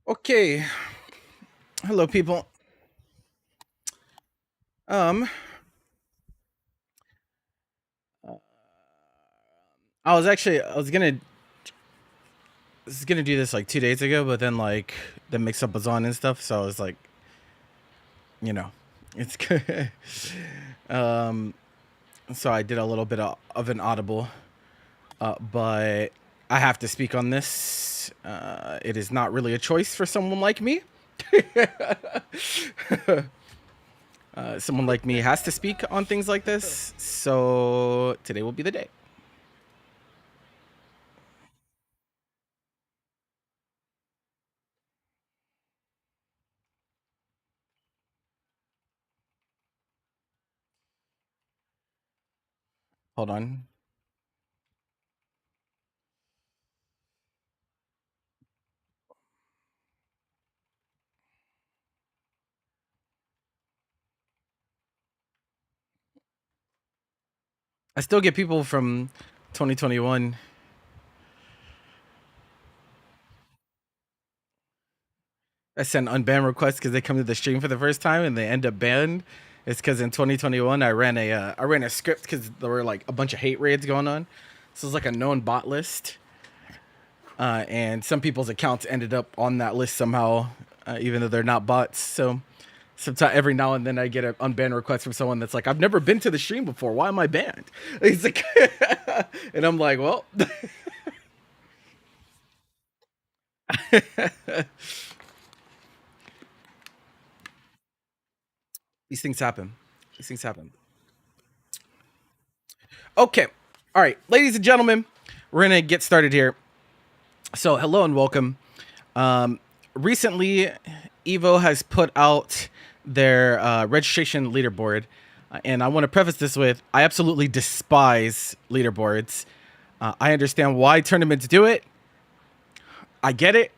Okay. Hello, people. Um, I was gonna do this like 2 days ago, but then like the mix up was on and stuff, so I was like, you know, it's good. um, so I did a little bit of an audible, but I have to speak on this. It is not really a choice for someone like me. Someone like me has to speak on things like this, so today will be the day. Hold on. I still get people from 2021 that send unban requests because they come to the stream for the first time and they end up banned. It's because in 2021 I ran a script because there were like a bunch of hate raids going on. So it's like a known bot list, and some people's accounts ended up on that list somehow, even though they're not bots. So sometimes every now and then I get an unban request from someone that's like, "I've never been to the stream before. Why am I banned?" He's like, and I'm like, "Well." These things happen. These things happen. Okay. All right, ladies and gentlemen, we're gonna get started here. So, hello and welcome. Recently, Evo has put out their registration leaderboard, and I want to preface this with: I absolutely despise leaderboards. I understand why tournaments do it. I get it,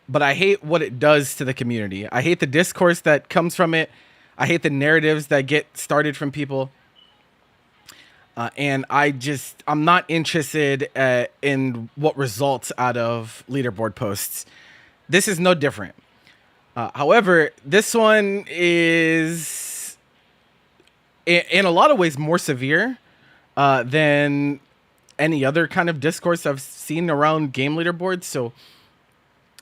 but I hate what it does to the community. I hate the discourse that comes from it. I hate the narratives that get started from people. And I'm not interested in what results out of leaderboard posts. This is no different. However, this one is in a lot of ways more severe than any other kind of discourse I've seen around game leaderboards. So,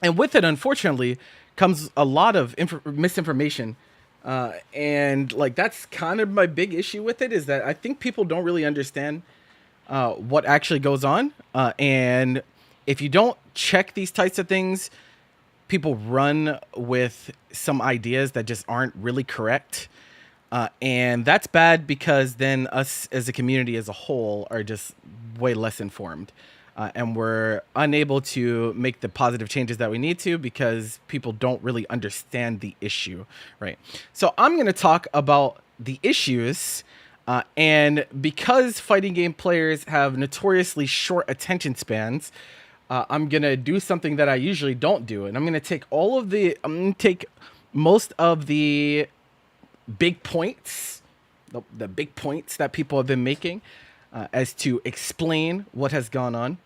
and with it, unfortunately, comes a lot of misinformation. And like that's kind of my big issue with it, is that I think people don't really understand what actually goes on. And if you don't check these types of things, people run with some ideas that just aren't really correct. And that's bad because then us as a community as a whole are just way less informed. And we're unable to make the positive changes that we need to because people don't really understand the issue, right? So I'm going to talk about the issues, and because fighting game players have notoriously short attention spans, I'm going to do something that I usually don't do, and I'm going to take most of the big points, the big points that people have been making, as to explain what has gone on,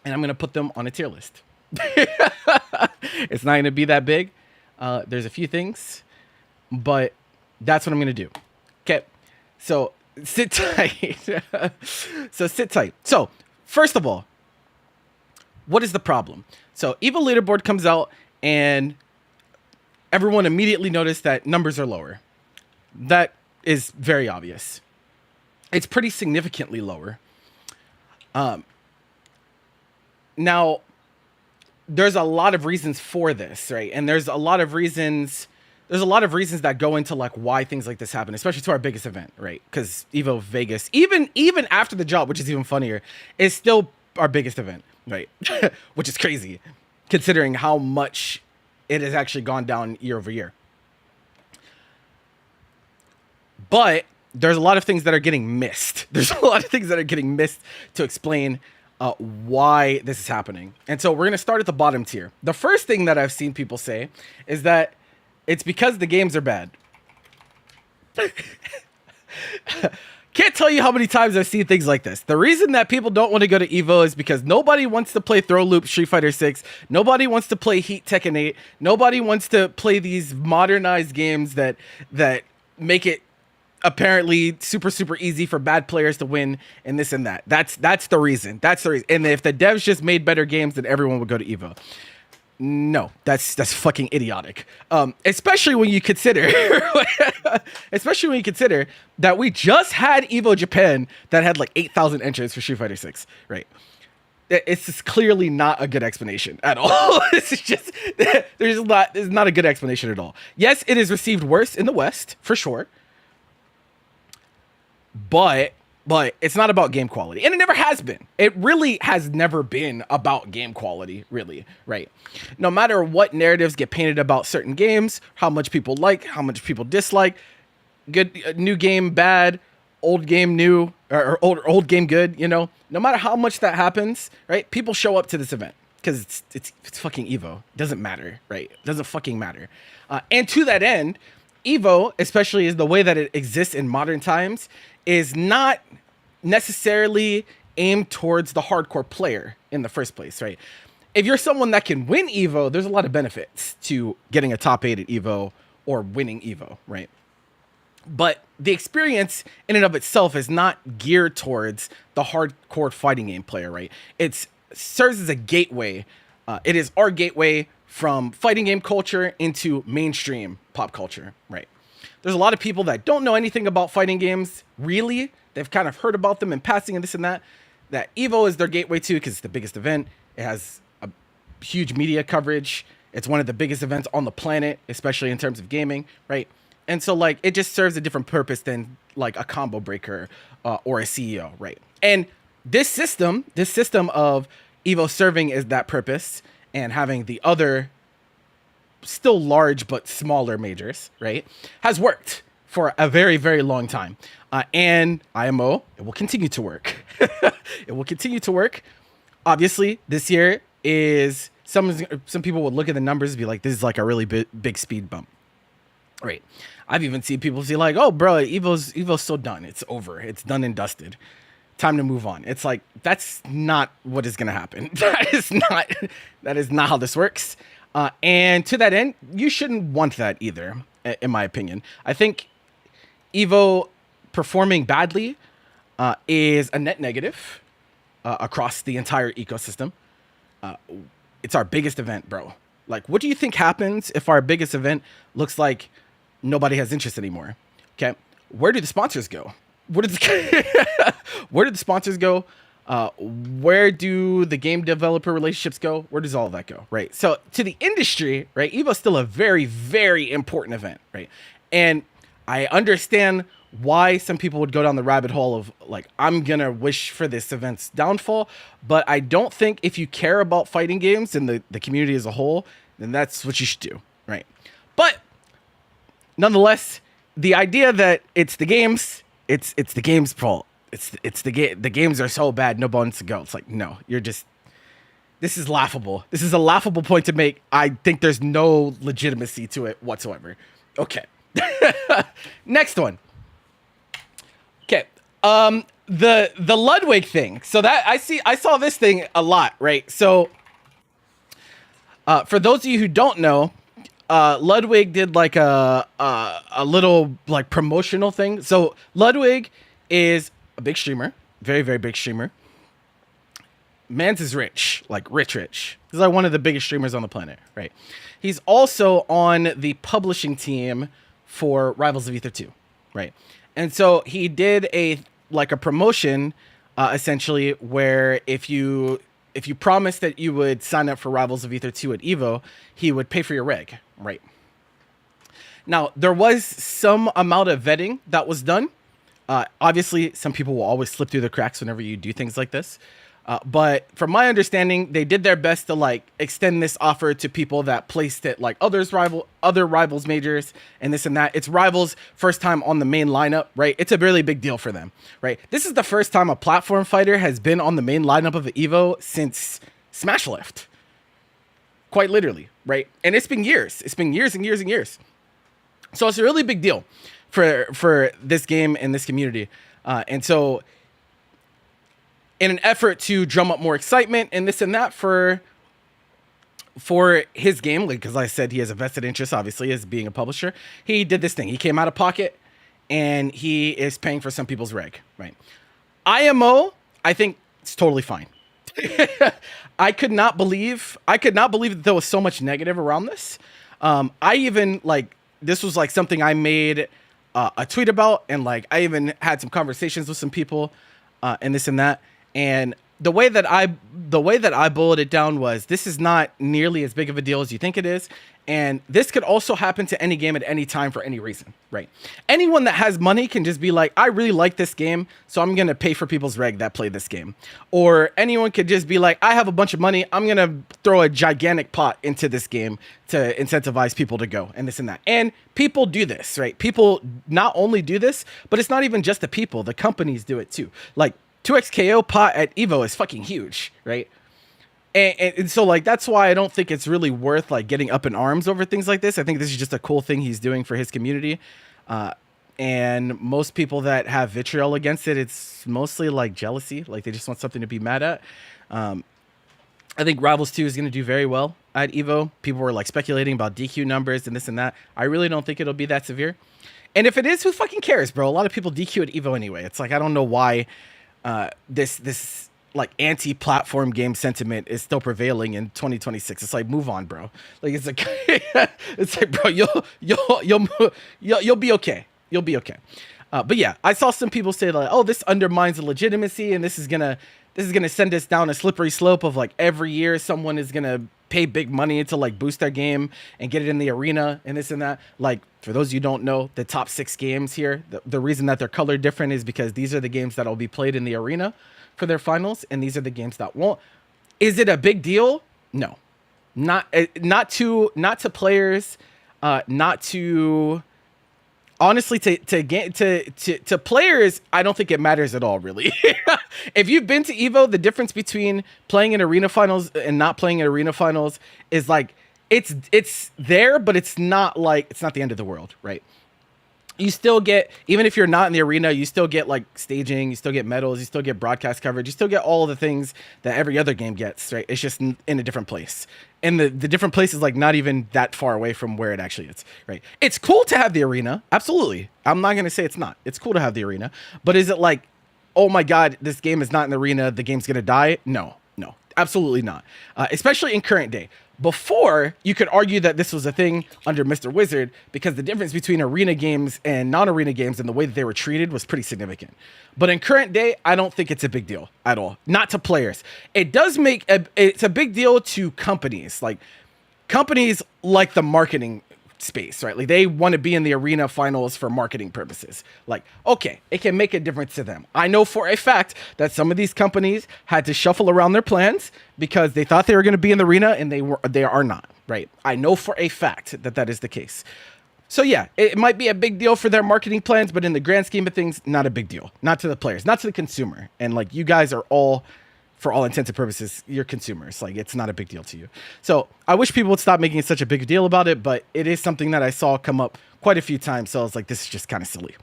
and I'm going to put them on a tier list. It's not going to be that big. There's a few things, but that's what I'm going to do. Okay, so sit tight. So sit tight. So first of all, what is the problem? So EVO leaderboard comes out and everyone immediately noticed that numbers are lower. That is very obvious. It's pretty significantly lower. Now, there's a lot of reasons for this, right? And there's a lot of reasons that go into like why things like this happen, especially to our biggest event, right? Because Evo Vegas, even after the job, which is even funnier, is still our biggest event, right? Which is crazy, considering how much it has actually gone down year over year. But there's a lot of things that are getting missed. There's a lot of things that are getting missed to explain why this is happening. And so we're going to start at the bottom tier. The first thing that I've seen people say is that it's because the games are bad. Can't tell you how many times I've seen things like this. The reason that people don't want to go to EVO is because nobody wants to play Throw Loop Street Fighter 6. Nobody wants to play Heat Tekken 8. Nobody wants to play these modernized games that make it apparently super easy for bad players to win and this and that. That's the reason. That's the reason. And if the devs just made better games, then everyone would go to EVO. No, that's fucking idiotic. Especially when you consider, that we just had EVO Japan that had like 8,000 entrants for Street Fighter 6, right? It's just clearly not a good explanation at all. It's just there's not a good explanation at all. Yes, it is received worse in the West for sure, but it's not about game quality, and it never has been. It really has never been about game quality, really, right? No matter what narratives get painted about certain games, how much people like, how much people dislike, good, new game bad, old game new, or old game good, you know, no matter how much that happens, right? People show up to this event because it's fucking EVO. It doesn't matter, right? It doesn't fucking matter. And to that end, EVO, especially is the way that it exists in modern times, is not necessarily aimed towards the hardcore player in the first place, right? If you're someone that can win EVO, there's a lot of benefits to getting a top 8 at EVO or winning EVO, right? But the experience in and of itself is not geared towards the hardcore fighting game player, right? It serves as a gateway. It is our gateway from fighting game culture into mainstream pop culture, right? There's a lot of people that don't know anything about fighting games, really. They've kind of heard about them in passing and this and that. That EVO is their gateway to because it's the biggest event. It has a huge media coverage. It's one of the biggest events on the planet, especially in terms of gaming, right? And so, like, it just serves a different purpose than, like, a combo breaker or a CEO, right? And this system of EVO serving is that purpose and having the other still large but smaller majors, right, has worked for a very, very long time. And IMO, it will continue to work. It will continue to work. Obviously, this year is, some people would look at the numbers and be like, this is like a really big speed bump. Right. I've even seen people say like, oh, bro, EVO's so done. It's over. It's done and dusted. Time to move on. It's like, that's not what is going to happen. That is not how this works. And to that end, you shouldn't want that either, in my opinion. I think EVO performing badly is a net negative across the entire ecosystem. It's our biggest event, bro. Like, what do you think happens if our biggest event looks like nobody has interest anymore? Okay, where do the sponsors go? Where do the sponsors go? Where do the game developer relationships go? Where does all of that go, right? So to the industry, right, EVO is still a very, very important event, right? And I understand why some people would go down the rabbit hole of like, I'm gonna wish for this event's downfall, but I don't think if you care about fighting games and the community as a whole, then that's what you should do, right? But nonetheless, the idea that it's the games, it's the game's fault. The games are so bad, no one wants to go. It's like, no, this is laughable. This is a laughable point to make. I think there's no legitimacy to it whatsoever. Okay. Next one. Okay. The Ludwig thing. So that I saw this thing a lot, right? So for those of you who don't know, Ludwig did like a little like promotional thing. So Ludwig is a big streamer, very, very big streamer. Mans is rich, like rich. He's like one of the biggest streamers on the planet, right? He's also on the publishing team for Rivals of Ether 2, right? And so he did a promotion, essentially, where if you promised that you would sign up for Rivals of Ether 2 at EVO, he would pay for your reg, right? Now, there was some amount of vetting that was done. Obviously, some people will always slip through the cracks whenever you do things like this. But from my understanding, they did their best to like extend this offer to people that placed it like other Rivals majors and this and that. It's Rivals first time on the main lineup, right? It's a really big deal for them, right? This is the first time a platform fighter has been on the main lineup of the EVO since Smash left. Quite literally, right? And it's been years. It's been years and years and years. So it's a really big deal for this game and this community. And so in an effort to drum up more excitement and this and that for his game, like, because I said he has a vested interest, obviously, as being a publisher, he did this thing. He came out of pocket, and he is paying for some people's reg, right? IMO, I think it's totally fine. I could not believe that there was so much negative around this. I even, like, this was like something I made a tweet about, and like I even had some conversations with some people, and this and that. And the way that I bulleted it down was, this is not nearly as big of a deal as you think it is, and this could also happen to any game at any time for any reason, right? Anyone that has money can just be like, I really like this game, so I'm gonna pay for people's reg that play this game. Or anyone could just be like, I have a bunch of money, I'm gonna throw a gigantic pot into this game to incentivize people to go, and this and that. And people do this, right? People not only do this, but it's not even just the people, the companies do it too. Like, 2xKO pot at EVO is fucking huge, right? And so, like, that's why I don't think it's really worth, like, getting up in arms over things like this. I think this is just a cool thing he's doing for his community. And most people that have vitriol against it, it's mostly, like, jealousy. Like, they just want something to be mad at. I think Rivals 2 is going to do very well at EVO. People were, like, speculating about DQ numbers and this and that. I really don't think it'll be that severe. And if it is, who fucking cares, bro? A lot of people DQ at EVO anyway. It's like, I don't know why this like anti-platform game sentiment is still prevailing in 2026. It's like, move on, bro. Like, it's like, it's like, bro, you'll be okay. You'll be okay. But yeah, I saw some people say like, oh, this undermines the legitimacy, and this is gonna send us down a slippery slope of like every year someone is gonna pay big money to like boost their game and get it in the arena and this and that. Like, for those of you who don't know, the top 6 games here, the reason that they're colored different is because these are the games that will be played in the arena for their finals, and these are the games that won't. Is it a big deal? No, not to players, not to, honestly, to players. I don't think it matters at all, really. If you've been to EVO, the difference between playing in arena finals and not playing in arena finals is like, it's there, but it's not the end of the world, right? You still get, even if you're not in the arena, you still get like staging, you still get medals, you still get broadcast coverage, you still get all the things that every other game gets, right? It's just in a different place. And the different place is like not even that far away from where it actually is, right? It's cool to have the arena. Absolutely. I'm not going to say it's not. It's cool to have the arena. But is it like, oh my God, this game is not in the arena, the game's going to die? No, absolutely not. Especially in current day. Before, you could argue that this was a thing under Mr. Wizard, because the difference between arena games and non-arena games and the way that they were treated was pretty significant. But in current day, I don't think it's a big deal at all. Not to players. It does it's a big deal to companies. Like, companies like the marketing space, right? Like, they want to be in the arena finals for marketing purposes. Like, okay, it can make a difference to them. I know for a fact that some of these companies had to shuffle around their plans because they thought they were going to be in the arena, and they are not, right? I know for a fact that that is the case. So yeah, it might be a big deal for their marketing plans, but in the grand scheme of things, not a big deal. Not to the players, not to the consumer. And like, you guys are all, for all intents and purposes, you're consumers. Like, it's not a big deal to you. So I wish people would stop making such a big deal about it, but it is something that I saw come up quite a few times. So I was like, this is just kind of silly.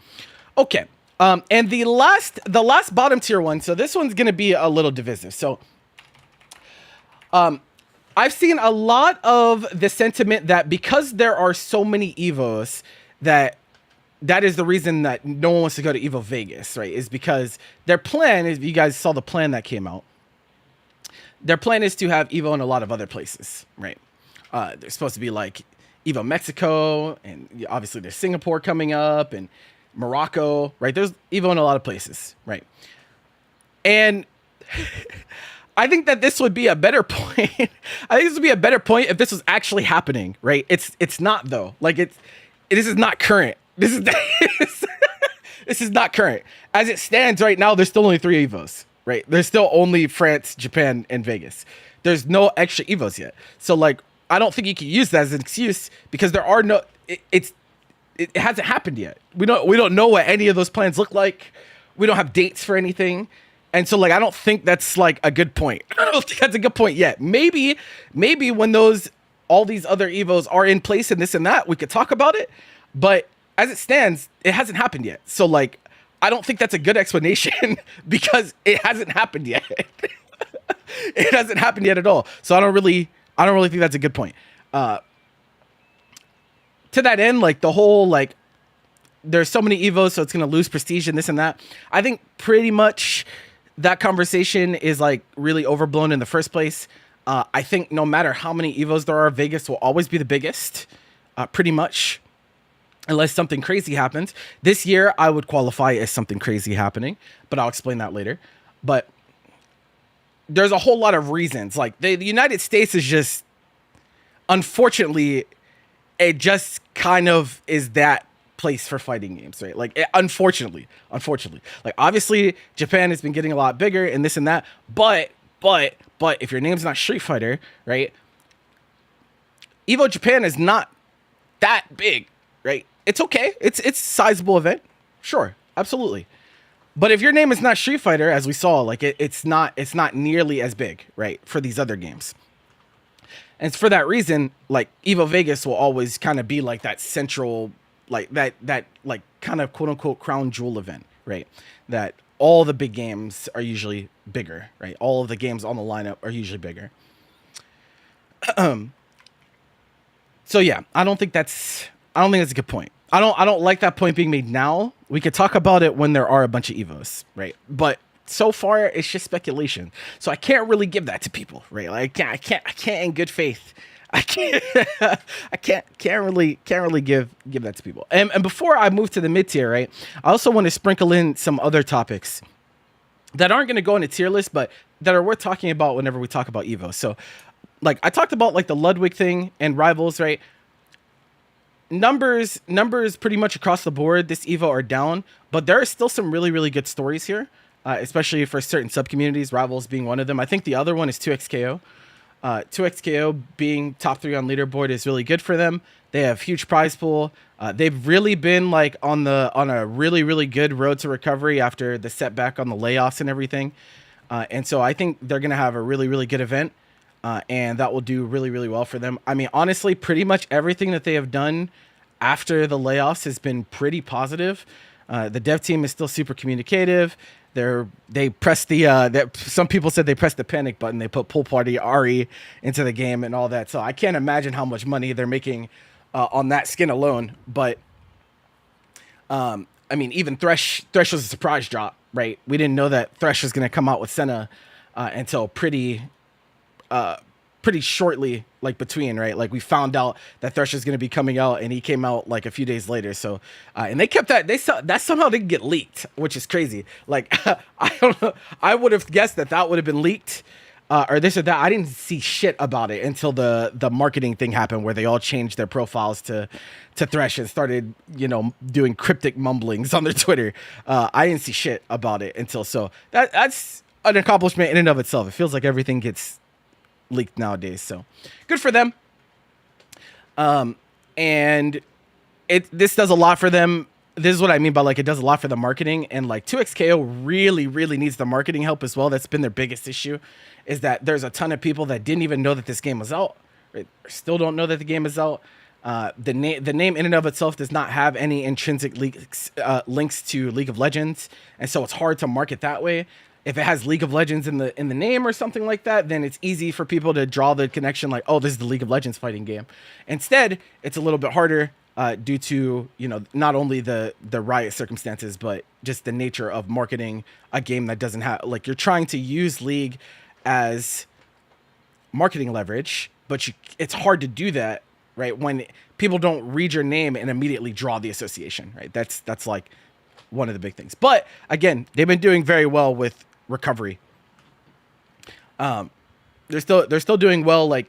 Okay. And the last bottom tier one. So this one's going to be a little divisive. So, I've seen a lot of the sentiment that because there are so many EVOs, that is the reason that no one wants to go to EVO Vegas, right? Is because their plan is, you guys saw the plan that came out. Their plan is to have EVO in a lot of other places, right? There's supposed to be like EVO Mexico, and obviously there's Singapore coming up, and Morocco, right? There's EVO in a lot of places, right? And I think that this would be a better point. I think this would be a better point if this was actually happening, right? It's not, though. Like, this is not current. This is not current. As it stands right now, there's still only 3 EVOs, right? There's still only France, Japan, and Vegas. There's no extra EVOs yet. So, like, I don't think you can use that as an excuse, because there are no, it hasn't happened yet. We don't know what any of those plans look like. We don't have dates for anything. And so, like, I don't think that's like a good point. I don't think that's a good point yet. Maybe when all these other EVOs are in place and this and that, we could talk about it. But as it stands, it hasn't happened yet. So, like, I don't think that's a good explanation because it hasn't happened yet. It hasn't happened yet at all. So I don't really think that's a good point. To that end, like the whole like there's so many Evos, so it's gonna lose prestige and this and that. I think pretty much that conversation is like really overblown in the first place. I think no matter how many Evos there are, Vegas will always be the biggest, pretty much, unless something crazy happens. This year, I would qualify as something crazy happening, but I'll explain that later. But there's a whole lot of reasons. Like the United States is just, unfortunately, it just kind of is that place for fighting games, right? Like unfortunately, like obviously Japan has been getting a lot bigger and this and that, but if your name's not Street Fighter, right? Evo Japan is not that big, right? It's okay. It's a sizable event. Sure. Absolutely. But if your name is not Street Fighter, as we saw, like it's not nearly as big, right? For these other games. And it's for that reason, like Evo Vegas will always kind of be like that central, like that like kind of quote unquote crown jewel event, right? That all the big games are usually bigger, right? All of the games on the lineup are usually bigger. So yeah, I don't think that's a good point. I don't like that point being made now. We could talk about it when there are a bunch of Evos, right? But so far it's just speculation. So I can't really give that to people, right? Like I can't in good faith. I can't really give that to people. And before I move to the mid tier, right? I also want to sprinkle in some other topics that aren't going to go in a tier list, but that are worth talking about whenever we talk about Evo. So like I talked about like the Ludwig thing and rivals, right? Numbers pretty much across the board this Evo are down, but there are still some really, really good stories here, especially for certain sub-communities, rivals being one of them. I think the other one is 2XKO. 2XKO being top 3 on leaderboard is really good for them. They have huge prize pool. They've really been like on a really, really good road to recovery after the setback on the layoffs and everything. And so I think they're going to have a really, really good event. And that will do really, really well for them. I mean, honestly, pretty much everything that they have done after the layoffs has been pretty positive. The dev team is still super communicative. They pressed some people said they pressed the panic button. They put Pool Party Ari into the game and all that. So I can't imagine how much money they're making on that skin alone. But I mean, even Thresh was a surprise drop, right? We didn't know that Thresh was going to come out with Senna until pretty shortly, like between, right? Like we found out that Thresh is going to be coming out and he came out like a few days later. So, and they kept that somehow didn't get leaked, which is crazy. Like, I don't know. I would have guessed that would have been leaked, or this or that. I didn't see shit about it until the marketing thing happened where they all changed their profiles to Thresh and started, doing cryptic mumblings on their Twitter. I didn't see shit about it until, so that's an accomplishment in and of itself. It feels like everything gets leaked nowadays, so good for them. And this does a lot for them. This is what I mean by like it does a lot for the marketing, and like 2XKO really, really needs the marketing help as well. That's been their biggest issue, is that there's a ton of people that didn't even know that this game was out, right? Still don't know that the game is out. The name in and of itself does not have any intrinsic links to League of Legends, and so it's hard to market that way. If it has League of Legends in the name or something like that, then it's easy for people to draw the connection like, oh, this is the League of Legends fighting game. Instead, it's a little bit harder due to, not only the riot circumstances, but just the nature of marketing a game that doesn't have, like, you're trying to use League as marketing leverage, but it's hard to do that, right? When people don't read your name and immediately draw the association, right? That's like one of the big things. But again, they've been doing very well with recovery. They're still doing well, like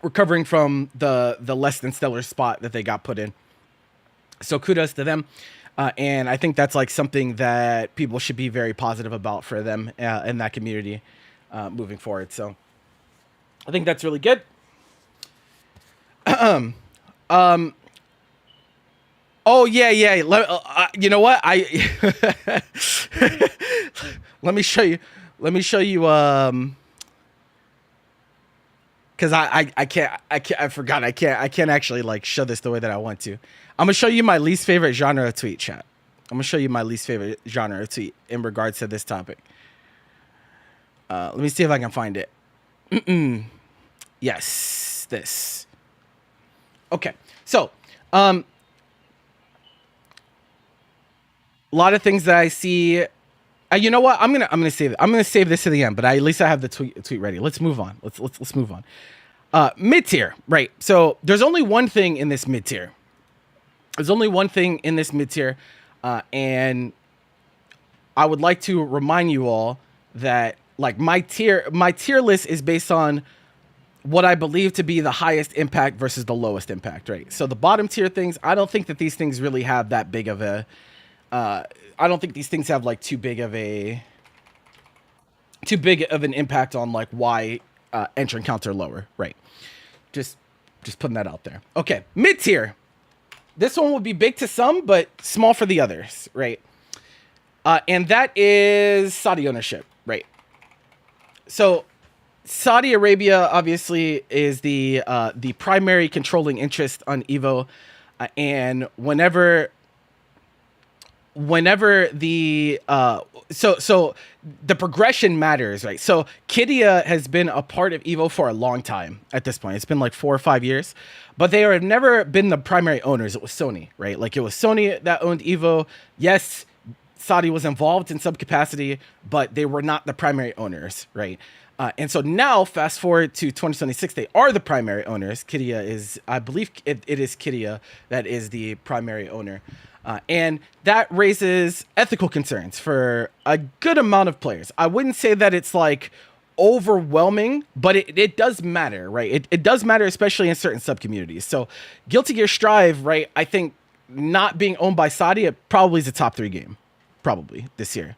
recovering from the less than stellar spot that they got put in. So kudos to them. And I think that's like something that people should be very positive about for them in that community moving forward. So I think that's really good. Oh yeah. You know what? Let me show you. Because I forgot. I can't actually like show this the way that I want to. I'm gonna show you my least favorite genre of tweet, chat. I'm gonna show you my least favorite genre of tweet in regards to this topic. Let me see if I can find it. Yes, this. Okay, so a lot of things that I see. You know what? I'm gonna save it. I'm gonna save this to the end, but at least I have the tweet ready. Let's move on. Let's move on. Mid tier, right? So there's only one thing in this mid tier. There's only one thing in this mid tier, and I would like to remind you all that like my tier list is based on what I believe to be the highest impact versus the lowest impact, right? So the bottom tier things, I don't think that these things really have that big of a. I don't think these things have like too big of an impact on like why entrant counts are lower, right? Just putting that out there. Okay, mid tier. This one will be big to some, but small for the others, right? And that is Saudi ownership, right? So Saudi Arabia obviously is the primary controlling interest on EVO, and whenever the so the progression matters, right? So Kidia has been a part of EVO for a long time at this point. It's been like 4 or 5 years, but they have never been the primary owners. It was Sony, right? Like it was Sony that owned EVO. Yes, Saudi was involved in some capacity, but they were not the primary owners, right? And so now, fast forward to 2026, they are the primary owners. Kidia is, I believe it is Kidia that is the primary owner. And that raises ethical concerns for a good amount of players. I wouldn't say that it's like overwhelming, but it does matter, right? It does matter, especially in certain sub-communities. So Guilty Gear Strive, right, I think not being owned by Saudi, it probably is a top 3 game, probably, this year.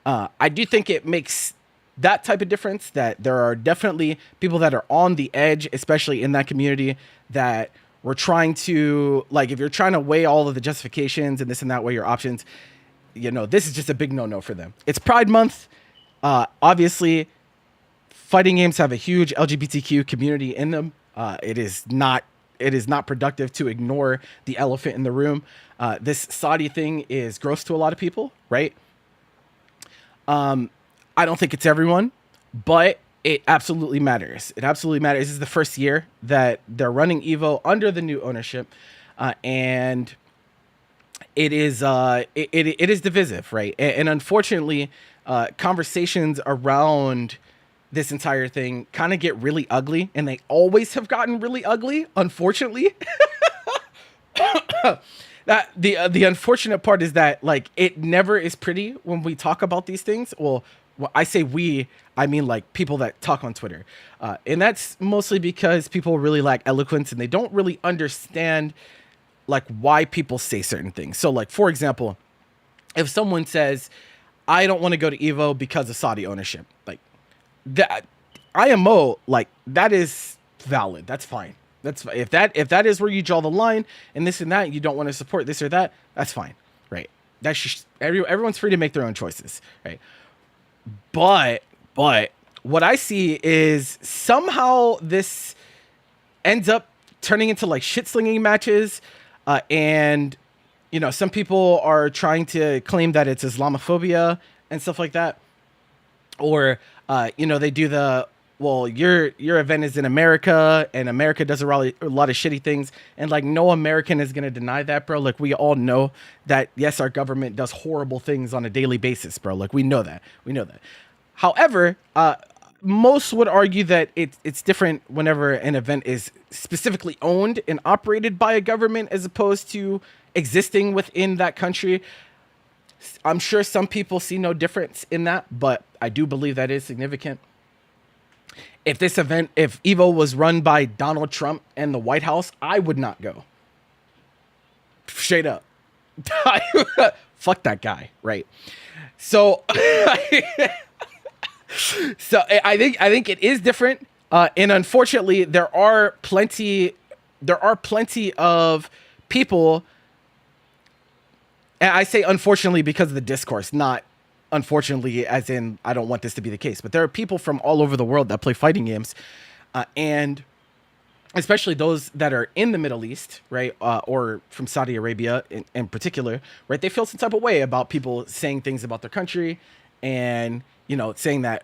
I do think it makes that type of difference, that there are definitely people that are on the edge, especially in that community, that we're trying to, like, if you're trying to weigh all of the justifications and this and that, weigh your options, you know, this is just a big no-no for them. It's Pride Month. Obviously, fighting games have a huge LGBTQ community in them. It is not productive to ignore the elephant in the room. This Saudi thing is gross to a lot of people, right? I don't think it's everyone, but it absolutely matters. It absolutely matters. This is the first year that they're running EVO under the new ownership, and it is it is divisive, right? And unfortunately, conversations around this entire thing kind of get really ugly, and they always have gotten really ugly, unfortunately. That the unfortunate part is that, like, it never is pretty when we talk about these things. Well, I say we, I mean like people that talk on Twitter, and that's mostly because people really lack eloquence and they don't really understand like why people say certain things. So, like, for example, if someone says, "I don't want to go to EVO because of Saudi ownership," like that, IMO, like, that is valid. That's fine. That's, if that is where you draw the line and this and that, you don't want to support this or that, that's fine, right? That's just, everyone's free to make their own choices, right? But what I see is somehow this ends up turning into like shit slinging matches, and you know, some people are trying to claim that it's Islamophobia and stuff like that, or you know, they do the, well, your event is in America and America does a lot of shitty things, and like no American is gonna deny that, bro. Like, we all know that, yes, our government does horrible things on a daily basis, bro. Like, we know that. However, most would argue that it's different whenever an event is specifically owned and operated by a government as opposed to existing within that country. I'm sure some people see no difference in that, but I do believe that is significant. If this event, if EVO was run by Donald Trump and the White House, I would not go. Straight up. Fuck that guy, right? So, so I think it is different, and unfortunately, there are plenty of people. And I say unfortunately because of the discourse, not unfortunately as in I don't want this to be the case. But there are people from all over the world that play fighting games, and especially those that are in the Middle East, right, or from Saudi Arabia in particular, right, they feel some type of way about people saying things about their country, and saying that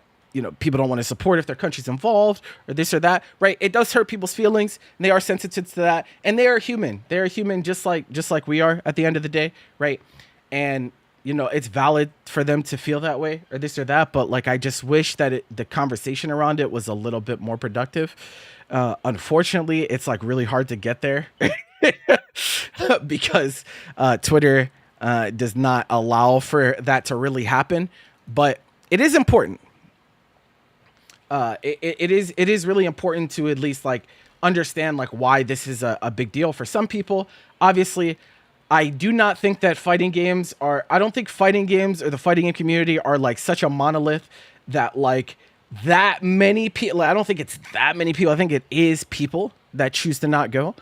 people don't want to support if their country's involved or this or that, right? It does hurt people's feelings, and they are sensitive to that, and they are human. They are human just like we are at the end of the day, right? And it's valid for them to feel that way or this or that, but like I just wish that the conversation around it was a little bit more productive. Unfortunately, it's like really hard to get there because Twitter does not allow for that to really happen. But it is important. It is really important to at least like understand like why this is a big deal for some people. Obviously, I do not think that fighting games are. I don't think fighting games or the fighting game community are like such a monolith that like that many people. I don't think it's that many people. I think it is people that choose to not go.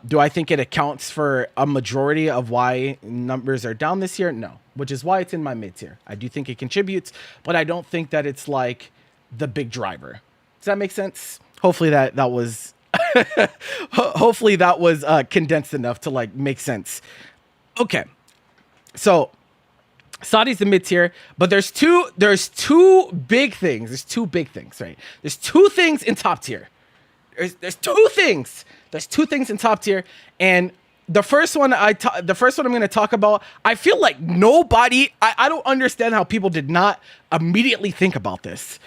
Do I think it accounts for a majority of why numbers are down this year? No, which is why it's in my mid tier. I do think it contributes, but I don't think that it's like the big driver. Does that make sense? Hopefully that was hopefully that was condensed enough to like make sense. Okay, so Saudi's the mid tier, but there's two big things. There's two big things, right? There's two things in top tier. There's two things. There's two things in top tier, and the first one I'm going to talk about. I feel like nobody. I don't understand how people did not immediately think about this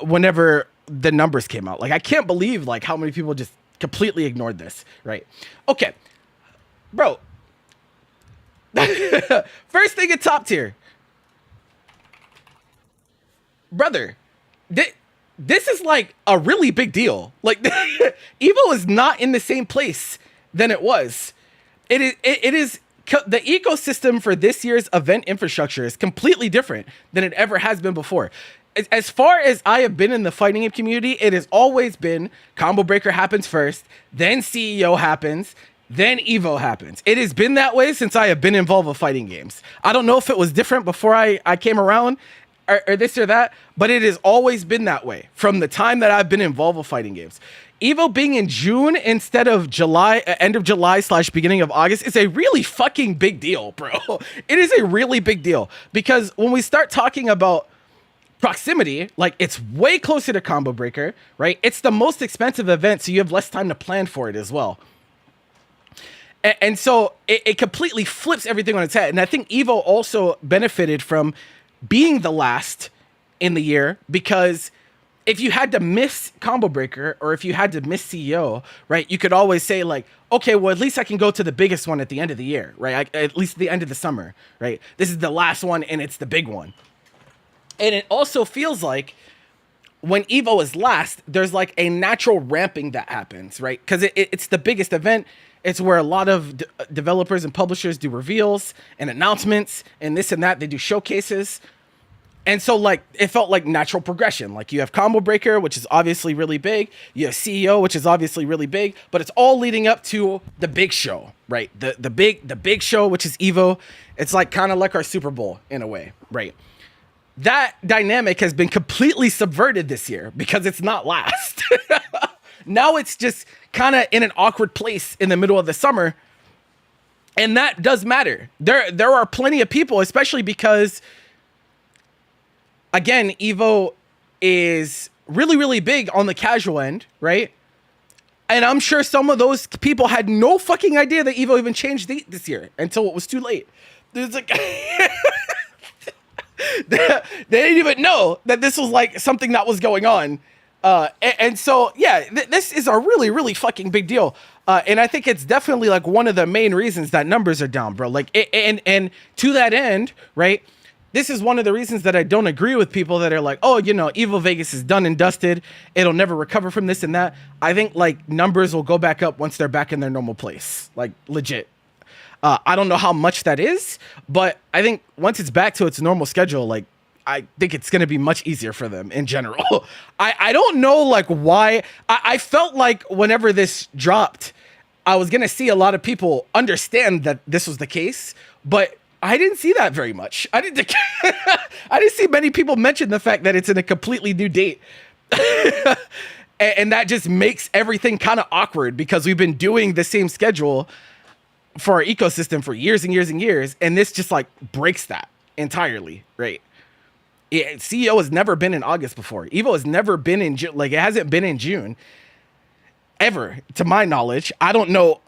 whenever the numbers came out. Like I can't believe like how many people just completely ignored this. Right? Okay, bro. First thing in top tier, brother. This is like a really big deal. Like Evo is not in the same place than it was. It is the ecosystem for this year's event infrastructure is completely different than it ever has been before. As far as I have been in the fighting game community, it has always been Combo Breaker happens first, then CEO happens, then Evo happens. It has been that way since I have been involved with fighting games. I don't know if it was different before I came around, or this or that, but it has always been that way from the time that I've been involved with fighting games. Evo being in June instead of July, end of July / beginning of August is a really fucking big deal, bro. It is a really big deal because when we start talking about proximity, like it's way closer to Combo Breaker, right? It's the most expensive event, so you have less time to plan for it as well. And so it completely flips everything on its head. And I think Evo also benefited from being the last in the year, because if you had to miss Combo Breaker or if you had to miss CEO, right, you could always say like, okay, well, at least I can go to the biggest one at the end of the year, right? At least the end of the summer, right? This is the last one and it's the big one. And it also feels like when Evo is last, there's like a natural ramping that happens, right? Because it's the biggest event. It's where a lot of developers and publishers do reveals and announcements and this and that. They do showcases. And so like it felt like natural progression. Like you have Combo Breaker, which is obviously really big. You have CEO, which is obviously really big, but it's all leading up to the big show, right? The big show, which is Evo. It's like kind of like our Super Bowl in a way, right? That dynamic has been completely subverted this year because it's not last. Now it's just kind of in an awkward place in the middle of the summer. And that does matter. There are plenty of people, especially because, again, Evo is really, really big on the casual end, right? And I'm sure some of those people had no fucking idea that Evo even changed this year until it was too late. It's like they didn't even know that this was like something that was going on. And so, yeah, this is a really, really fucking big deal. And I think it's definitely like one of the main reasons that numbers are down, bro. Like, and to that end, right? This is one of the reasons that I don't agree with people that are like, oh, Evo Vegas is done and dusted. It'll never recover from this and that. I think like numbers will go back up once they're back in their normal place. Like legit. I don't know how much that is, but I think once it's back to its normal schedule, like I think it's going to be much easier for them in general. I don't know like why. I felt like whenever this dropped, I was going to see a lot of people understand that this was the case, but I didn't see that very much. I didn't see many people mention the fact that it's in a completely new date. And that just makes everything kind of awkward because we've been doing the same schedule for our ecosystem for years and years and years. And this just like breaks that entirely, right? CEO has never been in August before. Evo has never been in June. Like, it hasn't been in June ever, to my knowledge. I don't know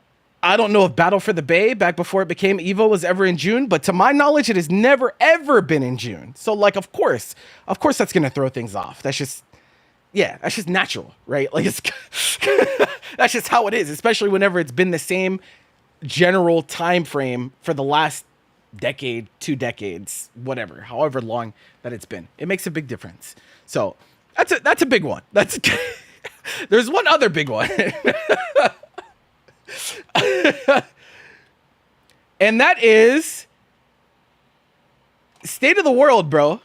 if Battle for the Bay back before it became Evo was ever in June, but to my knowledge, it has never ever been in June. So like, of course that's going to throw things off. That's just natural, right? Like, it's that's just how it is, especially whenever it's been the same general time frame for the last decade, 2 decades, whatever, however long that it's been. It makes a big difference. So that's a big one. There's one other big one. And that is state of the world, bro.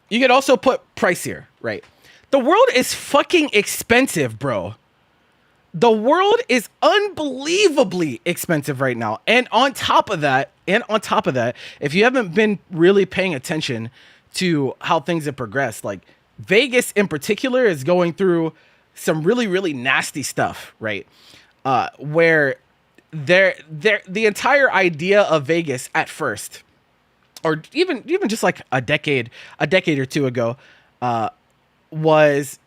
You could also put price here, right? The world is fucking expensive, bro. The world is unbelievably expensive right now. And on top of that, if you haven't been really paying attention to how things have progressed, like Vegas in particular is going through some really, really nasty stuff, right? Where the entire idea of Vegas at first, or even just like a decade or two ago, was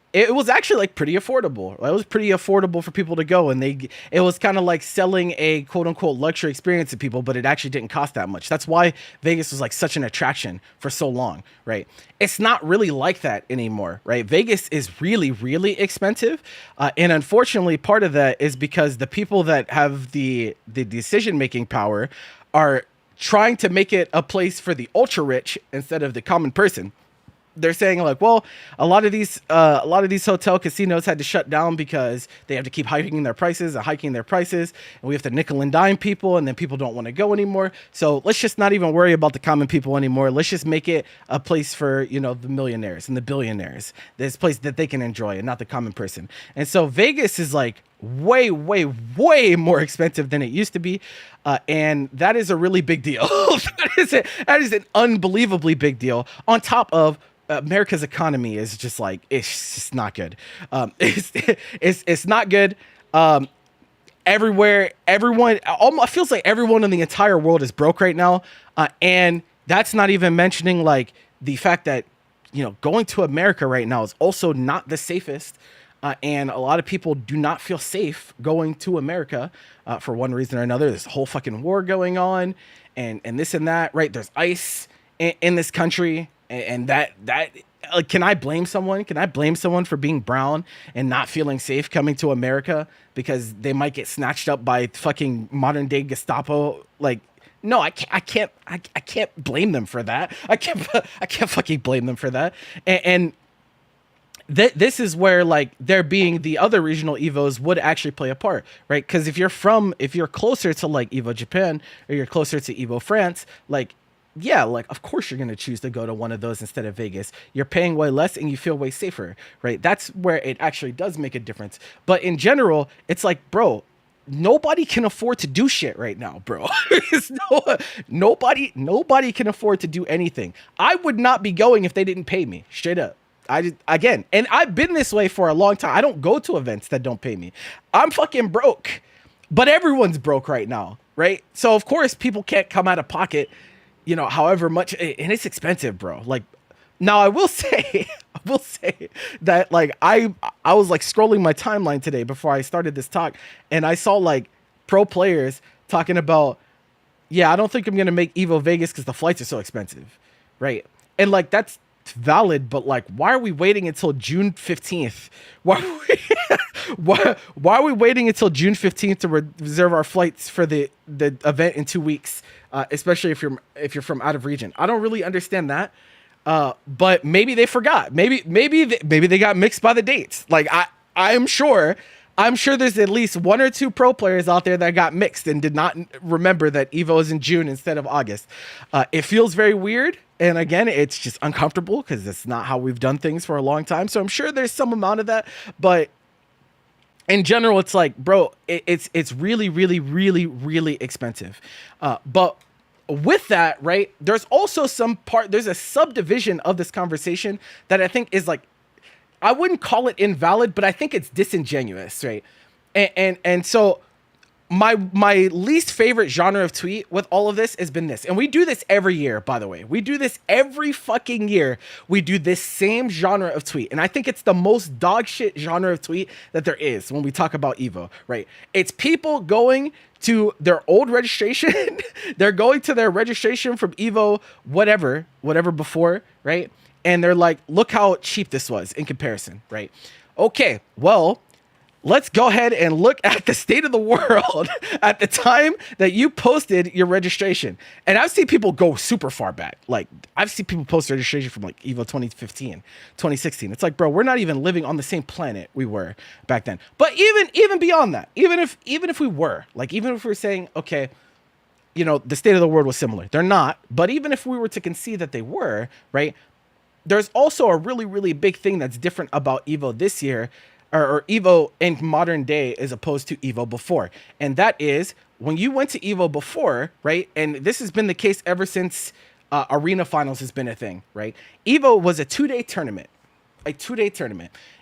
actually like pretty affordable. It was pretty affordable for people to go, and it was kind of like selling a quote unquote luxury experience to people, but it actually didn't cost that much. That's why Vegas was like such an attraction for so long, right? It's not really like that anymore, right? Vegas is really, really expensive, and unfortunately, part of that is because the people that have the decision making power are trying to make it a place for the ultra rich instead of the common person. They're saying like, well, a lot of these hotel casinos had to shut down because they have to keep hiking their prices, and we have to nickel and dime people, and then people don't want to go anymore. So let's just not even worry about the common people anymore. Let's just make it a place for, the millionaires and the billionaires. This place that they can enjoy, and not the common person. And so Vegas is like way, way, way more expensive than it used to be. And that is a really big deal. That is an unbelievably big deal. On top of America's economy is just like, it's just not good. It's not good. Everywhere, everyone, almost feels like everyone in the entire world is broke right now. And that's not even mentioning like the fact that, going to America right now is also not the safest. And a lot of people do not feel safe going to America for one reason or another. There's a whole fucking war going on, and this and that, right? There's ICE in this country, and that like, can I blame someone? Can I blame someone for being brown and not feeling safe coming to America because they might get snatched up by fucking modern day Gestapo? Like, no, I can't blame them for that. I can't fucking blame them for that. And this is where like there being the other regional Evos would actually play a part, right? Because if you're closer to like Evo Japan, or you're closer to Evo France, like, yeah, like of course you're gonna choose to go to one of those instead of Vegas. You're paying way less and you feel way safer, right? That's where it actually does make a difference. But in general, it's like, bro, nobody can afford to do shit right now, bro. Nobody can afford to do anything. I would not be going if they didn't pay me, straight up. Again, and I've been this way for a long time. I don't go to events that don't pay me. I'm fucking broke, but everyone's broke right now, right? So of course people can't come out of pocket, however much, and it's expensive, bro. Like, now I will say that like I was like scrolling my timeline today before I started this talk, and I saw like pro players talking about, yeah, I don't think I'm gonna make Evo Vegas because the flights are so expensive, right? And like that's valid, but like, why are we waiting until June 15th? Why are we waiting until June 15th to reserve our flights for the event in 2 weeks? Especially if you're from out of region. I don't really understand that. But maybe they forgot. Maybe they got mixed by the dates. Like I'm sure there's at least 1 or 2 pro players out there that got mixed and did not remember that Evo is in June instead of August. It feels very weird. And again, it's just uncomfortable because it's not how we've done things for a long time. So I'm sure there's some amount of that. But in general, it's like, bro, it's really, really, really, really expensive. But with that, right, there's also there's a subdivision of this conversation that I think is like, I wouldn't call it invalid, but I think it's disingenuous, right? And so my least favorite genre of tweet with all of this has been this. And we do this every year, by the way. We do this every fucking year. We do this same genre of tweet. And I think it's the most dog shit genre of tweet that there is when we talk about EVO, right? It's people going to their old registration. They're going to their registration from EVO, whatever before, right? And they're like, look how cheap this was in comparison, right? Okay, well, let's go ahead and look at the state of the world at the time that you posted your registration. And I've seen people go super far back. Like, I've seen people post registration from like EVO 2015, 2016. It's like, bro, we're not even living on the same planet we were back then. But even beyond that, even if we were, like, even if we're saying, okay, you know, the state of the world was similar. They're not. But even if we were to concede that they were, right, there's also a really, really big thing that's different about EVO this year, or EVO in modern day as opposed to EVO before. And that is when you went to EVO before, right? And this has been the case ever since Arena Finals has been a thing, right? EVO was a 2-day tournament,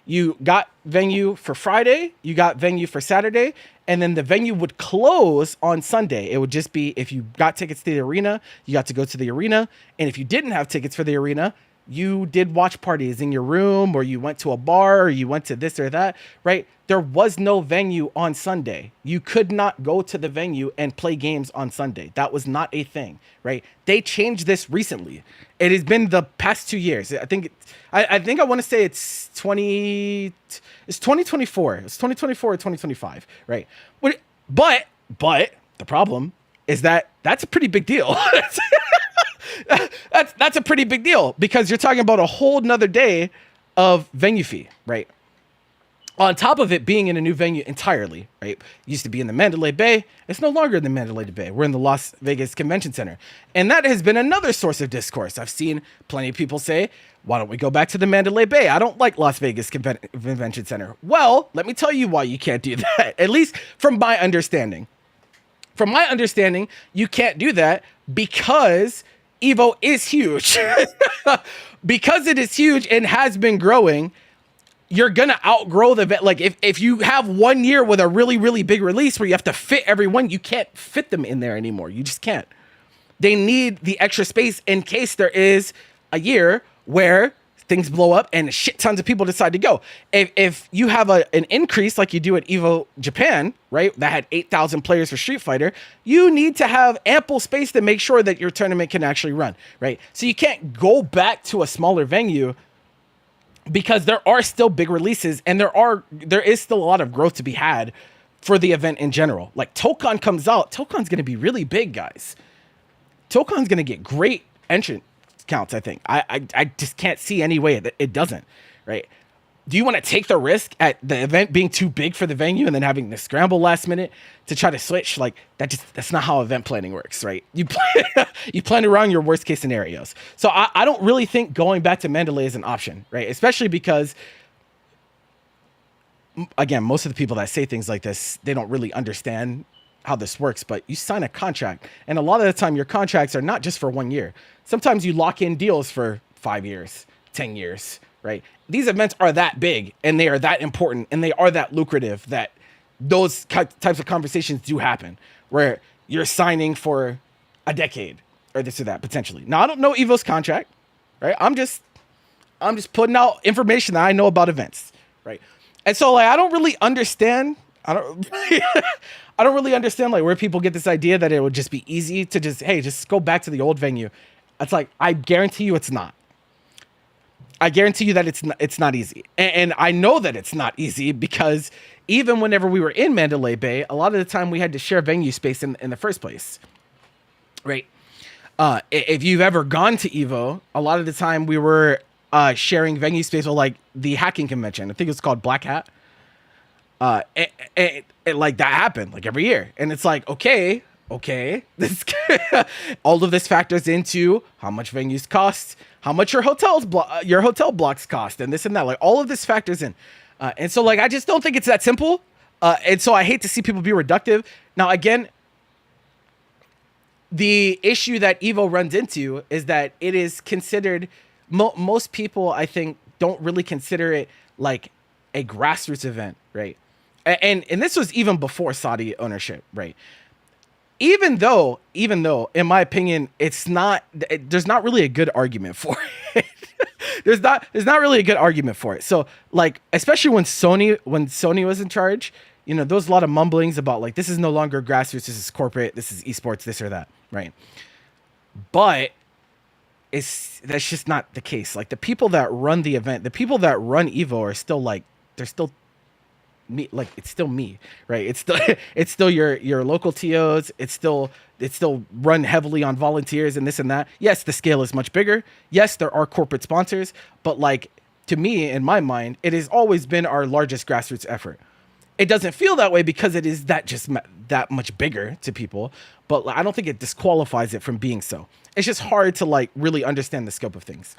You got venue for Friday, you got venue for Saturday, and then the venue would close on Sunday. It would just be, if you got tickets to the arena, you got to go to the arena. And if you didn't have tickets for the arena, you did watch parties in your room, or you went to a bar, or you went to this or that, right? There was no venue on Sunday. You could not go to the venue and play games on Sunday. That was not a thing, right? They changed this recently. It has been the past 2 years. I think I want to say it's 2024. It's 2024 or 2025, right? But the problem is that that's a pretty big deal. That's a pretty big deal, because you're talking about a whole nother day of venue fee, right? On top of it being in a new venue entirely, right? It used to be in the Mandalay Bay. It's no longer in the Mandalay Bay. We're in the Las Vegas Convention Center. And that has been another source of discourse. I've seen plenty of people say, why don't we go back to the Mandalay Bay? I don't like Las Vegas Convention Center. Well, let me tell you why you can't do that, at least from my understanding. From my understanding, you can't do that because EVO is huge. Because it is huge and has been growing, you're gonna outgrow the event. Like, if you have 1 year with a really, really big release where you have to fit everyone, you can't fit them in there anymore. You just can't. They need the extra space in case there is a year where things blow up and shit tons of people decide to go. If you have an increase like you do at EVO Japan, right, that had 8,000 players for Street Fighter, you need to have ample space to make sure that your tournament can actually run, right? So you can't go back to a smaller venue, because there are still big releases, and there is still a lot of growth to be had for the event in general. Like, Tokon comes out, Tokon's going to be really big, guys. Tokon's going to get great entrant counts, I think. I just can't see any way that it doesn't, right? Do you want to take the risk at the event being too big for the venue and then having the scramble last minute to try to switch? Like, that's not how event planning works, right? You plan around your worst case scenarios. So I don't really think going back to Mandalay is an option, right? Especially because, again, most of the people that say things like this, they don't really understand how this works. But you sign a contract, and a lot of the time your contracts are not just for 1 year. Sometimes you lock in deals for 5 years, 10 years, right? These events are that big, and they are that important, and they are that lucrative, that those types of conversations do happen where you're signing for a decade or this or that potentially. Now, I don't know EVO's contract, right? I'm just putting out information that I know about events, right? And so, like, I don't really understand. I don't really understand, like, where people get this idea that it would just be easy to just go back to the old venue. It's like, I guarantee you it's not. I guarantee you that it's not easy. And I know that it's not easy, because even whenever we were in Mandalay Bay, a lot of the time we had to share venue space in the first place, right? If you've ever gone to EVO, a lot of the time we were sharing venue space with, like, the hacking convention. I think it's called Black Hat. Like, that happened like every year. And it's like, okay, this all of this factors into how much venues cost, how much your hotel blocks cost, and this and that. Like, all of this factors in. And so, like, I just don't think it's that simple. And so I hate to see people be reductive. Now, again, the issue that EVO runs into is that it is considered, most people, I think, don't really consider it like a grassroots event, right? And this was even before Saudi ownership, right? Even though in my opinion there's not really a good argument for it. There's not really a good argument for it. So like, especially when Sony was in charge, there was a lot of mumblings about like, this is no longer grassroots, this is corporate, this is esports, this or that, right? But that's just not the case. Like, the people that run the event, the people that run Evo are still like, they're still me. Like, it's still me, right? It's still your local TOs. It's still run heavily on volunteers and this and that. Yes, the scale is much bigger. Yes, there are corporate sponsors, but like, to me, in my mind, it has always been our largest grassroots effort. It doesn't feel that way because it is that much bigger to people, but I don't think it disqualifies it from being so. It's just hard to like really understand the scope of things.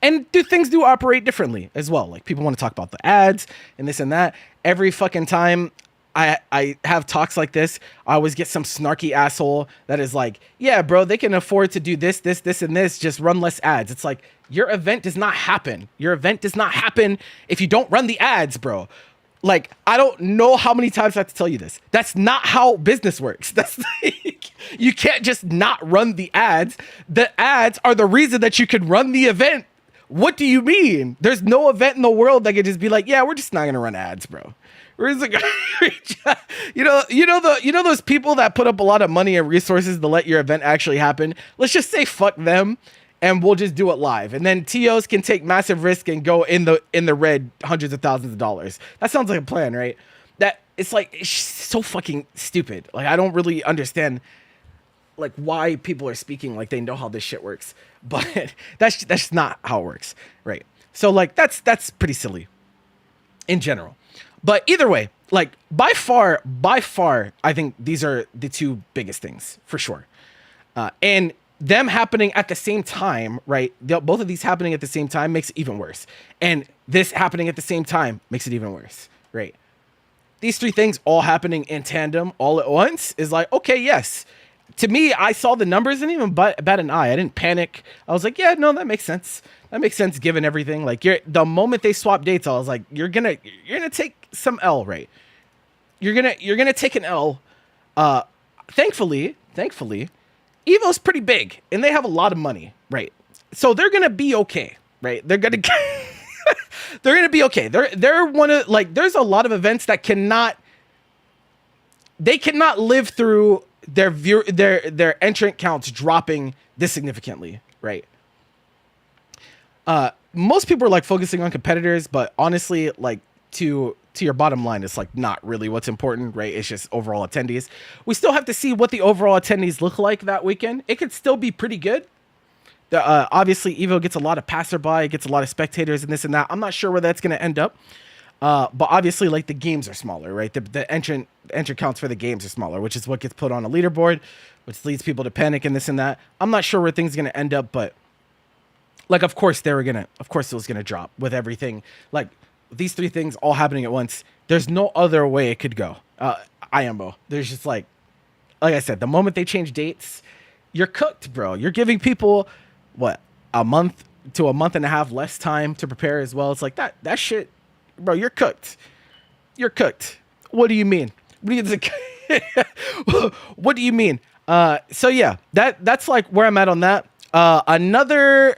And things do operate differently as well. Like, people want to talk about the ads and this and that. Every fucking time I have talks like this, I always get some snarky asshole that is like, yeah, bro, they can afford to do this, and this, just run less ads. It's like, your event does not happen. Your event does not happen if you don't run the ads, bro. Like, I don't know how many times I have to tell you this. That's not how business works. That's like, you can't just not run the ads. The ads are the reason that you can run the event. What do you mean? There's no event in the world that could just be like, yeah, we're just not gonna run ads, bro. Where's the guy? Those people that put up a lot of money and resources to let your event actually happen. Let's just say fuck them, and we'll just do it live. And then TOs can take massive risk and go in the red hundreds of thousands of dollars. That sounds like a plan, right? It's so fucking stupid. Like, I don't really understand like why people are speaking like they know how this shit works. But that's just not how it works, right? So like, that's pretty silly in general. But either way, like, by far, I think these are the two biggest things for sure. And them happening at the same time, right? Both of these happening at the same time makes it even worse. And this happening at the same time makes it even worse, right? These three things all happening in tandem all at once is like, okay, yes. To me, I saw the numbers and even bat an eye. I didn't panic. I was like, yeah, no, that makes sense. That makes sense given everything. Like, the moment they swap dates, I was like, you're gonna take some L, right? You're gonna take an L. Thankfully, Evo's pretty big and they have a lot of money, right? So they're gonna be okay, right? They're gonna be okay. They're one of, like, there's a lot of events that cannot live through their entrant counts dropping this significantly, right? Most people are like focusing on competitors, but honestly, like, to your bottom line, it's like not really what's important, right? It's just overall attendees. We still have to see what the overall attendees look like that weekend. It could still be pretty good. Obviously, Evo gets a lot of passerby, gets a lot of spectators and this and that. I'm not sure where that's going to end up. But obviously, like, the games are smaller, right? The entrant counts for the games are smaller, which is what gets put on a leaderboard, which leads people to panic and this and that. I'm not sure where things are going to end up, but like, of course it was going to drop with everything. Like, these three things all happening at once. There's no other way it could go. IMO. There's just like I said, the moment they change dates, you're cooked, bro. You're giving people what, a month to a month and a half less time to prepare as well. It's like that shit. Bro, you're cooked. You're cooked. What do you mean? What do you mean? So yeah, that's like where I'm at on that. Another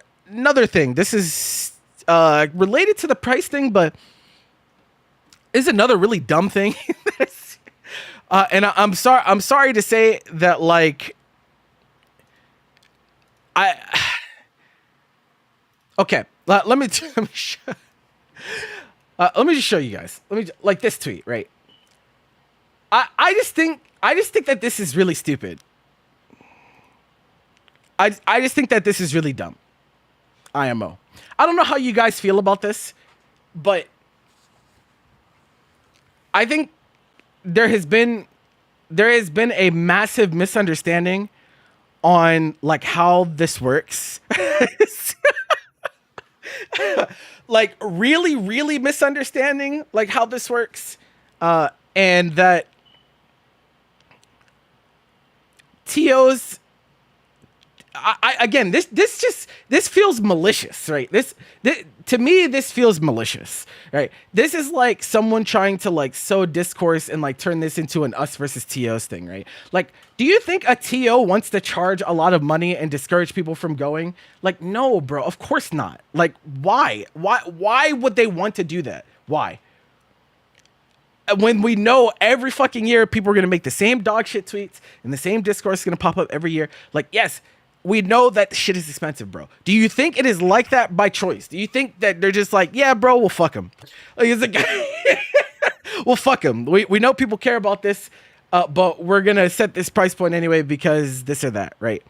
thing. This is related to the price thing, but is another really dumb thing. And I'm sorry to say that, like, okay. Let me show. Let me just show you guys. Like this tweet, right? I just think that this is really stupid. I just think that this is really dumb. IMO. I don't know how you guys feel about this, but I think there has been a massive misunderstanding on like how this works. Like, really misunderstanding like how this works, and that TOs Again, this feels malicious, right? This to me, this feels malicious, right? This is like someone trying to like sow discourse and like turn this into an us versus TOs thing, right? Like, do you think a TO wants to charge a lot of money and discourage people from going? Like, no, bro, of course not. Like, why? Why would they want to do that? Why? When we know every fucking year people are going to make the same dog shit tweets and the same discourse is going to pop up every year. Like, yes, we know that shit is expensive, bro. Do you think it is like that by choice? Do you think that they're just like, yeah, bro, we'll fuck him? Like, it's like, we'll fuck him. We know people care about this, but we're going to set this price point anyway because this or that, right?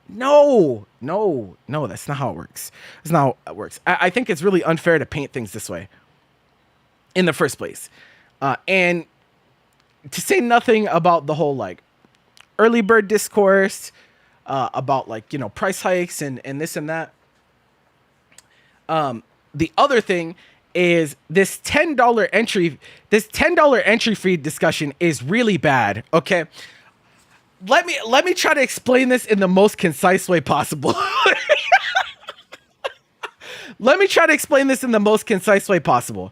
No, that's not how it works. That's not how it works. I think it's really unfair to paint things this way in the first place. And to say nothing about the whole like early bird discourse, about like, you know, price hikes and this and that. The other thing is this $10 entry fee discussion is really bad. Okay. Let me try to explain this in the most concise way possible. Let me try to explain this in the most concise way possible.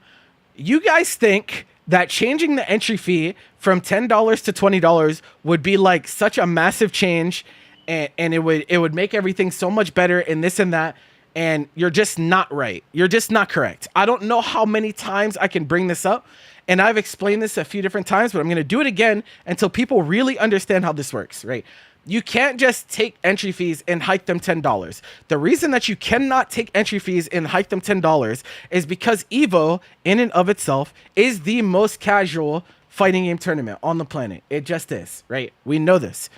You guys think that changing the entry fee from $10 to $20 would be like such a massive change, and it would make everything so much better and this and that, and you're just not right. You're just not correct. I don't know how many times I can bring this up, and I've explained this a few different times, but I'm going to do it again until people really understand how this works, right? You can't just take entry fees and hike them $10. The reason that you cannot take entry fees and hike them $10 is because EVO, in and of itself, is the most casual fighting game tournament on the planet. It just is, right? We know this.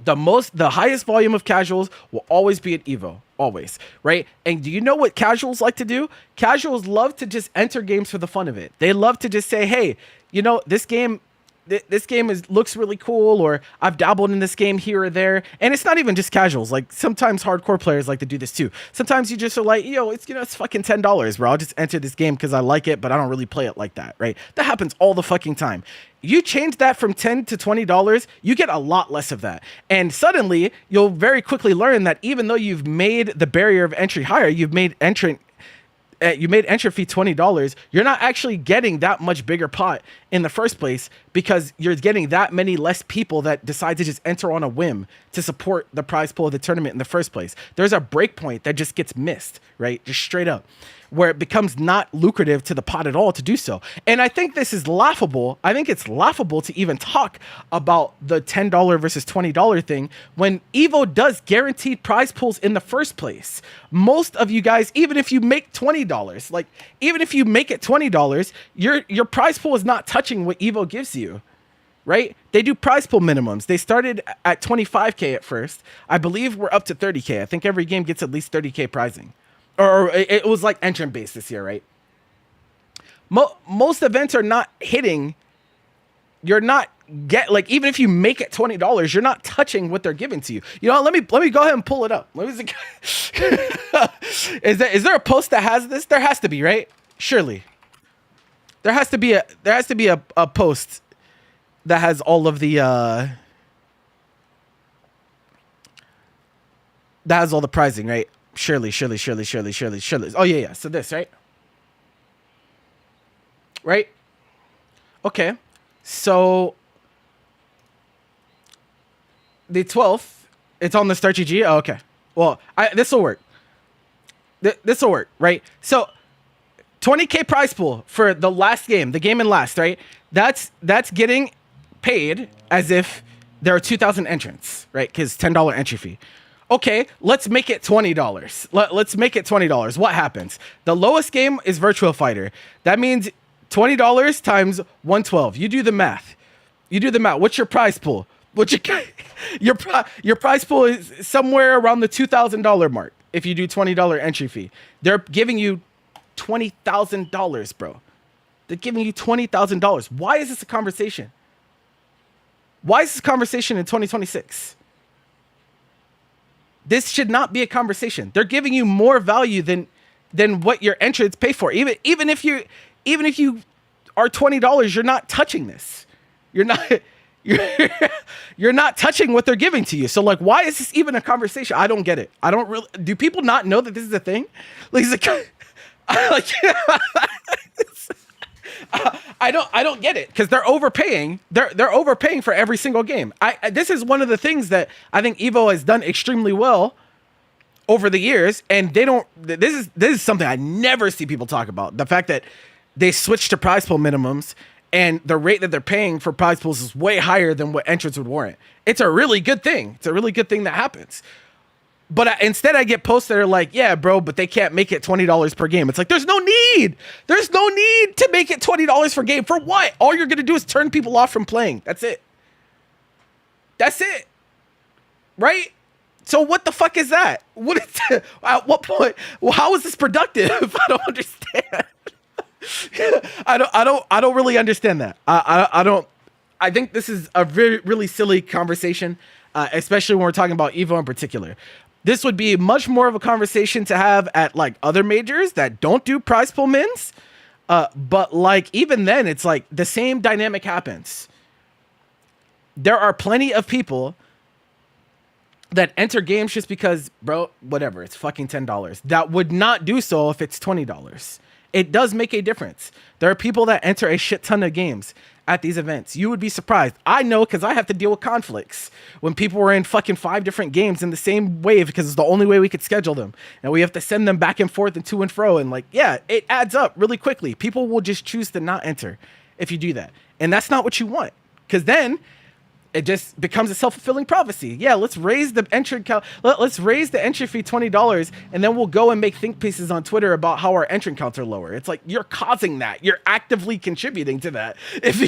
The highest volume of casuals will always be at EVO, always, right? And do you know what casuals like to do? Casuals love to just enter games for the fun of it. They love to just say, hey, you know, this game looks really cool, or I've dabbled in this game here or there. And it's not even just casuals. Like, sometimes hardcore players like to do this too. Sometimes you just are like, yo, it's fucking $10, bro. I'll just enter this game because I like it, but I don't really play it like that, right? That happens all the fucking time. You change that from $10 to $20, you get a lot less of that. And suddenly, you'll very quickly learn that even though you've made the barrier of entry higher, you made entry fee $20, you're not actually getting that much bigger pot in the first place, because you're getting that many less people that decide to just enter on a whim to support the prize pool of the tournament in the first place. There's a break point that just gets missed, right? Just straight up, where it becomes not lucrative to the pot at all to do so. And I think this is laughable. I think it's laughable to even talk about the $10 versus $20 thing when EVO does guaranteed prize pools in the first place. Most of you guys, even if you make $20, like even if you make it $20, your prize pool is not touching what EVO gives you. Right? They do prize pool minimums. They started at 25K at first. I believe we're up to 30K. I think every game gets at least 30K prizing. Or it was like entrant based this year, right? Most events are not hitting. You're not like, even if you make it $20, you're not touching what they're giving to you. You know, let me go ahead and pull it up. Is there a post that has this? There has to be, right? Surely. There has to be a post that has all of the that has all the pricing, right? Surely. Oh yeah. So this, right? Right? Okay. So the 12th, it's on the Start GG. Oh, okay. Well, this will work. This will work, right? So 20K prize pool for the last game, the game in last, right? That's getting paid as if there are 2,000 entrants, right? Because $10 entry fee. Okay, let's make it $20. Let's make it $20. What happens? The lowest game is Virtual Fighter. That means $20 times 112. You do the math. What's your prize pool? Your prize pool is somewhere around the $2,000 mark. If you do $20 entry fee, they're giving you $20,000, bro. They're giving you $20,000. Why is this a conversation? Why is this a conversation in 2026? This should not be a conversation. They're giving you more value than what your entrants pay for. Even if you are $20, you're not touching this. You're not. You're, you're not touching what they're giving to you. So like, why is this even a conversation? I don't get it. I don't really. Do people not know that this is a thing? Like, like I don't get it because they're overpaying. They're overpaying for every single game. This is one of the things that I think Evo has done extremely well over the years, and they don't. This is something I never see people talk about. The fact that they switched to prize pool minimums, and the rate that they're paying for prize pools is way higher than what entrants would warrant. It's a really good thing. It's a really good thing that happens. But instead, I get posts that are like, yeah, bro, but they can't make it $20 per game. It's like, there's no need. There's no need to make it $20 per game. For what? All you're going to do is turn people off from playing. That's it. That's it. Right? So what the fuck is that? What is at what point? Well, how is this productive? I don't understand. I don't really understand that. I don't. I think this is a very really silly conversation, especially when we're talking about EVO in particular. This would be much more of a conversation to have at like other majors that don't do prize pool mins. But like even then, it's like the same dynamic happens. There are plenty of people that enter games just because, bro, whatever, it's fucking $10. That would not do so if it's $20. It does make a difference. There are people that enter a shit ton of games at these events. You would be surprised. I know because I have to deal with conflicts when people were in fucking 5 different games in the same wave because it's the only way we could schedule them. And we have to send them back and forth and to and fro. And like, yeah, it adds up really quickly. People will just choose to not enter if you do that. And that's not what you want. Because then it just becomes a self-fulfilling prophecy. Yeah, let's raise the entry count. Let's raise the entry fee $20, and then we'll go and make think pieces on Twitter about how our entrant counts are lower. It's like you're causing that. You're actively contributing to that. If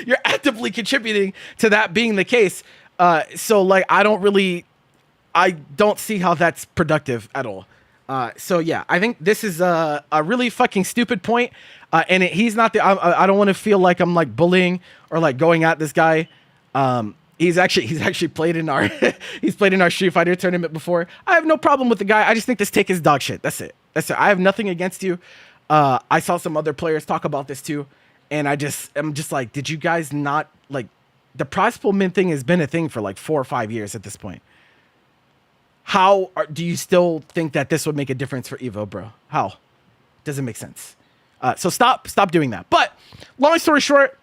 you're actively contributing to that being the case. So like, I don't see how that's productive at all. So yeah, I think this is a really fucking stupid point. And he's not I don't want to feel like I'm like bullying or like going at this guy. He's actually played in our he's played in our Street Fighter tournament before. I have no problem with the guy. I just think this take is dog shit. That's it. I have nothing against you. I saw some other players talk about this too, and I'm just like, did you guys not like the prize pool mint thing has been a thing for like 4 or 5 years at this point. Do you still think that this would make a difference for EVO, bro? How? Doesn't make sense. So stop doing that. But long story short,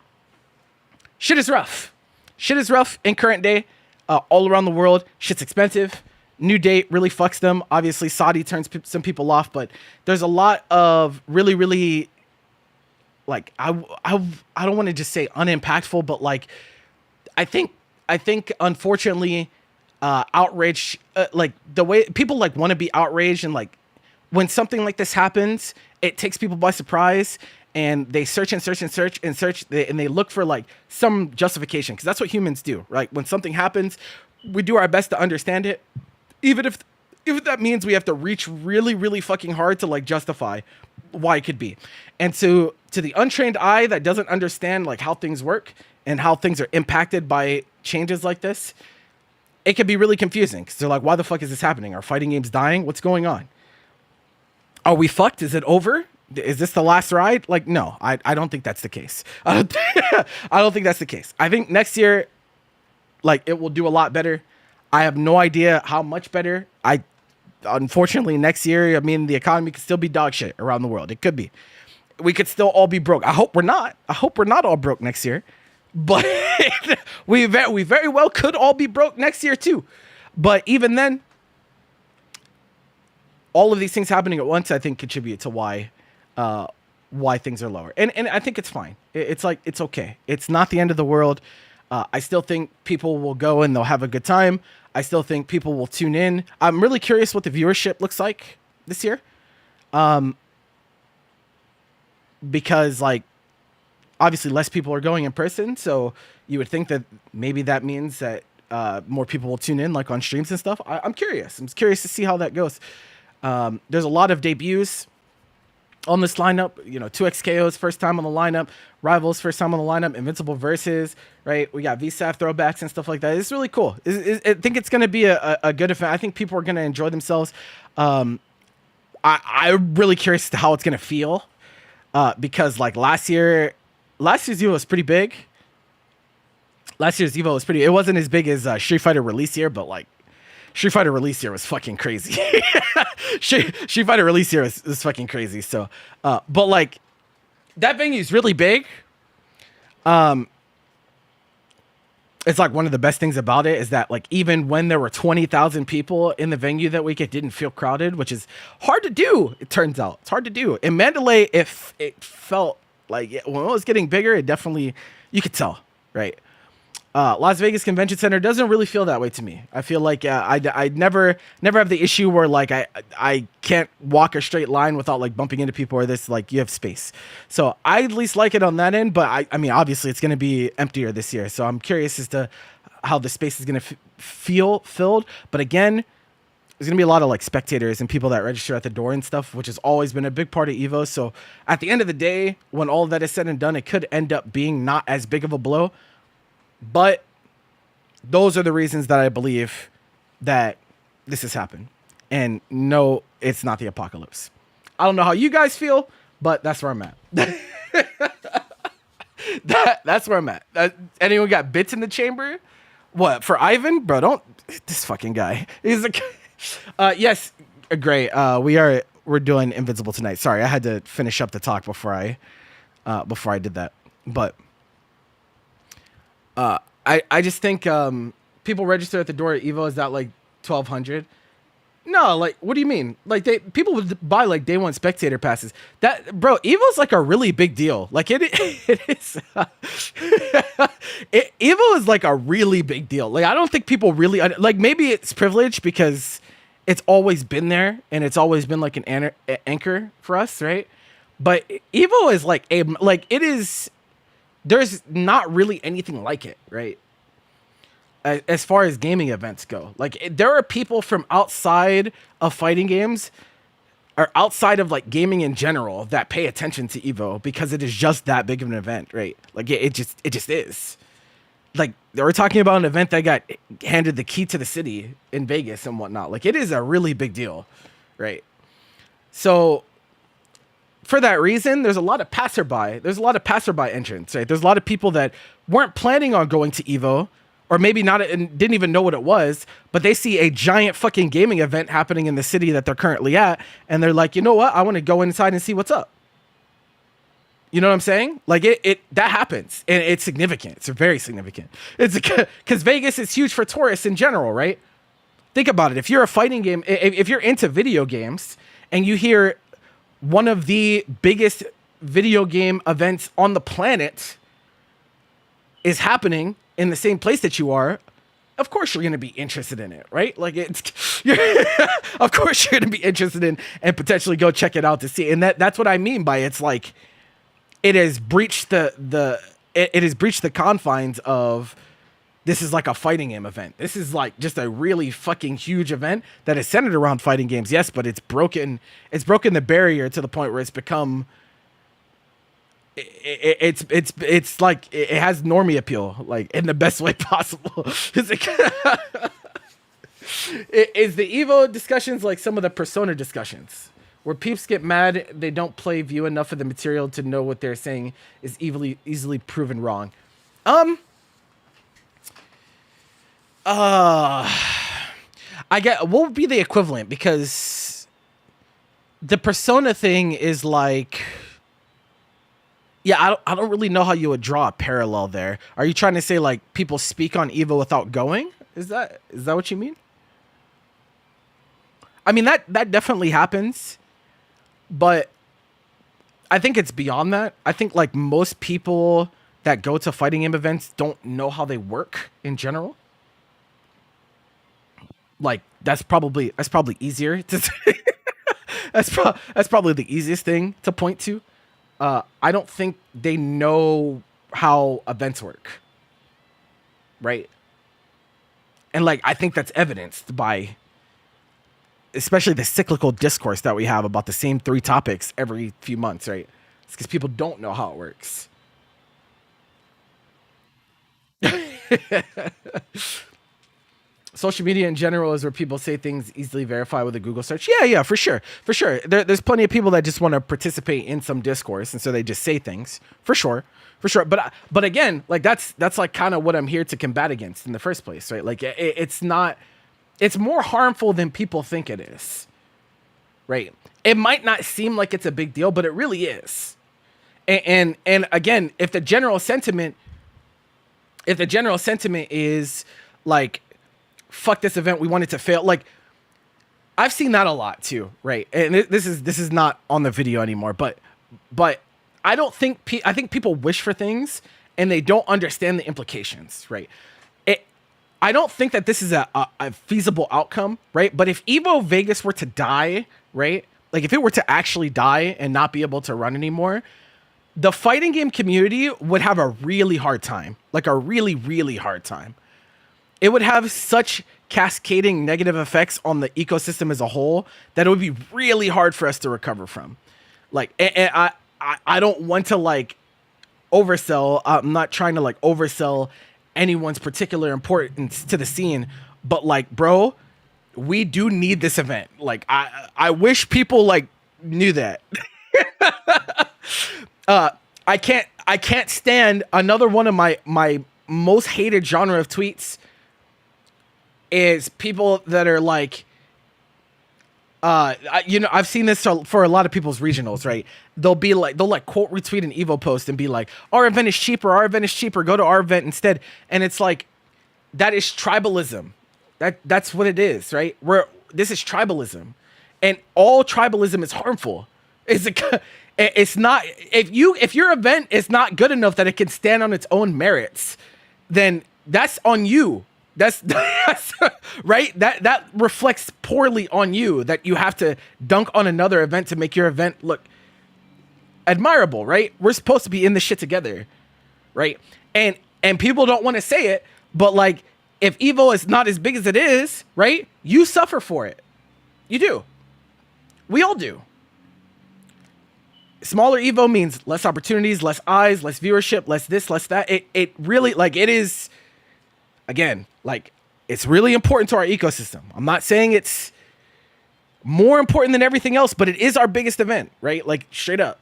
shit is rough. Shit is rough in current day, all around the world. Shit's expensive. New date really fucks them. Obviously, Saudi turns some people off, but there's a lot of really, really, like, I don't want to just say unimpactful, but like, I think unfortunately, outrage, like the way people like want to be outraged, and like when something like this happens, it takes people by surprise, and they search and they look for like some justification, because that's what humans do, right? When something happens, we do our best to understand it, even if that means we have to reach really, really fucking hard to like justify why it could be. And so to the untrained eye that doesn't understand like how things work and how things are impacted by changes like this, it can be really confusing, because they're like, why the fuck is this happening? Are fighting games dying? What's going on? Are we fucked? Is it over? Is this the last ride? Like, no, I don't think that's the case. I don't think that's the case. I think next year, like, it will do a lot better. I have no idea how much better. Unfortunately, next year, I mean, the economy could still be dog shit around the world. It could be. We could still all be broke. I hope we're not. I hope we're not all broke next year. But we very well could all be broke next year too. But even then, all of these things happening at once, I think, contribute to why things are lower. And I think it's fine. It's like, it's okay. It's not the end of the world. I still think people will go and they'll have a good time. I still think people will tune in. I'm really curious what the viewership looks like this year. Because like, obviously less people are going in person. So you would think that maybe that means that more people will tune in like on streams and stuff. I'm curious. I'm curious to see how that goes. There's a lot of debuts on this lineup, 2XKO's first time on the lineup, Rivals first time on the lineup, Invincible Versus, right? We got VSAF throwbacks and stuff like that. It's really cool. I think it's going to be a good event. I think people are going to enjoy themselves. I'm really curious as to how it's going to feel, because like last year's EVO was pretty big. Last year's Evo was pretty. It wasn't as big as Street Fighter release year, but like Street Fighter release year was fucking crazy. Street Fighter release year was fucking crazy. So, but like that venue is really big. It's like one of the best things about it is that like even when there were 20,000 people in the venue that week, it didn't feel crowded, which is hard to do. It turns out it's hard to do. In Mandalay, if it felt like when it was getting bigger, it definitely you could tell, right? Las Vegas Convention Center doesn't really feel that way to me. I feel like I never have the issue where like I can't walk a straight line without like bumping into people or this like you have space. So I at least like it on that end. But I mean obviously it's going to be emptier this year. So I'm curious as to how the space is going to feel filled. But again, there's going to be a lot of like spectators and people that register at the door and stuff, which has always been a big part of Evo. So at the end of the day, when all of that is said and done, it could end up being not as big of a blow. But those are the reasons that I believe that this has happened. And no, it's not the apocalypse. I don't know how you guys feel, but that's where I'm at. That's where I'm at. Anyone got bits in the chamber? What, for Ivan? Bro, don't... This fucking guy. He's like... yes, Gray. We're doing Invincible tonight. Sorry, I had to finish up the talk before I did that. But... I just think people register at the door at Evo is that like 1,200. No, like what do you mean? Like people would buy like day one spectator passes. That bro, Evo's like a really big deal. Like it is. Evo is like a really big deal. Like I don't think people really like. Maybe it's privilege because it's always been there and it's always been like an anchor for us, right? But Evo is like it is. There's not really anything like it, right? As far as gaming events go, like there are people from outside of fighting games or outside of like gaming in general that pay attention to Evo because it is just that big of an event, right? Like it just is. Like they were talking about an event that got handed the key to the city in Vegas and whatnot. Like it is a really big deal, right? So for that reason, there's a lot of passerby. There's a lot of passerby entrants, right? There's a lot of people that weren't planning on going to Evo, or maybe not and didn't even know what it was, but they see a giant fucking gaming event happening in the city that they're currently at, and they're like, you know what? I want to go inside and see what's up. You know what I'm saying? Like it that happens, and it's significant. It's very significant. It's because Vegas is huge for tourists in general, right? Think about it. If you're a fighting game, if you're into video games, and you hear one of the biggest video game events on the planet is happening in the same place that you are, of course you're going to be interested in it, right? Like of course you're going to be interested in and potentially go check it out to see. And that's what I mean by it's like it has breached it has breached the confines of this is like a fighting game event. This is like just a really fucking huge event that is centered around fighting games. Yes, but it's broken the barrier to the point where it's become it's like it has normie appeal, like in the best way possible. Is the Evo discussions like some of the Persona discussions where peeps get mad they don't play view enough of the material to know what they're saying is easily proven wrong? I get what would be the equivalent, because the Persona thing is like, yeah, I don't really know how you would draw a parallel there. Are you trying to say like people speak on Evo without going? Is that what you mean? I mean that definitely happens, but I think it's beyond that. I think like most people that go to fighting game events don't know how they work in general. Like that's probably easier to say. that's probably the easiest thing to point to. I don't think they know how events work, right? And like I think that's evidenced by especially the cyclical discourse that we have about the same three topics every few months, right? It's because people don't know how it works. social media in general is where people say things easily verify with a Google search. Yeah, for sure, for sure. There's plenty of people that just want to participate in some discourse, and so they just say things, for sure, for sure. But again, like that's like kind of what I'm here to combat against in the first place, right? Like it's not, it's more harmful than people think it is, right? It might not seem like it's a big deal, but it really is. And again, if the general sentiment is like, fuck this event, we want it to fail. Like, I've seen that a lot too, right? And this is not on the video anymore, but I don't think I think people wish for things and they don't understand the implications, right? I don't think that this is a feasible outcome, right? But if EVO Vegas were to die, right? Like if it were to actually die and not be able to run anymore, the fighting game community would have a really hard time, like a really, really hard time. It would have such cascading negative effects on the ecosystem as a whole that it would be really hard for us to recover from. Like, and I don't want to like oversell. I'm not trying to like oversell anyone's particular importance to the scene, but like, bro, we do need this event. Like, I wish people like knew that. I can't stand another one of my most hated genre of tweets is people that are like, I've seen this for a lot of people's regionals, right? They'll quote retweet an Evo post and be like, our event is cheaper, go to our event instead. And it's like, that is tribalism. That's what it is, right? This is tribalism, and all tribalism is harmful. It's not, if your event is not good enough that it can stand on its own merits, then that's on you. That's right. That reflects poorly on you, that you have to dunk on another event to make your event look admirable, right? We're supposed to be in this shit together, right? And people don't want to say it, but like, if EVO is not as big as it is, right? You suffer for it. You do. We all do. Smaller EVO means less opportunities, less eyes, less viewership, less this, less that. It really, like, it is, again, like, it's really important to our ecosystem. I'm not saying it's more important than everything else, but it is our biggest event, right? Like, straight up.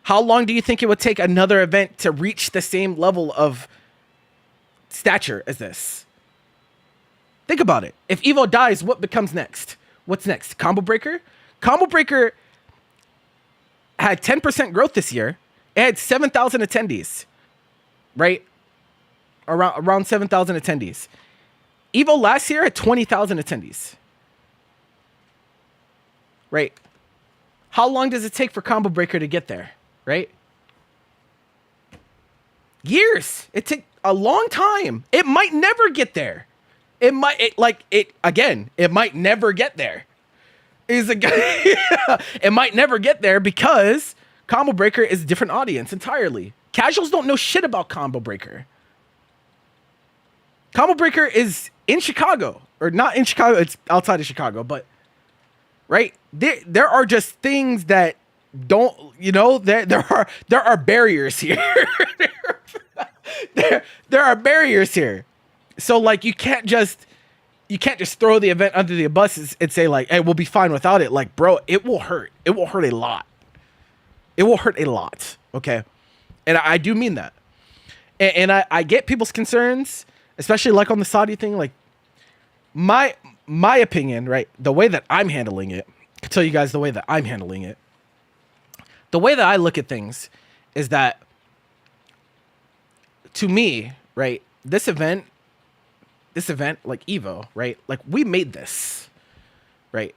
How long do you think it would take another event to reach the same level of stature as this? Think about it. If EVO dies, what becomes next? What's next? Combo Breaker? Combo Breaker had 10% growth this year. It had 7,000 attendees, right? Around 7,000 attendees. EVO last year had 20,000 attendees, right? How long does it take for Combo Breaker to get there, right? Years. It took a long time. It might never get there. It might never get there. It might never get there because Combo Breaker is a different audience entirely. Casuals don't know shit about Combo Breaker. Combo Breaker is in Chicago, or not in Chicago, it's outside of Chicago, but right? There are just things that don't, there are barriers here. there are barriers here. So like you can't just throw the event under the bus and say like, hey, we'll be fine without it. Like, bro, it will hurt. It will hurt a lot. It will hurt a lot. Okay. And I do mean that. And I get people's concerns, especially like on the Saudi thing. Like my opinion, right? The way that I'm handling it, I can tell you guys the way that I'm handling it. The way that I look at things is that, to me, right, this event, like EVO, right, like we made this, right?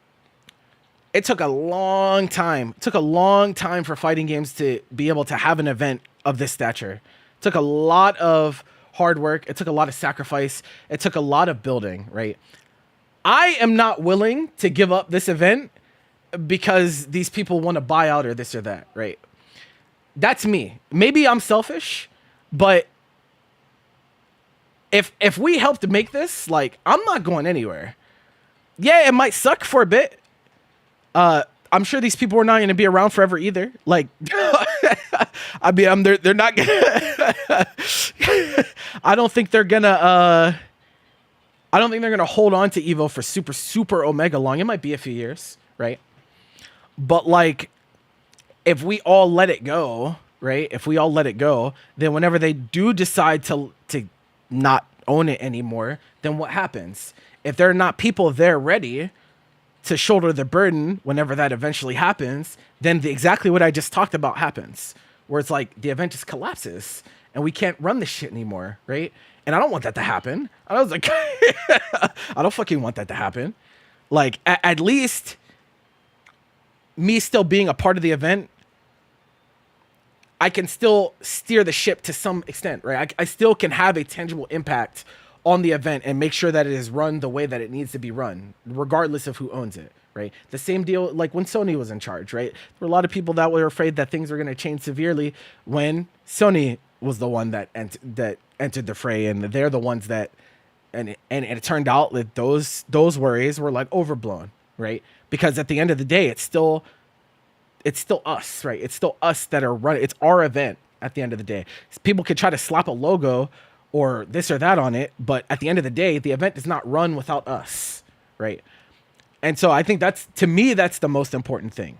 It took a long time. It took a long time for fighting games to be able to have an event of this stature. It took a lot of hard work. It took a lot of sacrifice. It took a lot of building, right? I am not willing to give up this event because these people want to buy out or this or that, right? That's me. Maybe I'm selfish, but if we help to make this, like, I'm not going anywhere. Yeah, it might suck for a bit. I'm sure these people are not going to be around forever either. Like, I mean, they're not gonna. I don't think they're gonna. I don't think they're gonna hold on to Evo for super Omega long. It might be a few years, right? But like, if we all let it go, right? If we all let it go, then whenever they do decide to not own it anymore, then what happens? If there are not people there ready to shoulder the burden whenever that eventually happens, then exactly what I just talked about happens, where it's like the event just collapses and we can't run this shit anymore, right? And I don't want that to happen. I was like, I don't fucking want that to happen. Like, at least me still being a part of the event, I can still steer the ship to some extent, right? I still can have a tangible impact on the event and make sure that it is run the way that it needs to be run, regardless of who owns it, right? The same deal like when Sony was in charge, right? There were a lot of people that were afraid that things were going to change severely when Sony was the one that entered the fray, and they're the ones that, and it turned out that those worries were like overblown, right? Because at the end of the day, it's still us, right? It's still us that are running. It's our event at the end of the day. People could try to slap a logo or this or that on it, but at the end of the day, the event is not run without us, right? And so I think that's, to me, that's the most important thing.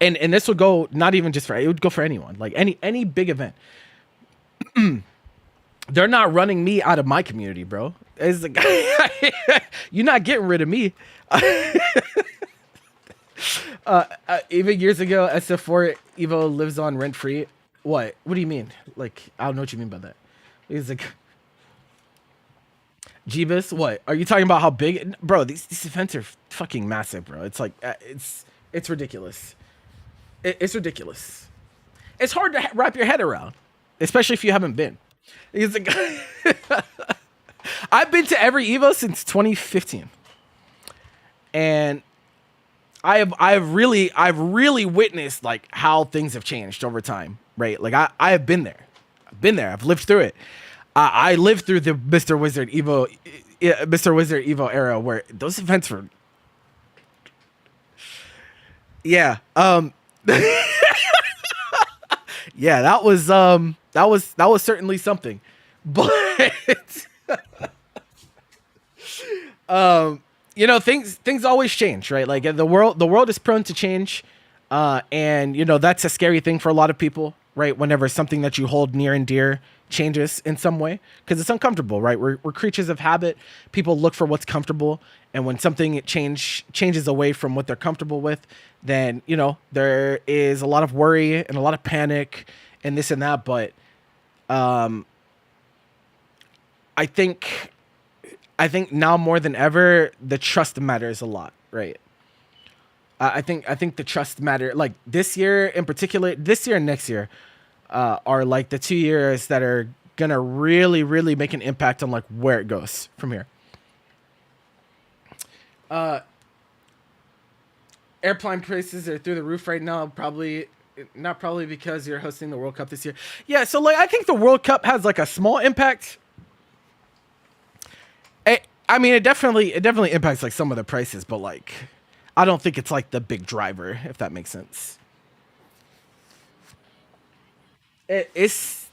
And this would go not even just for, it would go for anyone, like any big event. They're not running me out of my community, bro. It's like, you're not getting rid of me. Even years ago, SF4 Evo lives on rent free. What do you mean? Like, I don't know what you mean by that. He's like, Jeebus, what? Are you talking about how big? Bro, these events are fucking massive, bro. It's like, it's ridiculous. It's ridiculous. It's hard to wrap your head around, especially if you haven't been. He's like, I've been to every Evo since 2015. And I've really witnessed like how things have changed over time, right? Like I have been there. I've lived through it. I lived through the Mr. Wizard Evo era where those events were, yeah. Yeah, that was certainly something. But you know, things always change, right? Like the world is prone to change. And you know, that's a scary thing for a lot of people, right? Whenever something that you hold near and dear changes in some way, because it's uncomfortable, right? We're creatures of habit. People look for what's comfortable, and when something changes away from what they're comfortable with, then you know there is a lot of worry and a lot of panic and this and that. But I think now more than ever, the trust matters a lot, right? I think the trust matter. Like this year in particular, this year and next year are like the 2 years that are gonna really make an impact on like where it goes from here. Airplane prices are through the roof right now. Probably not probably because you're hosting the World Cup this year. Yeah, so like I think the World Cup has like a small impact. I mean, it definitely impacts like some of the prices, but like I don't think it's like the big driver, if that makes sense. It's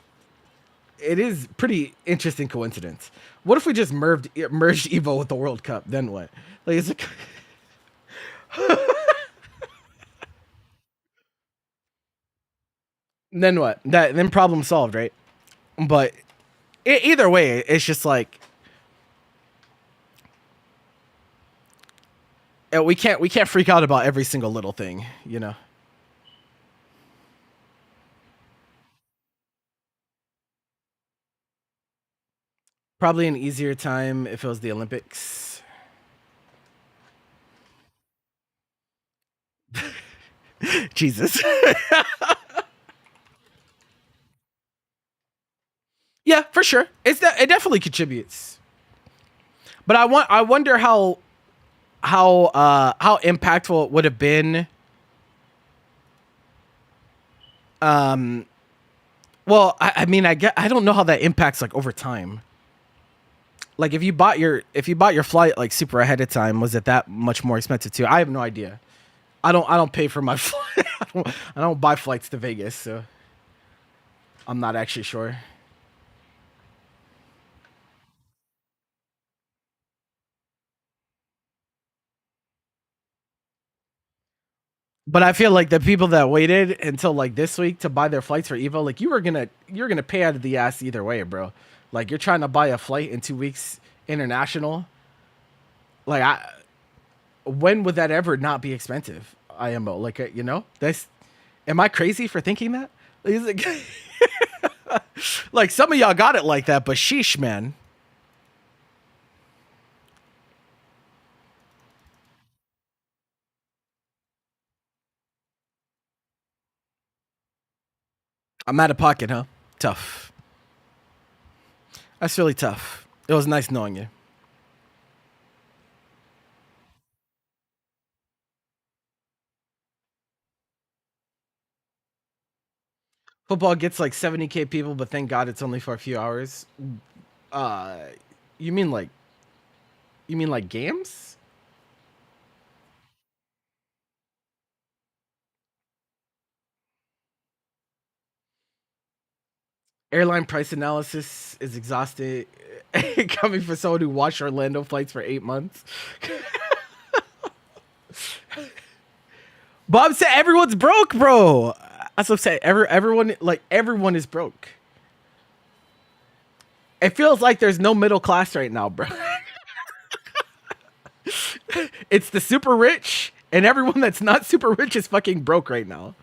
it is pretty interesting coincidence. What if we just merged Evo with the World Cup? Then what? Like it's like then what? Then problem solved, right? But either way, it's just like we can't freak out about every single little thing, you know. Probably an easier time if it was the Olympics. Jesus. Yeah, for sure. It definitely contributes. But I wonder how impactful it would have been. Um, well, I mean, I don't know how that impacts like over time. Like if you bought your flight like super ahead of time, was it that much more expensive too? I have no idea. I don't pay for my flight. I don't buy flights to Vegas, so I'm not actually sure. But I feel like the people that waited until like this week to buy their flights for Evo, like you're gonna pay out of the ass either way, bro. Like you're trying to buy a flight in 2 weeks international. Like when would that ever not be expensive? IMO, like that's. Am I crazy for thinking that? Like, like some of y'all got it like that, but sheesh, man. I'm out of pocket, huh? Tough. That's really tough. It was nice knowing you. Football gets like 70K people, but thank God it's only for a few hours. Uh, you mean like games? Airline price analysis is exhausting. Coming from someone who watched Orlando flights for 8 months. Bob said everyone's broke, bro. That's what I'm saying. Everyone is broke. It feels like there's no middle class right now, bro. It's the super rich, and everyone that's not super rich is fucking broke right now.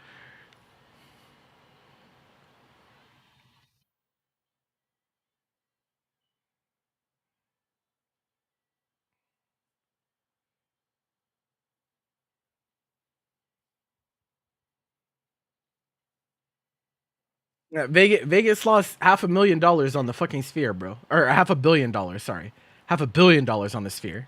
Yeah, Vegas lost $500,000 on the fucking sphere, bro. Or $500 million, sorry. $500 million on the sphere.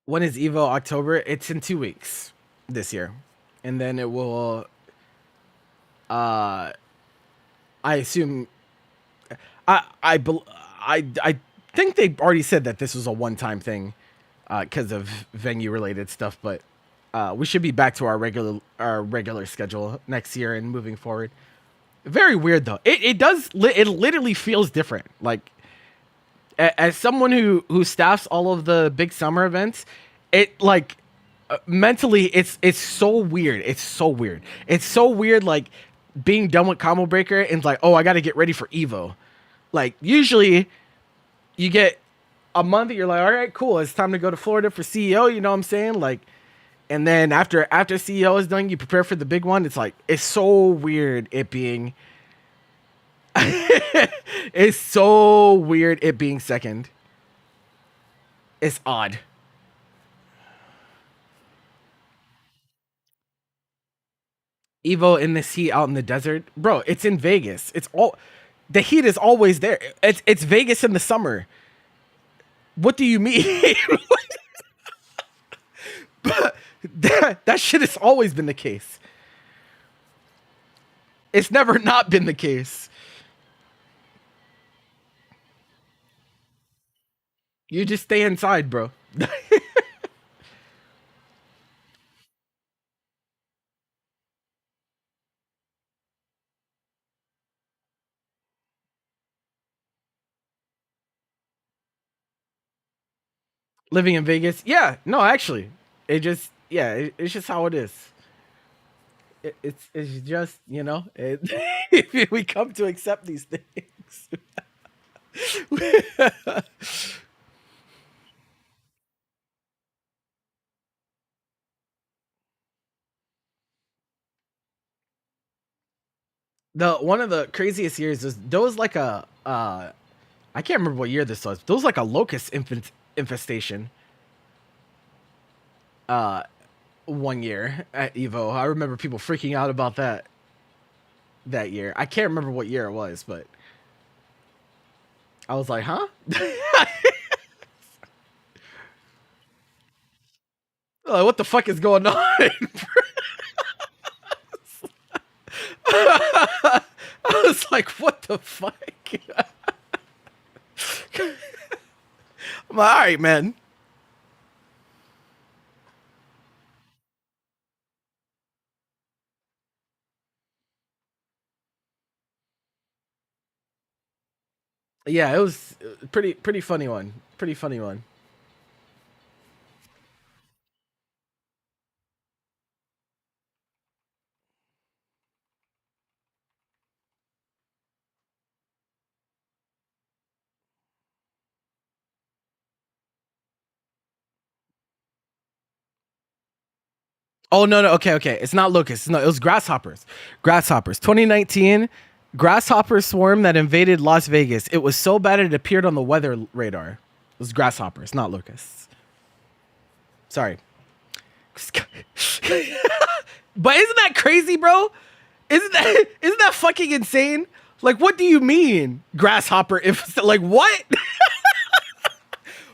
When is Evo? October? It's in 2 weeks this year. And then it will uh I assume I I think they already said that this was a one-time thing because of venue related stuff, but we should be back to our regular schedule next year and moving forward. Very weird though. It literally feels different. Like as someone who staffs all of the big summer events, it like mentally it's so weird. It's so weird. It's so weird like being done with Combo Breaker and like, oh, I got to get ready for Evo. Like usually you get a month, you're like, all right, cool, it's time to go to Florida for CEO. You know what I'm saying? Like, and then after CEO is done, you prepare for the big one. It's like it's so weird it being. It's so weird it being second. It's odd. Evo in this heat out in the desert, bro. It's in Vegas. It's all the heat is always there. It's Vegas in the summer. What do you mean? That shit has always been the case. It's never not been the case. You just stay inside, bro. Living in Vegas, yeah, no, actually, it's just how it is. It's just we come to accept these things. The one of the craziest years was there was like a I can't remember what year this was. There was like a locust infestation uh one year at Evo. I remember people freaking out about that year. I can't remember what year it was, but I was like, huh? Like, what the fuck is going on? I was like, what the fuck? I'm like, all right, man. Yeah, it was pretty funny one. Pretty funny one. Oh no, no, okay, okay. It's not locusts. No, it was grasshoppers. Grasshoppers. 2019, grasshopper swarm that invaded Las Vegas. It was so bad it appeared on the weather radar. It was grasshoppers, not locusts. Sorry. But isn't that crazy, bro? Isn't that fucking insane? Like, what do you mean, grasshopper? If like what?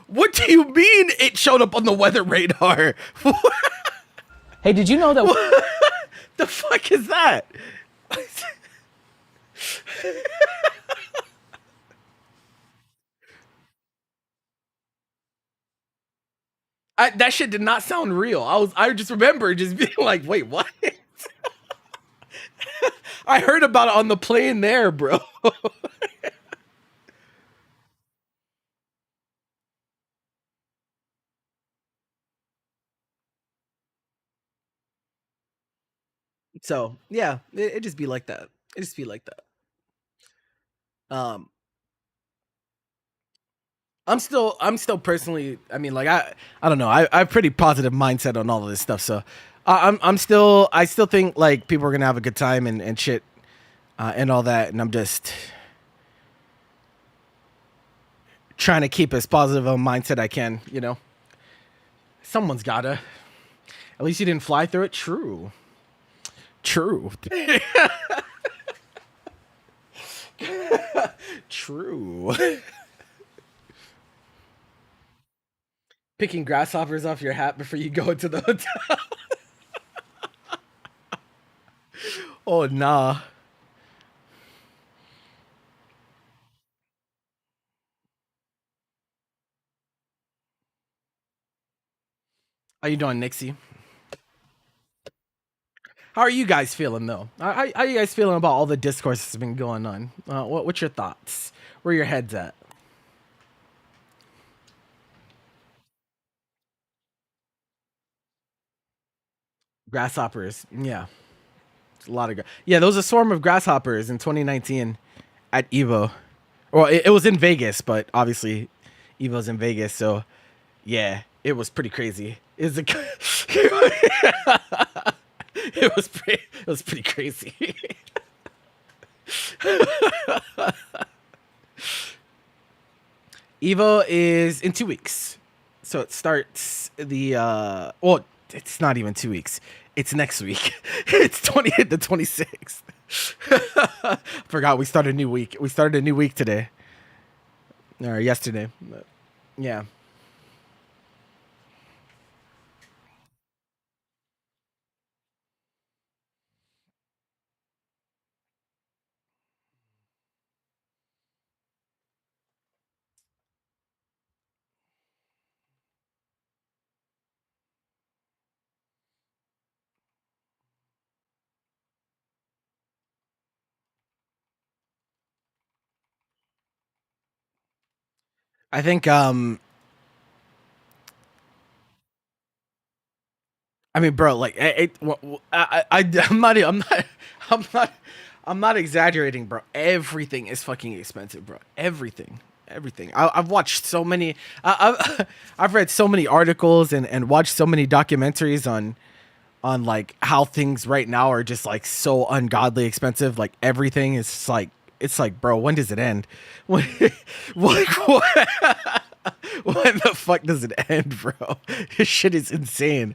What do you mean it showed up on the weather radar? Hey, did you know that? The fuck is that? That shit did not sound real. I just remember just being like, wait, what? I heard about it on the plane there, bro. So yeah, it just be like that. It just be like that. Um, I'm still personally. I mean, like I don't know. I have pretty positive mindset on all of this stuff. So I still think like people are gonna have a good time and shit and all that. And I'm just trying to keep as positive a mindset I can. You know, someone's gotta. At least you didn't fly through it. True. True. True. Picking grasshoppers off your hat before you go into the hotel. Oh nah. How you doing, Nixie? How are you guys feeling though? How you guys feeling about all the discourse that's been going on? What's your thoughts? Where your heads at? Grasshoppers. Yeah, it's a lot of. Yeah, there was a swarm of grasshoppers in 2019 at EVO. Well, it was in Vegas, but obviously EVO's in Vegas, so yeah, it was pretty crazy. Is it? It was pretty crazy. Evo is in 2 weeks. So it starts well, it's not even 2 weeks. It's next week. It's 26th. Forgot we started a new week. We started a new week today. Or yesterday. But, yeah. I think I mean, bro, like I'm not I'm not I'm not exaggerating, bro. Everything is fucking expensive, bro. Everything. I've watched so many. I've read so many articles and watched so many documentaries on like how things right now are just like so ungodly expensive. Like everything is just like it's like, bro, when does it end? When, like, when the fuck does it end, bro? This shit is insane.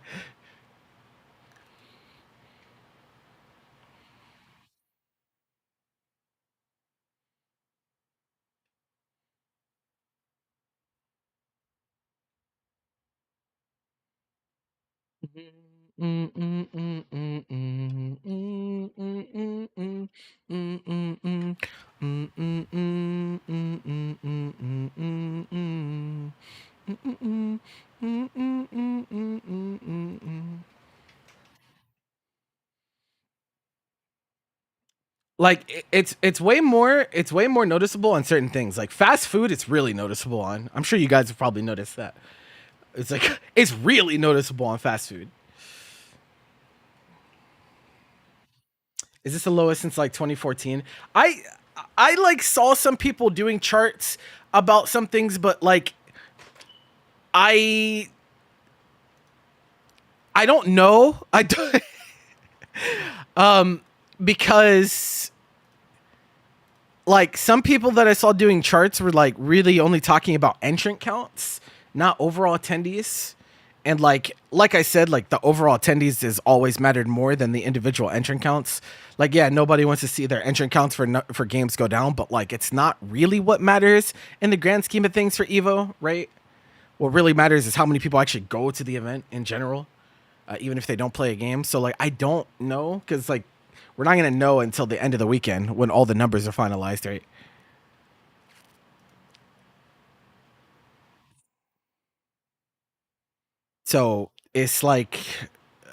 Like it's way more noticeable on certain things. Like fast food, it's really noticeable on. I'm sure you guys have probably noticed that. It's like it's really noticeable on fast food. Is this the lowest since like 2014? I I like saw some people doing charts about some things, but like I I don't know. I don't, because like some people that I saw doing charts were like really only talking about entrant counts, not overall attendees. And like I said, like the overall attendees is always mattered more than the individual entrant counts. Like yeah, nobody wants to see their entrant counts for for games go down, but like it's not really what matters in the grand scheme of things for Evo, right? What really matters is how many people actually go to the event in general, even if they don't play a game. So like I don't know because like we're not gonna know until the end of the weekend when all the numbers are finalized, right? So it's like,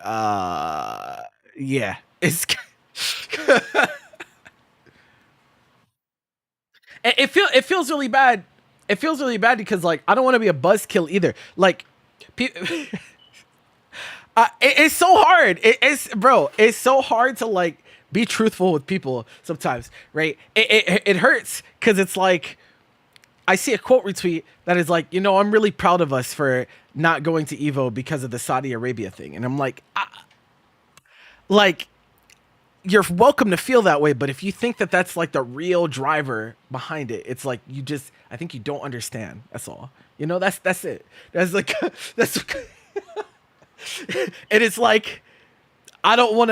uh, yeah, it's it feels really bad. It feels really bad because like I don't want to be a buzzkill either. Like, pe- it's so hard. It's bro. It's so hard to like be truthful with people sometimes, right? It hurts because it's like I see a quote retweet that is like, you know, I'm really proud of us for not going to Evo because of the Saudi Arabia thing, and I'm like, like you're welcome to feel that way, but if you think that that's like the real driver behind it, it's like you just I think you don't understand. That's all. You know, that's it. That's like that's and it's like I don't want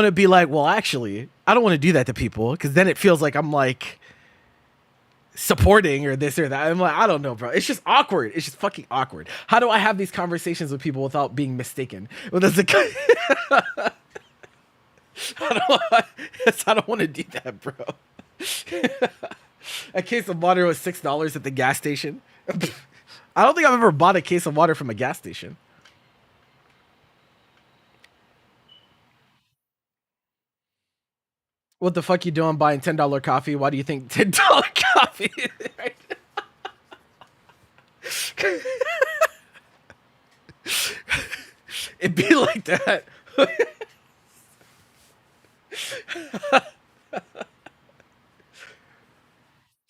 to be like, well, actually, I don't want to do that to people because then it feels like I'm like supporting or this or that. I'm like, I don't know, bro. It's just awkward. It's just fucking awkward. How do I have these conversations with people without being mistaken? Well, that's the I don't want to do that, bro. A case of water was $6 at the gas station. I don't think I've ever bought a case of water from a gas station. What the fuck you doing buying $10 coffee? Why do you think $10 coffee? It'd be like that.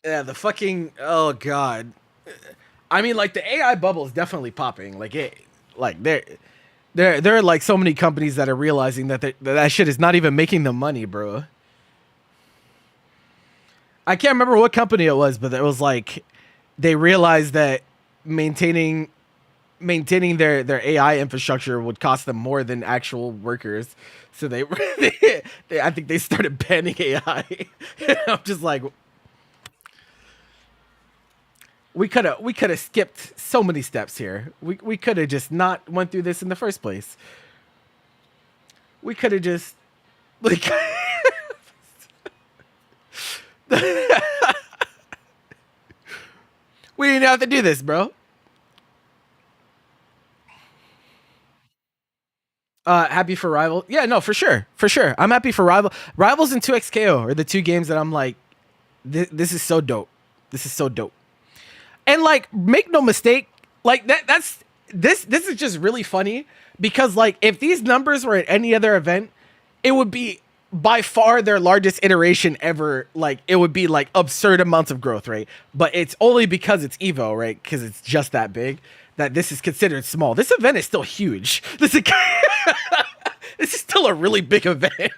Yeah, the fucking oh god. I mean, like the AI bubble is definitely popping. Like it, like there are like so many companies that are realizing that that shit is not even making them money, bro. I can't remember what company it was, but it was like they realized that maintaining maintaining their AI infrastructure would cost them more than actual workers. So they I think they started banning AI. I'm just like we could have skipped so many steps here. We could have just not went through this in the first place. We could have just like we didn't have to do this, bro. Happy for Rival. Yeah, no, for sure, for sure. I'm happy for Rival. Rivals and 2XKO are the two games that I'm like, this is so dope. This is so dope. And like, make no mistake, like that's this is just really funny because like if these numbers were at any other event, it would be by far their largest iteration ever. Like it would be like absurd amounts of growth, right? But it's only because it's Evo, right? Because it's just that big that this is considered small. This event is still huge. This is this is still a really big event.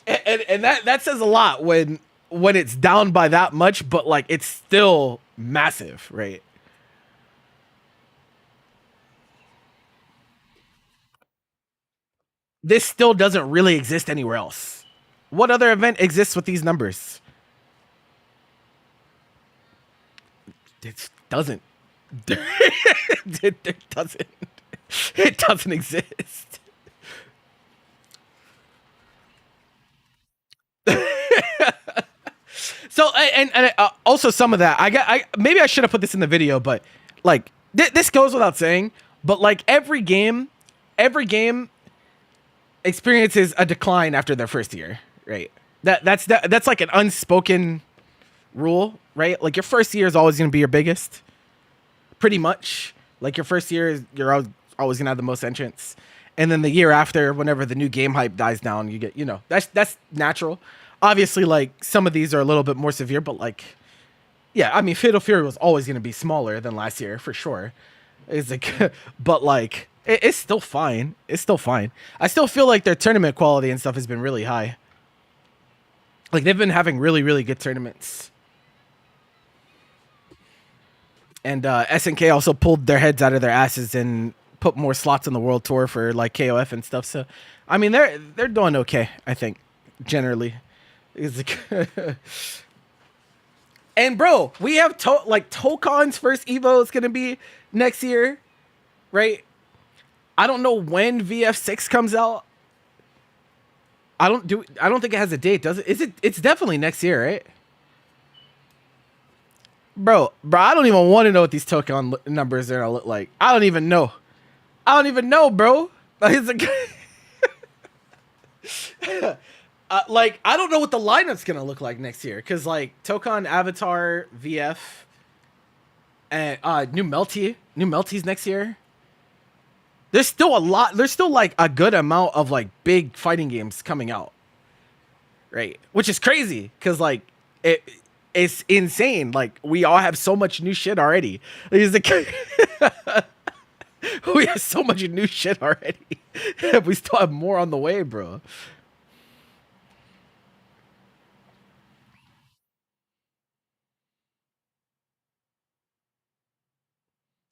And that says a lot when it's down by that much, but like it's still massive, right? This still doesn't really exist anywhere else. What other event exists with these numbers? It doesn't. It doesn't. It doesn't exist. So and also some of that I maybe I should have put this in the video, but like this goes without saying. But like every game experiences a decline after their first year, right? That's like an unspoken rule, right? Like your first year is always going to be your biggest, pretty much. Like your first year is you're always going to have the most entrants, and then the year after, whenever the new game hype dies down, you get that's natural. Obviously, like some of these are a little bit more severe, but like yeah, I mean Fatal Fury was always going to be smaller than last year for sure. It's like, but like it's still fine. It's still fine. I still feel like their tournament quality and stuff has been really high. Like they've been having really, really good tournaments. And SNK also pulled their heads out of their asses and put more slots on the world tour for like KOF and stuff. So, I mean, they're doing okay. I think generally, is like and bro, we have like Tokon's first Evo is gonna be next year, right? I don't know when VF6 comes out. I don't think it has a date, does it? Is it? It's definitely next year, right? Bro, I don't even want to know what these token numbers are gonna look like. I don't even know. Bro. It's like, like I don't know what the lineup's gonna look like next year, because like Token, Avatar, VF, and new Melty's next year. There's still a lot. There's still like a good amount of like big fighting games coming out, right? Which is crazy because like it's insane. Like we all have so much new shit already. We have so much new shit already. We still have more on the way, bro.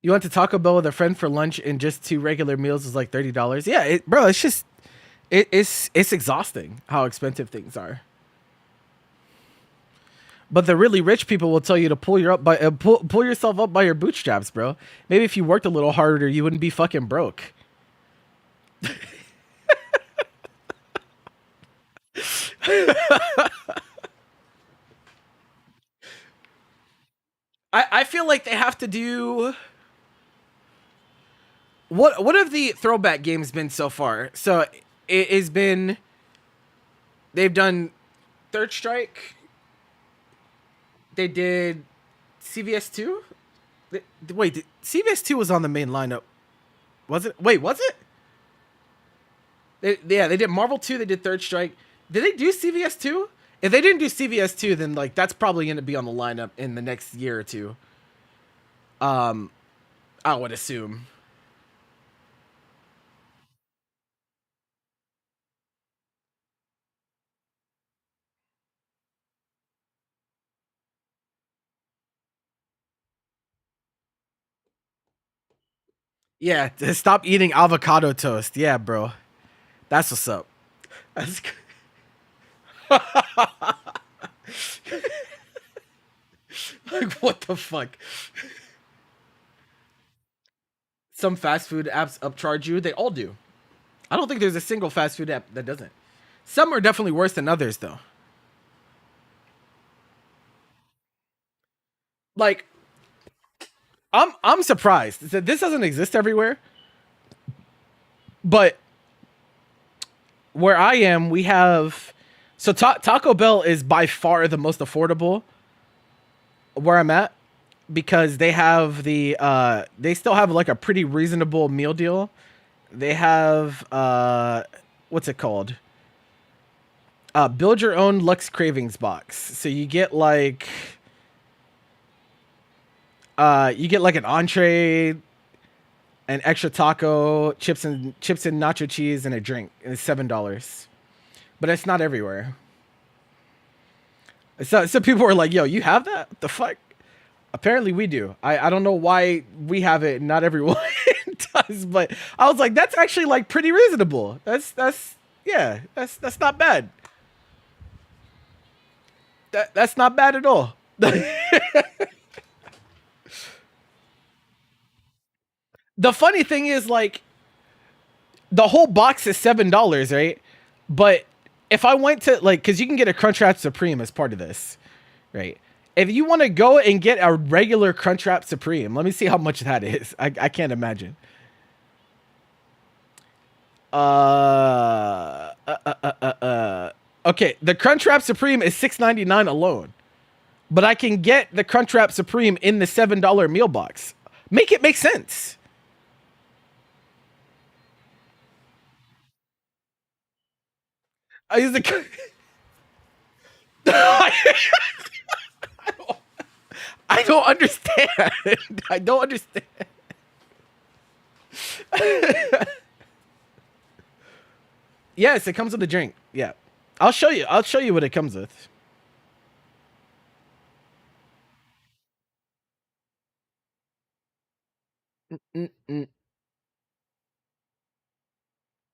You went to Taco Bell with a friend for lunch and just two regular meals is like $30. Yeah, bro, it's just it's exhausting how expensive things are. But the really rich people will tell you to pull yourself up by your bootstraps, bro. Maybe if you worked a little harder, you wouldn't be fucking broke. I feel like they have to do what have the throwback games been so far? So it has been they've done Third Strike. They did CVS2. Wait, CVS2 was on the main lineup. Was it? Wait, was it? Yeah, they did Marvel 2, they did Third Strike. Did they do CVS2? If they didn't do CVS2, then like that's probably going to be on the lineup in the next year or two. I would assume. Yeah, to stop eating avocado toast. Yeah, bro. That's what's up. That's like what the fuck? Some fast food apps upcharge you. They all do. I don't think there's a single fast food app that doesn't. Some are definitely worse than others though. Like I'm surprised that this doesn't exist everywhere. But where I am, we have so Taco Bell is by far the most affordable where I'm at because they have they still have like a pretty reasonable meal deal. They have what's it called? Build your own Lux Cravings box. So you get like an entree, an extra taco, chips and nacho cheese, and a drink. And it's $7. But it's not everywhere. So people were like, "Yo, you have that? What the fuck?" Apparently we do. I don't know why we have it and not everyone does, but I was like, that's actually like pretty reasonable. That's yeah, that's not bad. That's not bad at all. The funny thing is like the whole box is $7, right? But if I went to like, because you can get a Crunchwrap Supreme as part of this, right? If you want to go and get a regular Crunchwrap Supreme, let me see how much that is. I can't imagine. Okay, the Crunchwrap Supreme is $6.99 alone, but I can get the Crunchwrap Supreme in the $7 meal box. Make it make sense. I use the. I don't understand. I don't understand. Yes, it comes with a drink. Yeah, I'll show you. I'll show you what it comes with. Mm-mm.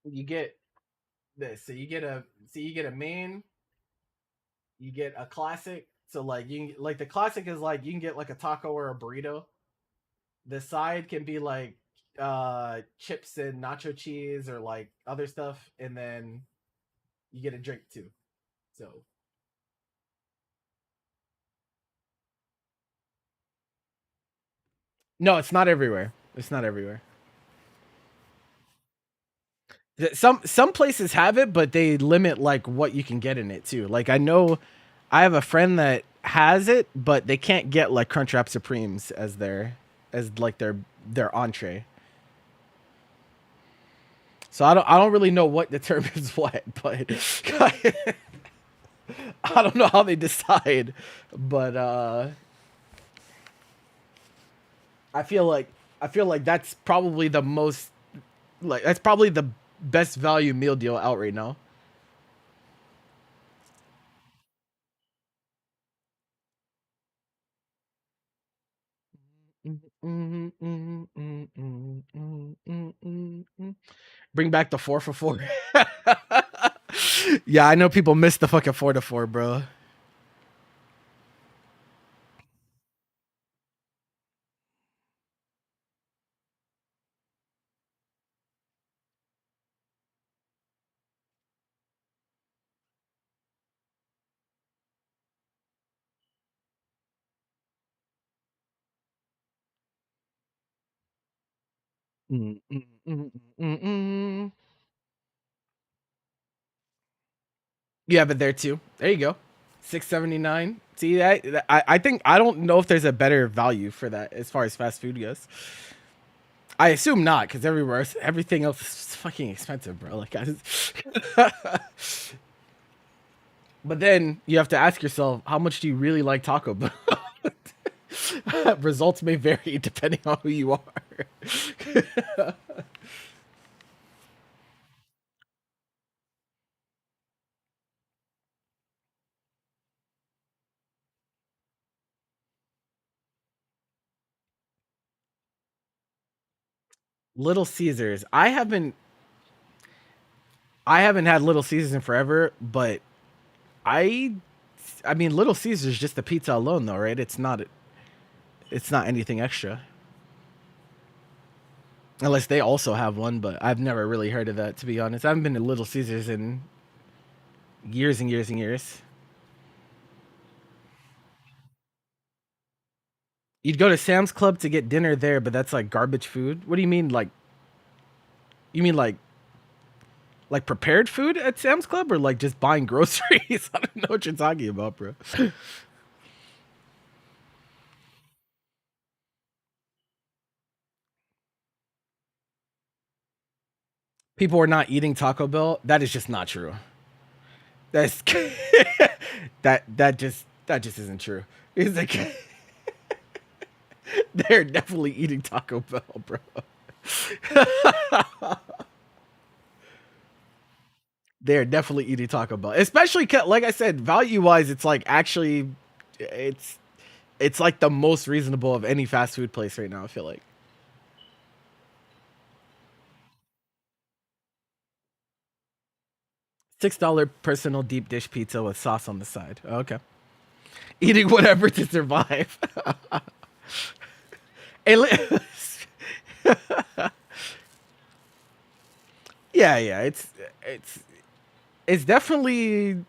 You get this. You get a main, you get a classic. So like like the classic is like you can get like a taco or a burrito. The side can be like chips and nacho cheese or like other stuff, and then you get a drink too. So no, it's not everywhere. It's not everywhere. Some places have it, but they limit like what you can get in it too. Like I know I have a friend that has it, but they can't get like Crunchwrap Supremes as like their entree. So I don't really know what determines what, but I don't know how they decide. But I feel like I feel like that's probably the most like that's probably the best value meal deal out right now. Bring back the 4 for 4. Yeah, I know people miss the fucking 4 to 4, bro. You have it there too. There you go. 6.79. See, I think I don't know if there's a better value for that as far as fast food goes. I assume not, because everything else is fucking expensive, bro. Like, but then you have to ask yourself, how much do you really like Taco Bell? Results may vary depending on who you are. Little Caesars. I haven't had Little Caesars in forever, but I I mean Little Caesars just the pizza alone though, right? It's not anything extra. Unless they also have one, but I've never really heard of that to be honest. I haven't been to Little Caesars in years and years and years. You'd go to Sam's Club to get dinner there, but that's like garbage food. What do you mean like you mean like prepared food at Sam's Club or like just buying groceries? I don't know what you're talking about, bro. People are not eating Taco Bell. That is just not true. That's that just isn't true. It's like they're definitely eating Taco Bell, bro. They're definitely eating Taco Bell, especially like I said, value wise, it's like actually, it's it's like the most reasonable of any fast food place right now. I feel like $6 personal deep dish pizza with sauce on the side. Okay, eating whatever to survive. Hey, yeah, yeah, it's it's definitely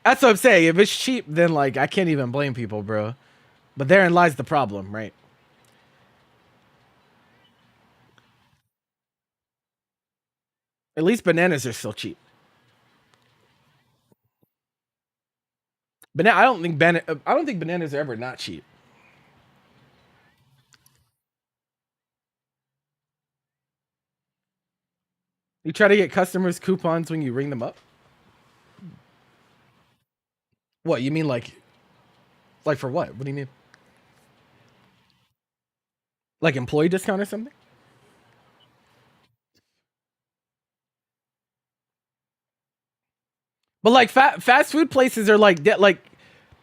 that's what I'm saying. If it's cheap, then like I can't even blame people, bro. But therein lies the problem, right? At least bananas are still cheap. Banana. I don't think bananas are ever not cheap. You try to get customers coupons when you ring them up. What you mean, like for what? What do you mean? Like employee discount or something? But like fast food places are like that. Like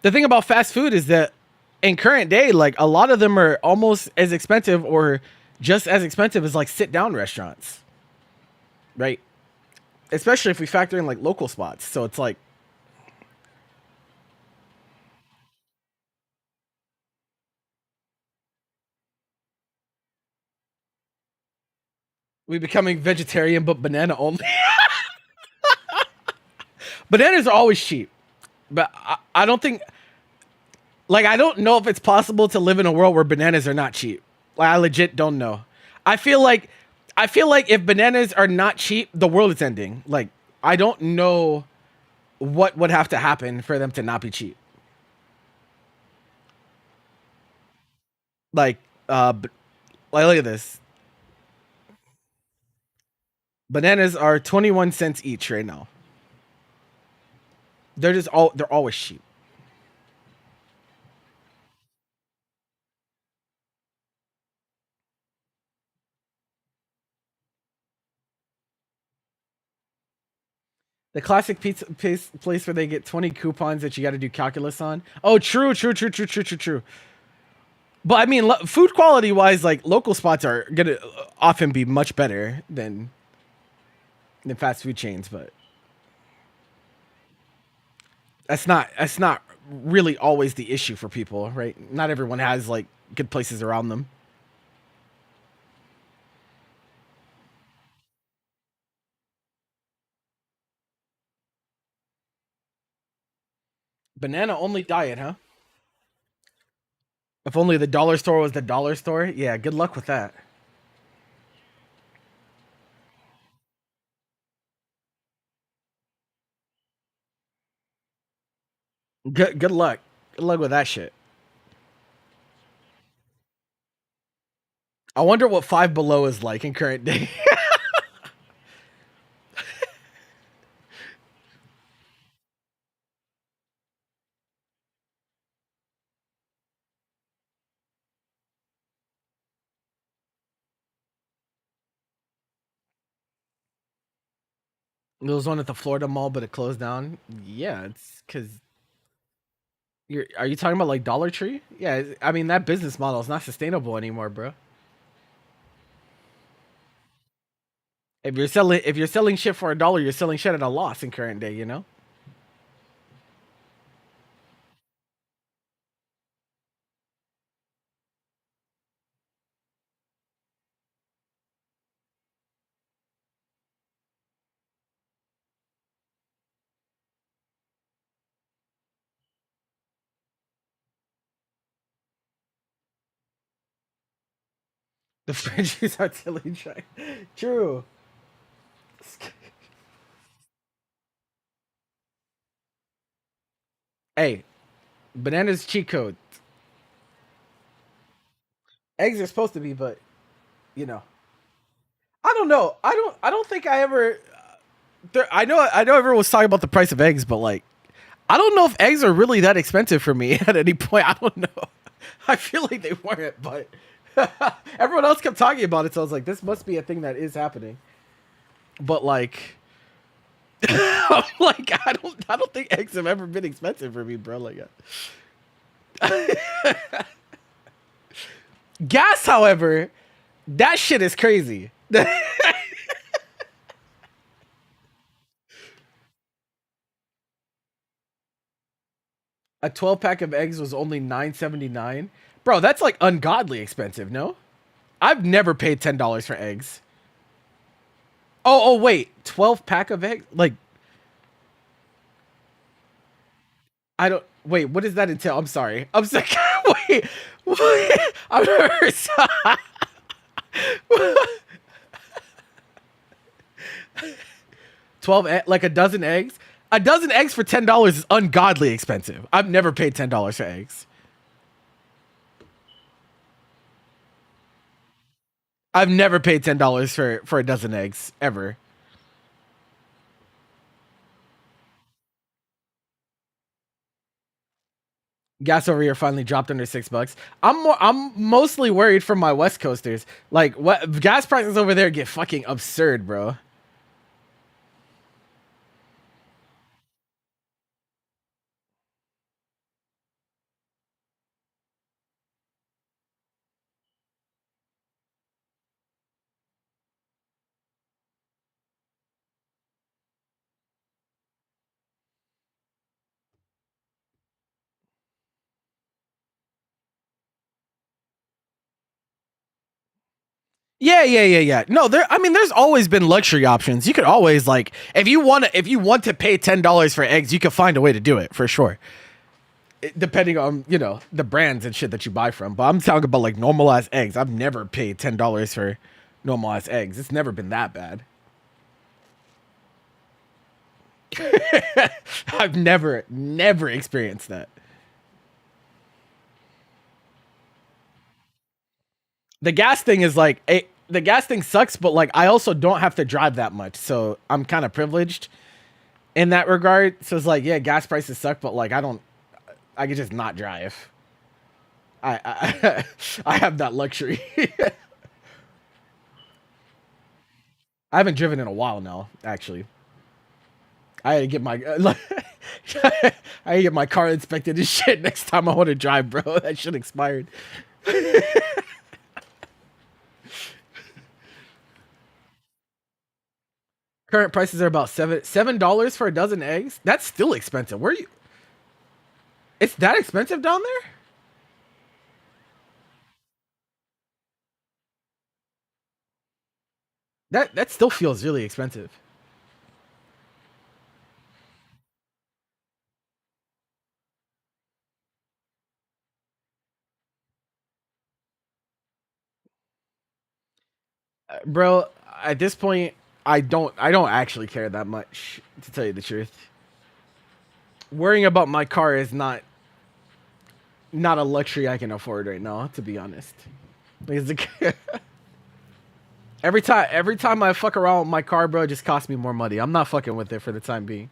the thing about fast food is that in current day, like a lot of them are almost as expensive or just as expensive as like sit down restaurants, right? Especially if we factor in like local spots. So it's like we becoming vegetarian but banana only. Bananas are always cheap, but I don't think like I don't know if it's possible to live in a world where bananas are not cheap. Like I legit don't know. I feel like I feel like if bananas are not cheap, the world is ending. Like I don't know what would have to happen for them to not be cheap. Like like look at this. Bananas are 21 cents each right now. They're always cheap. The classic place where they get 20 coupons that you got to do calculus on. Oh, true. But I mean, food quality wise, like local spots are gonna often be much better than fast food chains. But that's not really always the issue for people, right? Not everyone has like good places around them. Banana only diet, huh? If only the dollar store was the dollar store. Yeah, good luck with that. Good luck. Good luck with that shit. I wonder what Five Below is like in current day. There was one at the Florida Mall, but it closed down. Yeah, it's because you're. Are you talking about like Dollar Tree? Yeah, I mean that business model is not sustainable anymore, bro. If you're selling shit for a dollar, you're selling shit at a loss in current day. You know. The Frenchies are tilly try. True. Hey, bananas cheat code. Eggs are supposed to be, but you know, I don't know. I don't think I ever. I know everyone was talking about the price of eggs, but like I don't know if eggs are really that expensive for me at any point. I don't know. I feel like they weren't, but everyone else kept talking about it, so I was like, this must be a thing that is happening. But like, I'm like, I don't think eggs have ever been expensive for me, bro. Like, gas, however, that shit is crazy. A 12 pack of eggs was only 9.79. Bro, that's like ungodly expensive, no? I've never paid $10 for eggs. Oh, wait. 12 pack of eggs? Like, I don't. Wait, what does that entail? I'm sorry. I'm sorry. Wait. I've never. like a dozen eggs. A dozen eggs for $10 is ungodly expensive. I've never paid $10 for eggs. I've never paid $10 for a dozen eggs ever. Gas over here finally dropped under $6. I'm mostly worried for my West Coasters. Like what gas prices over there get fucking absurd, bro. Yeah. No, there. I mean, there's always been luxury options. You could always like, if you want to pay $10 for eggs, you could find a way to do it for sure. Depending on the brands and shit that you buy from. But I'm talking about like normalized eggs. I've never paid $10 for normalized eggs. It's never been that bad. I've never experienced that. The gas thing is like the gas thing sucks, but like I also don't have to drive that much, so I'm kind of privileged in that regard. So it's like, yeah, gas prices suck, but like I could just not drive. I I have that luxury. I haven't driven in a while now, actually. I had to get my I had to get my car inspected and shit next time I want to drive, bro. That shit expired. Current prices are about $7 for a dozen eggs. That's still expensive. Where are you? It's that expensive down there? That still feels really expensive. Bro, at this point, I don't actually care that much, to tell you the truth. Worrying about my car is not a luxury I can afford right now, to be honest. Every time I fuck around with my car, bro, it just costs me more money. I'm not fucking with it for the time being.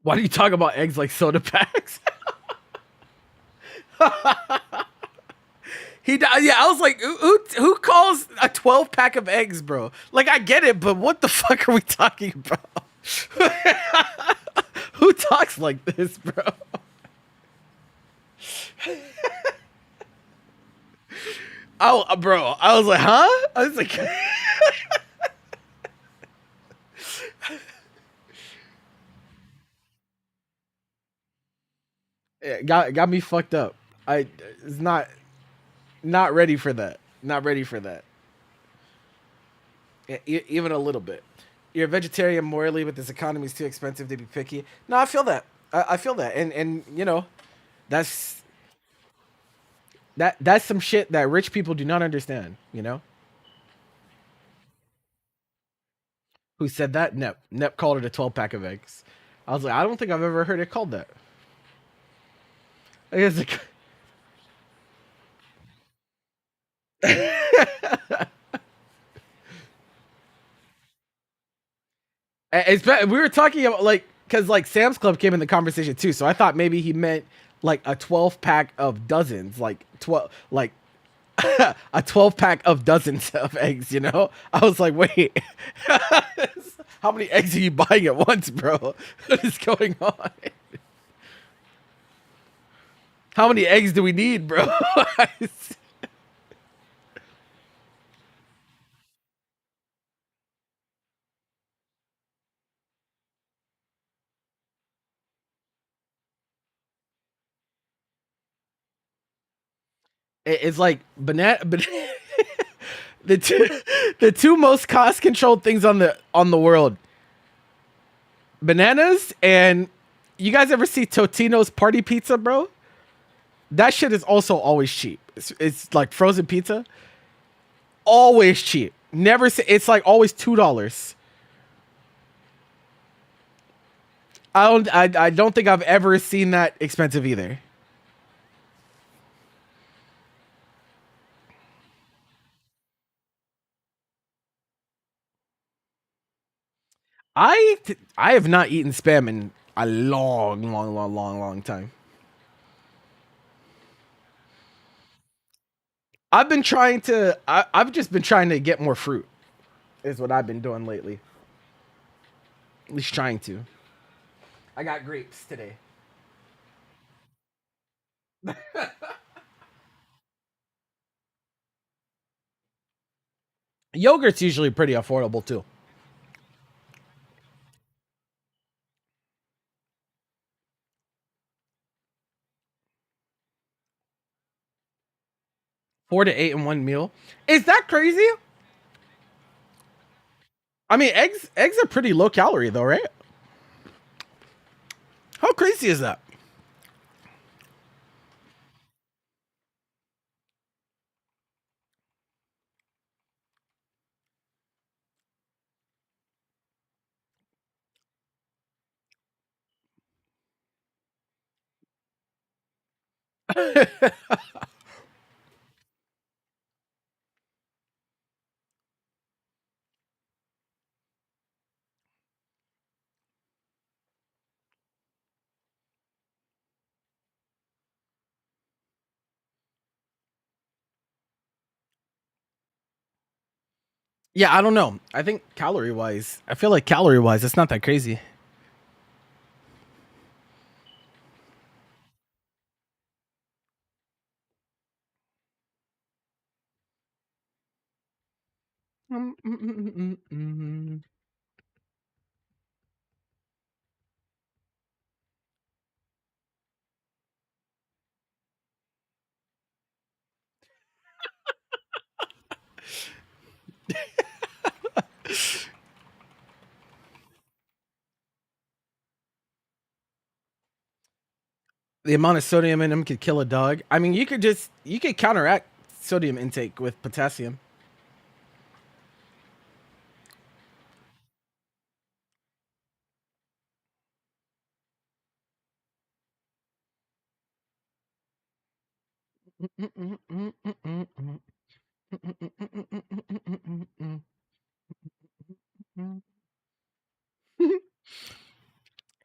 Why do you talk about eggs like soda packs? Yeah, I was like, who calls a 12 pack of eggs, bro? Like, I get it, but what the fuck are we talking about? Who talks like this, bro? Oh, bro, I was like, huh? I was like, yeah, got me fucked up. I it's not ready for that. Not ready for that. Even a little bit. You're a vegetarian morally, but this economy is too expensive to be picky. No, I feel that. I feel that, and that's that's some shit that rich people do not understand. Who said that? Nep called it a 12 pack of eggs. I was like, I don't think I've ever heard it called that. I guess like, we were talking about like because like Sam's Club came in the conversation too, so I thought maybe he meant like a 12 pack of dozens, like 12, like a 12 pack of dozens of eggs. I was like, wait, how many eggs are you buying at once, bro? What is going on? How many eggs do we need, bro? It's like the two most cost controlled things on the world: bananas and you guys ever see Totino's party pizza, bro? That shit is also always cheap. It's like frozen pizza, always cheap. Never say it's like always $2. I don't think I've ever seen that expensive either. I have not eaten spam in a long time. I've just been trying to get more fruit. Is what I've been doing lately. At least trying to. I got grapes today. Yogurt's usually pretty affordable too. 4 to 8 in one meal. Is that crazy? I mean, eggs are pretty low calorie though, right? How crazy is that? Yeah, I don't know. I think calorie wise, I feel like calorie wise, it's not that crazy. The amount of sodium in them could kill a dog. I mean, you could counteract sodium intake with potassium.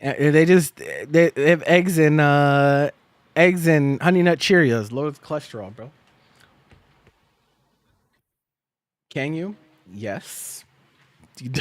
They just they have eggs and honey nut Cheerios, low cholesterol, bro. Can you? Yes. You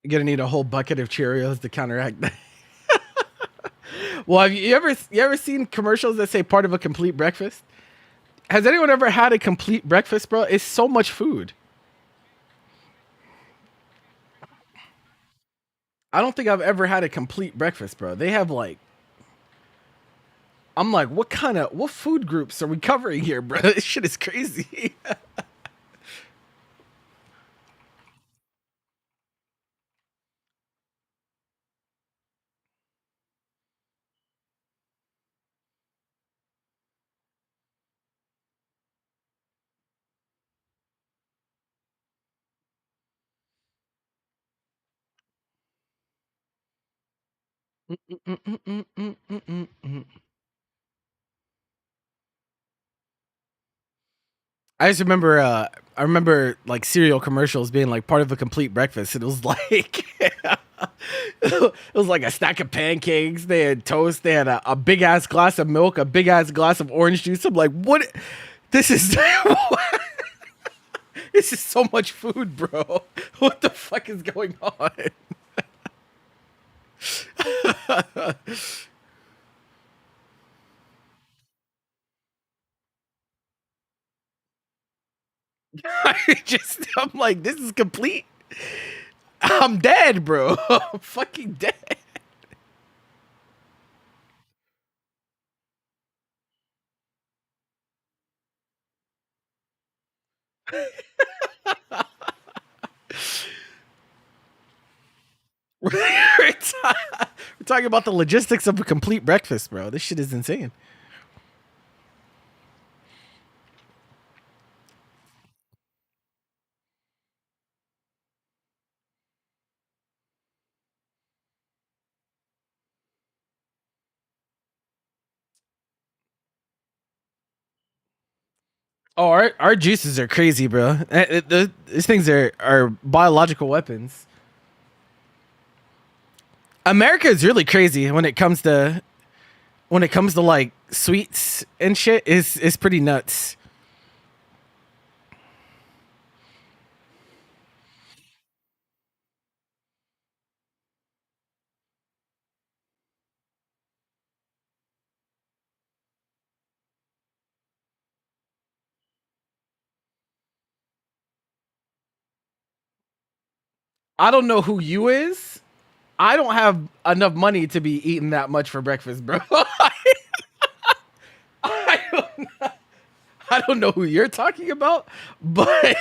are gonna need a whole bucket of Cheerios to counteract that. Well, have you ever seen commercials that say part of a complete breakfast? Has anyone ever had a complete breakfast, bro? It's so much food. I don't think I've ever had a complete breakfast, bro. They have like I'm like, what food groups are we covering here, bro? This shit is crazy. I just remember I remember like cereal commercials being like part of a complete breakfast. And it was like it was like a stack of pancakes, they had toast, they had a big ass glass of milk, a big ass glass of orange juice. I'm like, what this is this is so much food, bro. What the fuck is going on? I'm like, this is complete. I'm dead, bro. I'm fucking dead. We're talking about the logistics of a complete breakfast, bro. This shit is insane. Oh, our juices are crazy, bro. These things are biological weapons. America is really crazy when it comes to like sweets and shit. Is pretty nuts. I don't know who you is. I don't have enough money to be eating that much for breakfast, bro. I don't, I don't know who you're talking about, but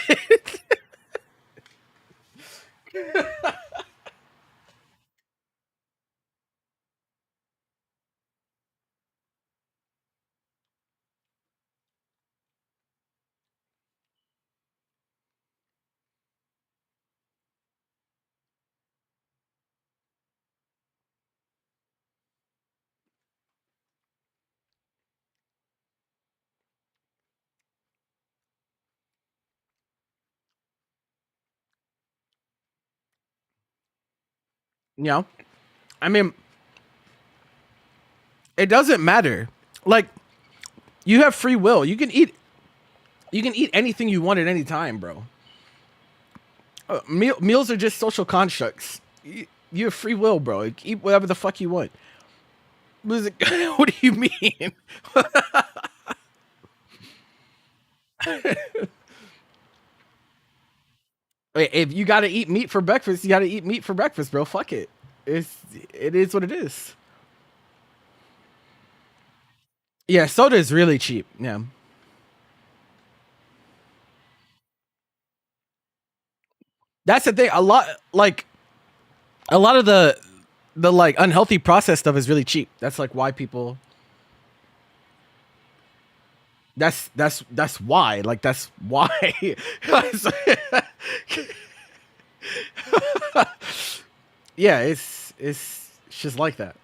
you know, I mean, it doesn't matter. Like you have free will. You can eat anything you want at any time, bro. Meals are just social constructs. You have free will, bro. You can eat whatever the fuck you want. What do you mean? Wait, if you gotta eat meat for breakfast, you gotta eat meat for breakfast, bro. Fuck it. It's it is what it is. Yeah, soda is really cheap. Yeah, that's the thing. A lot of the like unhealthy processed stuff is really cheap. That's like why people. That's why. Like that's why. Yeah, it's just like that.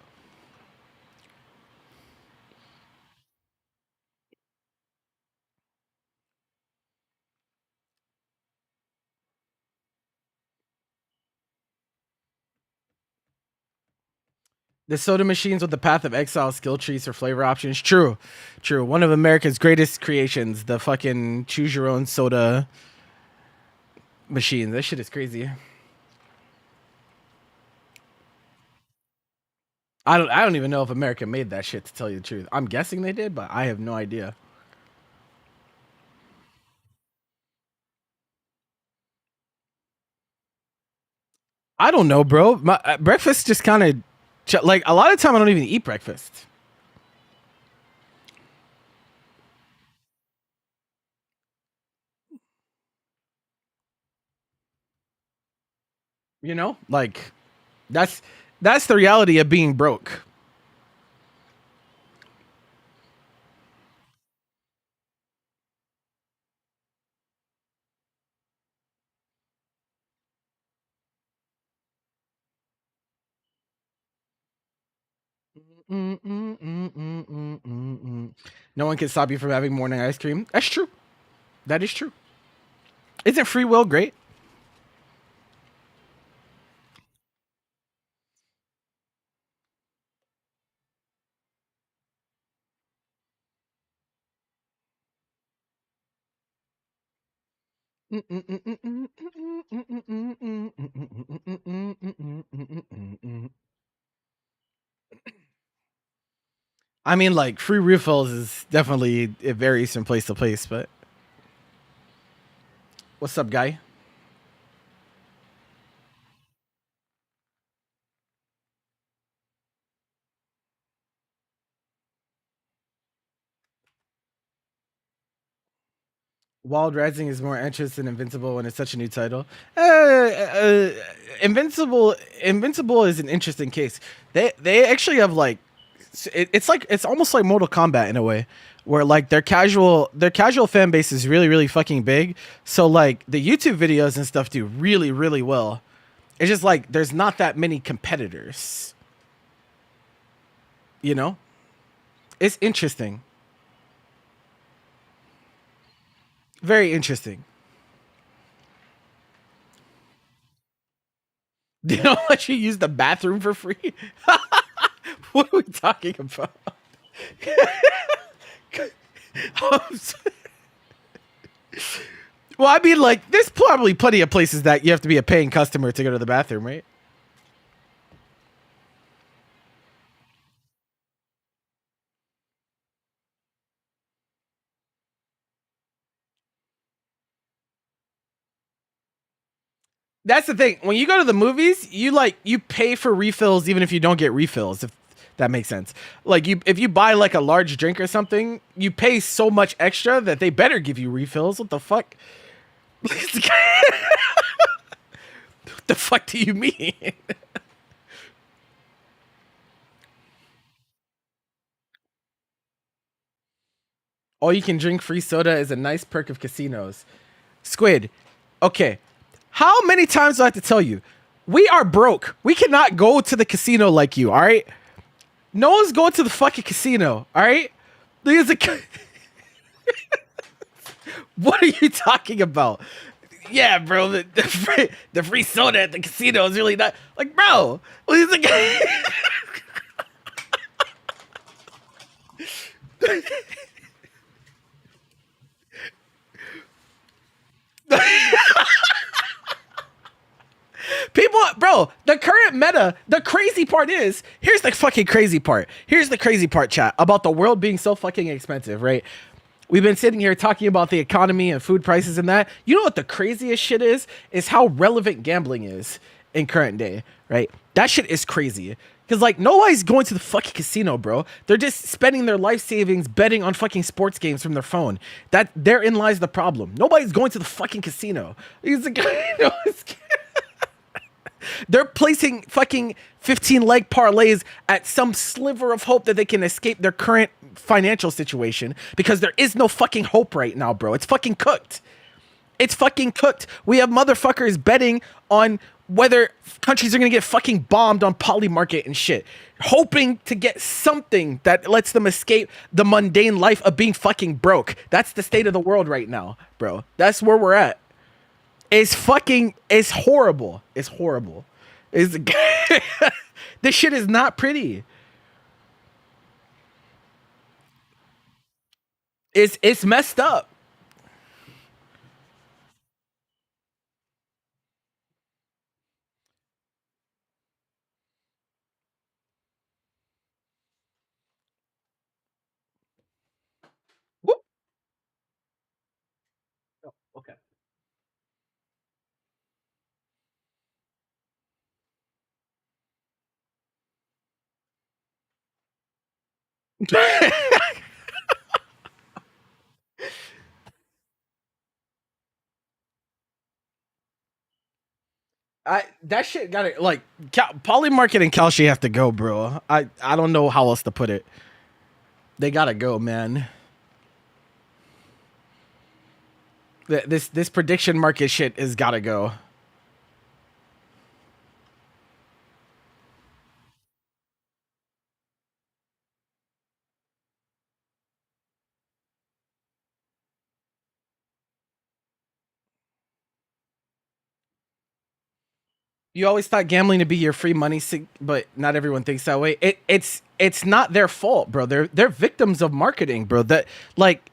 The soda machines with the Path of Exile skill trees for flavor options. True, true. One of America's greatest creations. The fucking choose your own soda machine. That shit is crazy. I don't even know if America made that shit to tell you the truth. I'm guessing they did, but I have no idea. I don't know, bro. My breakfast just kind of like a lot of time I don't even eat breakfast. You know, like that's that's the reality of being broke. Mm, mm, mm, mm, mm, mm, mm. No one can stop you from having morning ice cream. That's true. That is true. Isn't free will great? I mean, like free refills is definitely it varies from place to place. But what's up, guy? Wild Rising is more interesting than Invincible when it's such a new title. Invincible is an interesting case. They actually have like it's like it's almost like Mortal Kombat in a way, where like their casual fan base is really fucking big. So like the YouTube videos and stuff do really well. It's just like there's not that many competitors. You know, it's interesting, very interesting. Do you know let you use the bathroom for free? What are we talking about? Well, I mean, like, there's probably plenty of places that you have to be a paying customer to go to the bathroom, right? That's the thing. When you go to the movies, you pay for refills even if you don't get refills. If that makes sense. Like if you buy like a large drink or something, you pay so much extra that they better give you refills. What the fuck? What the fuck do you mean? All you can drink free soda is a nice perk of casinos. Squid. Okay. How many times do I have to tell you? We are broke. We cannot go to the casino like you, all right? No one's going to the fucking casino, all right? There's a What are you talking about? Yeah, bro, the free soda at the casino is really not like, bro. People, bro, the current meta, the crazy part is, here's the fucking crazy part. Here's the crazy part, chat, about the world being so fucking expensive, right? We've been sitting here talking about the economy and food prices and that. You know what the craziest shit is? Is how relevant gambling is in current day, right? That shit is crazy. Because, like, nobody's going to the fucking casino, bro. They're just spending their life savings betting on fucking sports games from their phone. That therein lies the problem. Nobody's going to the fucking casino. He's like, they're placing fucking 15 leg parlays at some sliver of hope that they can escape their current financial situation because there is no fucking hope right now, bro. It's fucking cooked. It's fucking cooked. We have motherfuckers betting on whether countries are gonna get fucking bombed on Polymarket and shit, hoping to get something that lets them escape the mundane life of being fucking broke. That's the state of the world right now, bro. That's where we're at. It's horrible. It's horrible. It's this shit is not pretty. It's messed up. Whoop. Oh, okay. I that shit got to like Polymarket and Kalshi have to go, bro. I don't know how else to put it. They gotta go, man. This prediction market shit has gotta go. You always thought gambling to be your free money, but not everyone thinks that way. It's not their fault, bro. They're victims of marketing, bro. That like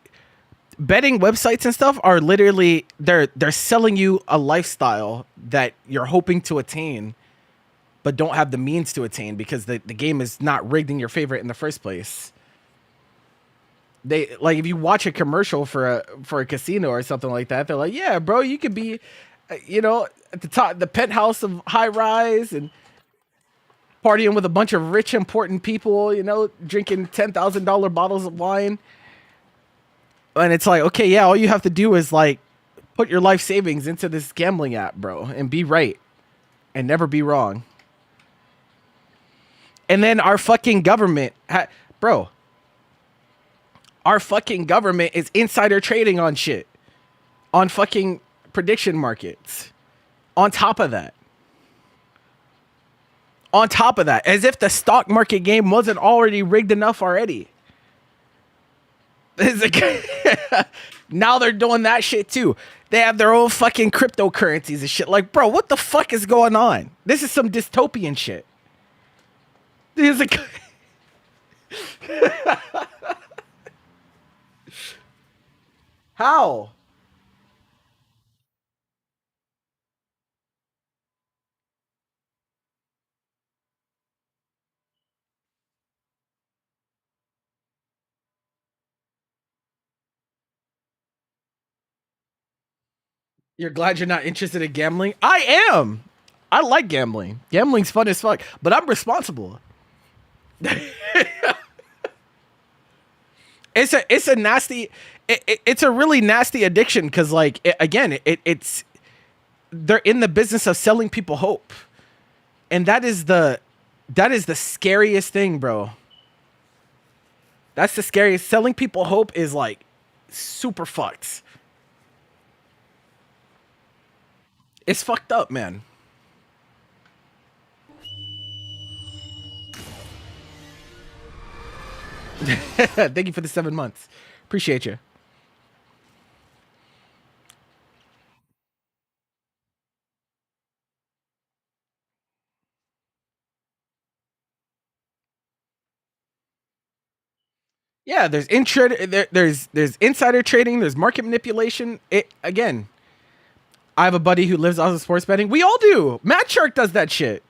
betting websites and stuff are literally they're selling you a lifestyle that you're hoping to attain, but don't have the means to attain because the game is not rigged in your favor in the first place. They like if you watch a commercial for a casino or something like that, they're like, yeah, bro, you could be, at the top, the penthouse of high rise and partying with a bunch of rich, important people, drinking $10,000 bottles of wine. And it's like, okay, yeah, all you have to do is like put your life savings into this gambling app, bro, and be right and never be wrong. And then our fucking government, bro, our fucking government is insider trading on shit, on fucking prediction markets. On top of that, as if the stock market game wasn't already rigged enough already. Now they're doing that shit too. They have their own fucking cryptocurrencies and shit. Like, bro, what the fuck is going on? This is some dystopian shit. This is how? You're glad you're not interested in gambling? I am. I like gambling. Gambling's fun as fuck, but I'm responsible. It's a nasty it's a really nasty addiction because like it's they're in the business of selling people hope, and that is the scariest thing, bro. That's the scariest. Selling people hope is like super fucked. It's fucked up, man. Thank you for the 7 months. Appreciate you. Yeah, there's insider trading, there's market manipulation. It again, I have a buddy who lives off of sports betting. We all do. Matt Shark does that shit.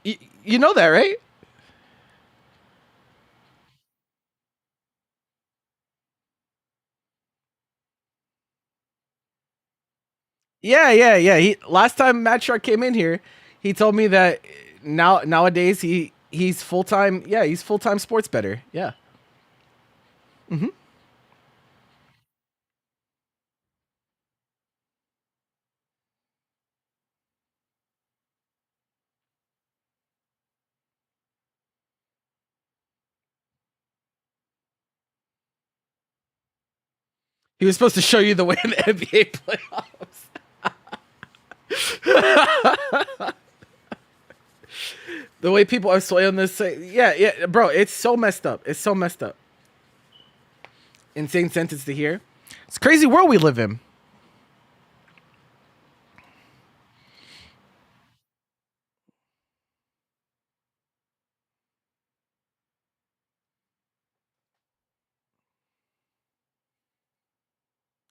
You know that, right? Yeah, yeah, yeah. He last time Matt Shark came in here, he told me that nowadays he's full time. Yeah, he's full time sports better. Yeah. Hmm. He was supposed to show you the way in the NBA playoffs. The way people are swaying this. Yeah, yeah, bro. It's so messed up. It's so messed up. Insane sentence to hear. It's a crazy world we live in.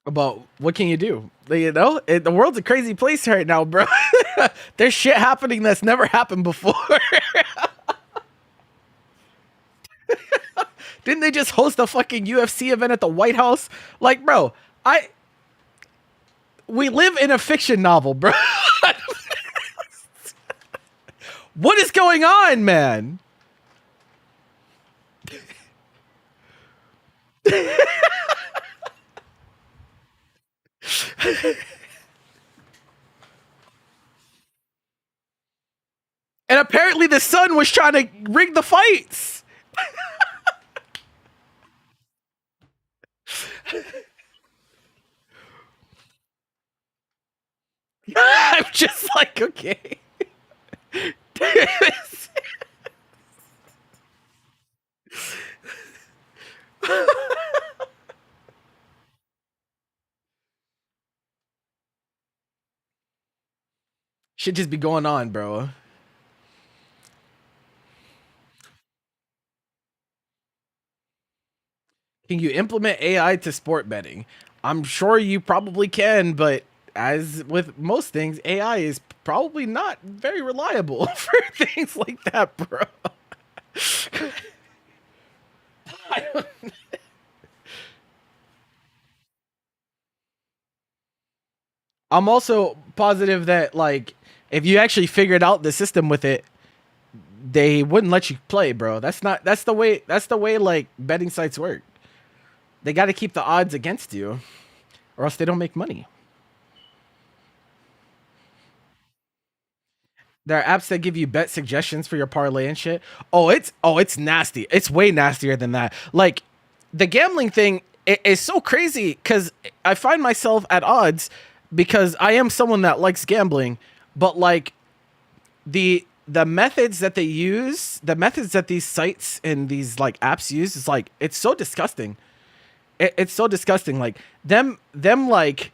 About what can you do? The world's a crazy place right now, bro. There's shit happening that's never happened before. Didn't they just host a fucking UFC event at the White House? Like, bro, I we live in a fiction novel, bro. What is going on, man? And apparently the sun was trying to rig the fights. I'm just like, okay. Should just be going on, bro. Can you implement AI to sport betting? I'm sure you probably can, but as with most things, AI is probably not very reliable for things like that, bro. I don't- I'm also positive that like if you actually figured out the system with it, they wouldn't let you play, bro. That's the way like betting sites work. They got to keep the odds against you, or else they don't make money. There are apps that give you bet suggestions for your parlay and shit. Oh, it's nasty. It's way nastier than that. Like the gambling thing is so crazy because I find myself at odds because I am someone that likes gambling, but like the methods that they use, the methods that these sites and these like apps use is like it's so disgusting. It's so disgusting. Like them like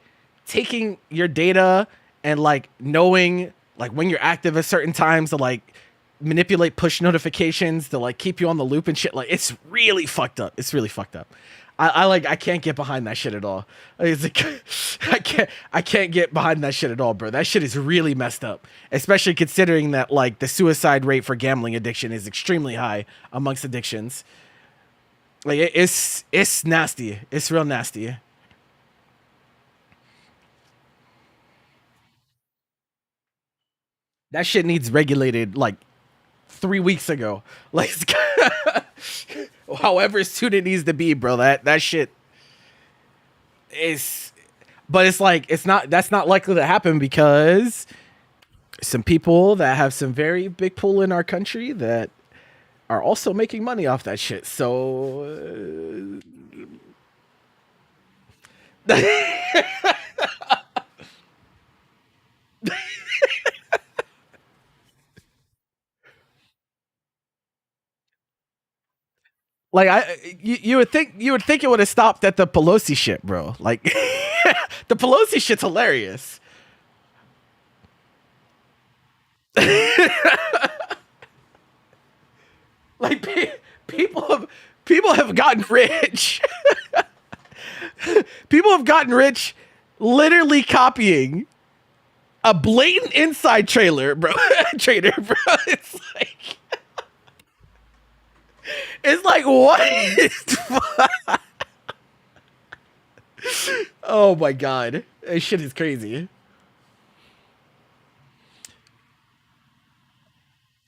taking your data and like knowing like when you're active at certain times to like manipulate push notifications to like keep you on the loop and shit. Like it's really fucked up. It's really fucked up. I can't get behind that shit at all. It's like, I can't get behind that shit at all, bro. That shit is really messed up. Especially considering that like the suicide rate for gambling addiction is extremely high amongst addictions. Like it's nasty. It's real nasty. That shit needs regulated like 3 weeks ago. Like however soon it needs to be, bro. That shit is but it's like it's not that's not likely to happen because some people that have some very big pull in our country that are also making money off that shit. So like you would think it would have stopped at the Pelosi shit, bro. Like the Pelosi shit's hilarious. Like people have gotten rich. People have gotten rich literally copying a blatant inside trailer, bro. Trader, bro. It's like what? Oh my god, this shit is crazy.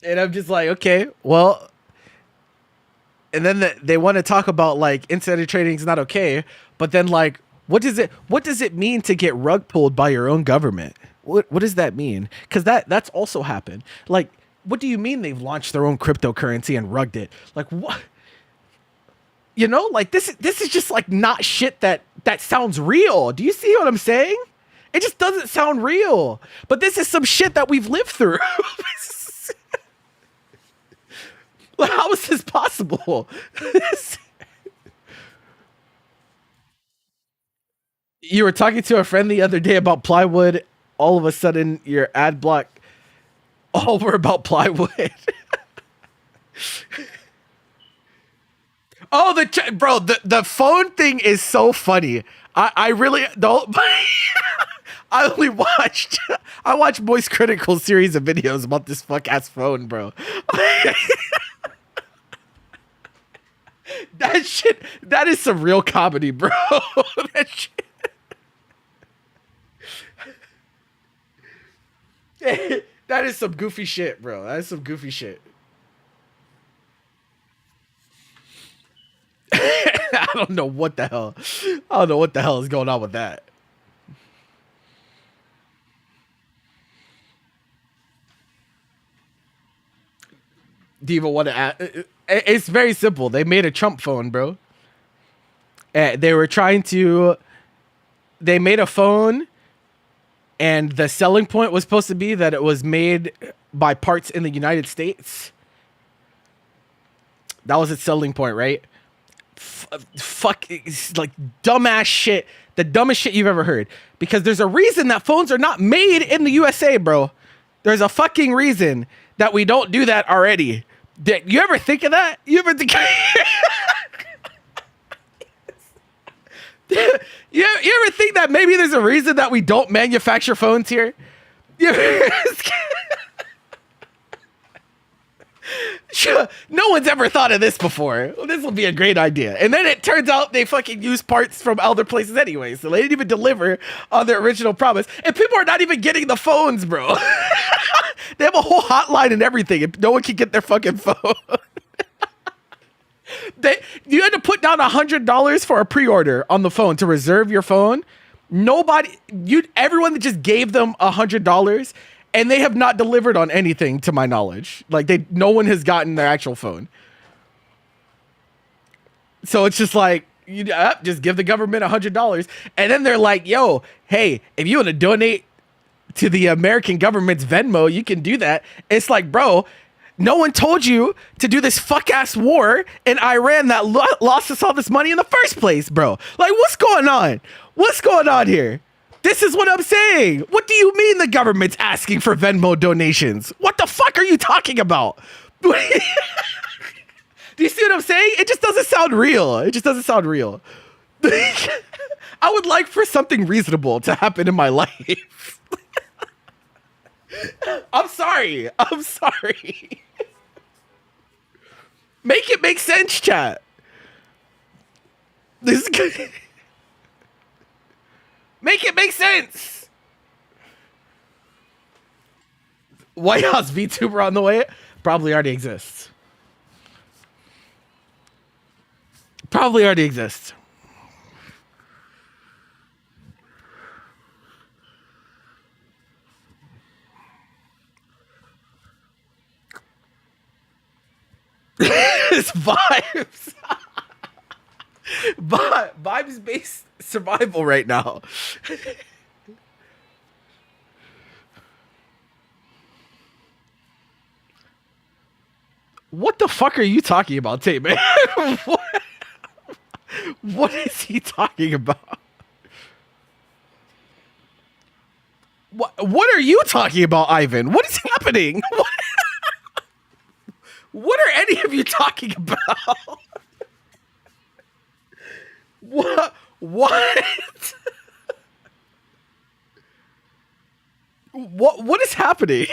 And I'm just like, okay, well, and then they want to talk about like insider trading is not okay, but then like, what does it mean to get rug pulled by your own government? What does that mean? Because that's also happened. Like, what do you mean they've launched their own cryptocurrency and rugged it? Like what? You know, like this is just like not shit that sounds real. Do you see what I'm saying? It just doesn't sound real. But this is some shit that we've lived through. Like, how is this possible? You were talking to a friend the other day about plywood. All of a sudden, your ad block all were about plywood. Oh, bro, the phone thing is so funny. I really don't. I only watched I watched Moist Critical series of videos about this fuck ass phone, bro. That shit, that is some real comedy, bro. That shit. That is some goofy shit, bro. That is some goofy shit. I don't know what the hell. I don't know what the hell is going on with that. Do you even want to add? It's very simple. They made a Trump phone, bro. They were trying to. They made a phone, and the selling point was supposed to be that it was made by parts in the United States. That was its selling point, right? Fuck, it's like dumbass shit. The dumbest shit you've ever heard. Because there's a reason that phones are not made in the USA, bro. There's a fucking reason that we don't do that already. Did you ever think of that? You ever think? You ever think that maybe there's a reason that we don't manufacture phones here? You ever, no one's ever thought of this before. Well, this will be a great idea. And then it turns out they fucking use parts from other places anyway. So they didn't even deliver on their original promise. And people are not even getting the phones, bro. They have a whole hotline and everything. And no one can get their fucking phone. You had to put down $100 for a pre-order on the phone to reserve your phone. Everyone that just gave them $100, and they have not delivered on anything to my knowledge. Like no one has gotten their actual phone. So it's just like, just give the government $100, and then they're like, "Yo, hey, if you want to donate to the American government's Venmo, you can do that." It's like, bro, no one told you to do this fuck ass war in Iran that lost us all this money in the first place, bro. Like, what's going on? What's going on here? This is what I'm saying. What do you mean the government's asking for Venmo donations? What the fuck are you talking about? Do you see what I'm saying? It just doesn't sound real. It just doesn't sound real. I would like for something reasonable to happen in my life. I'm sorry. I'm sorry. Make it make sense, chat. This is good. Make it make sense. White House VTuber on the way? Probably already exists. Probably already exists. It's vibes. Vibes based survival right now. What the fuck are you talking about, Tate, man? What is he talking about? What are you talking about, Ivan? What is happening? What are any of you talking about? What? What is happening?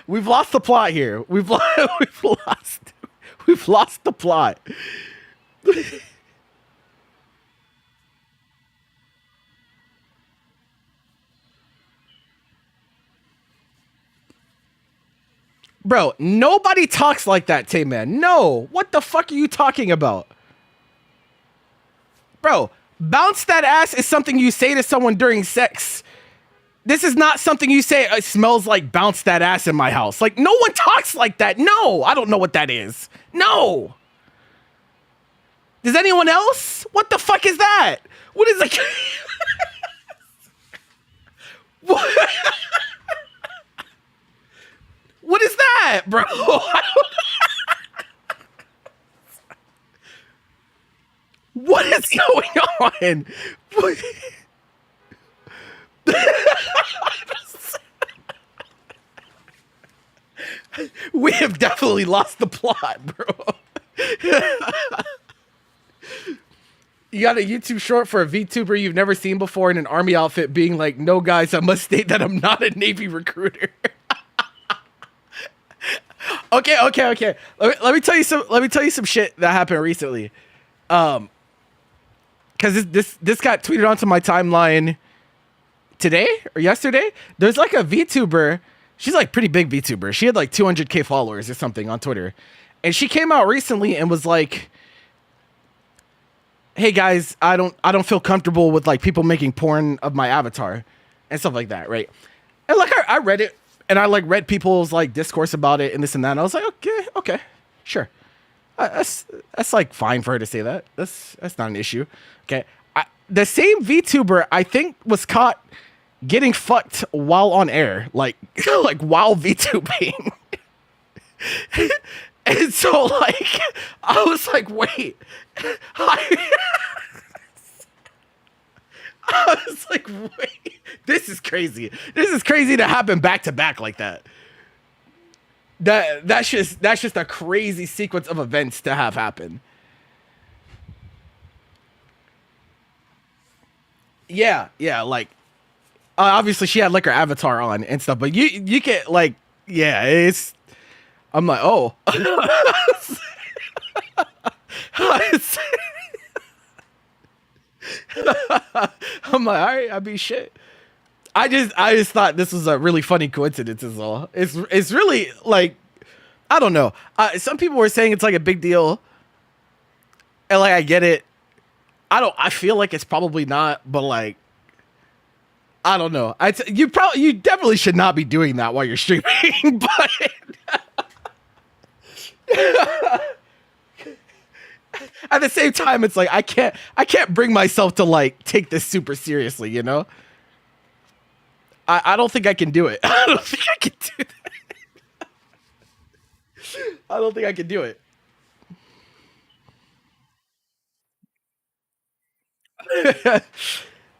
We've lost the plot here. We've lost the plot. Bro, nobody talks like that, Tay-Man. No. What the fuck are you talking about? Bro, bounce that ass is something you say to someone during sex. This is not something you say, it smells like bounce that ass in my house. Like, no one talks like that. No, I don't know what that is. No. Does anyone else? What the fuck is that? What is like? What? What is that, bro? What is going on? We have definitely lost the plot, bro. You got a YouTube short for a VTuber you've never seen before in an army outfit being like, "No, guys, I must state that I'm not a Navy recruiter." Okay. Let me tell you some shit that happened recently. Because this got tweeted onto my timeline today or yesterday. There's like a VTuber. She's like pretty big VTuber. She had like 200K followers or something on Twitter, and she came out recently and was like, "Hey guys, I don't feel comfortable with like people making porn of my avatar and stuff like that, right?" And like I read it. And I like read people's like discourse about it and this and that. And I was like, okay, sure. That's like fine for her to say that. That's not an issue. Okay. The same VTuber I think was caught getting fucked while on air, like while VTubing. And so like I was like, wait. I was like, wait, this is crazy. This is crazy to happen back to back like that. That's just a crazy sequence of events to have happen. Yeah, like obviously she had like her avatar on and stuff, but you get like, yeah, it's. I'm like, oh. I'm like, all right, I mean, shit. I just thought this was a really funny coincidence. Is all. It's really like, I don't know. Some people were saying it's like a big deal, and like I get it. I don't. I feel like it's probably not, but like I don't know. You definitely should not be doing that while you're streaming. But at the same time, it's like I can't bring myself to like take this super seriously. You know. I don't think I can do it. I don't think I can do that. I don't think I can do it.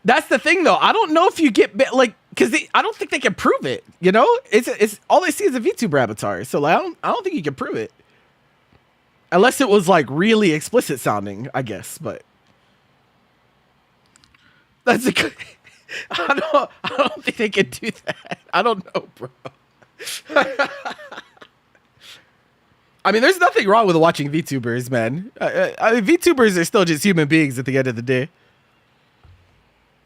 That's the thing, though. I don't know if you get like because I don't think they can prove it. You know, it's all they see is a VTuber avatar. So like, I don't think you can prove it unless it was like really explicit sounding, I guess. But that's a good. I don't think they can do that. I don't know, bro. I mean, there's nothing wrong with watching VTubers, man. I mean, VTubers are still just human beings at the end of the day.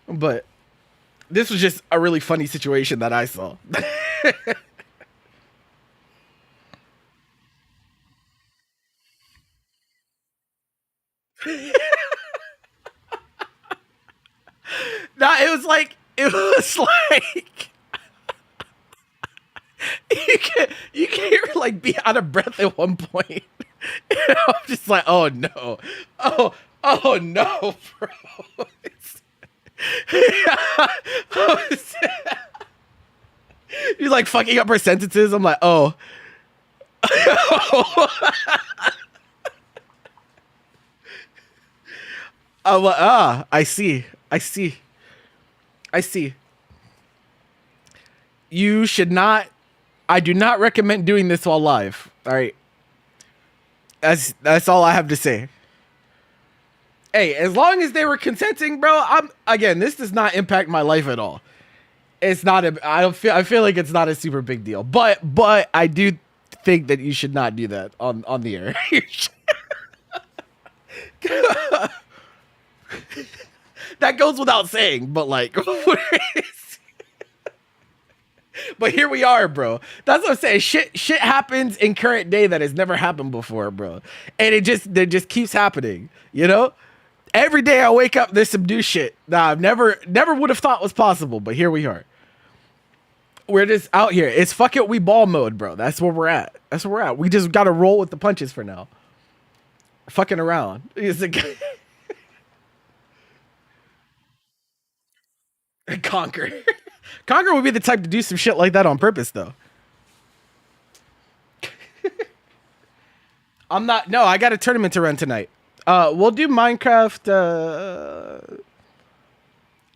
But this was just a really funny situation that I saw. Nah, it was like you can't like be out of breath at one point. And I'm just like, oh no, oh no, bro. You're like fucking up her sentences. I'm like, oh. I'm like, I see. I see. I see. You should not. I do not recommend doing this while live. All right. That's all I have to say. Hey, as long as they were consenting, bro. This does not impact my life at all. It's not a. I feel like it's not a super big deal. But I do think that you should not do that on the air. That goes without saying, but like, but here we are, bro. That's what I'm saying. Shit happens in current day that has never happened before, bro. And it just keeps happening, you know? Every day I wake up, there's some new shit that I've never would have thought was possible, but here we are. We're just out here. It's fuck it, we ball mode, bro. That's where we're at. That's where we're at. We just gotta roll with the punches for now. Fucking around. It's like Conquer. Conquer would be the type to do some shit like that on purpose, though. I'm not. No, I got a tournament to run tonight. We'll do Minecraft.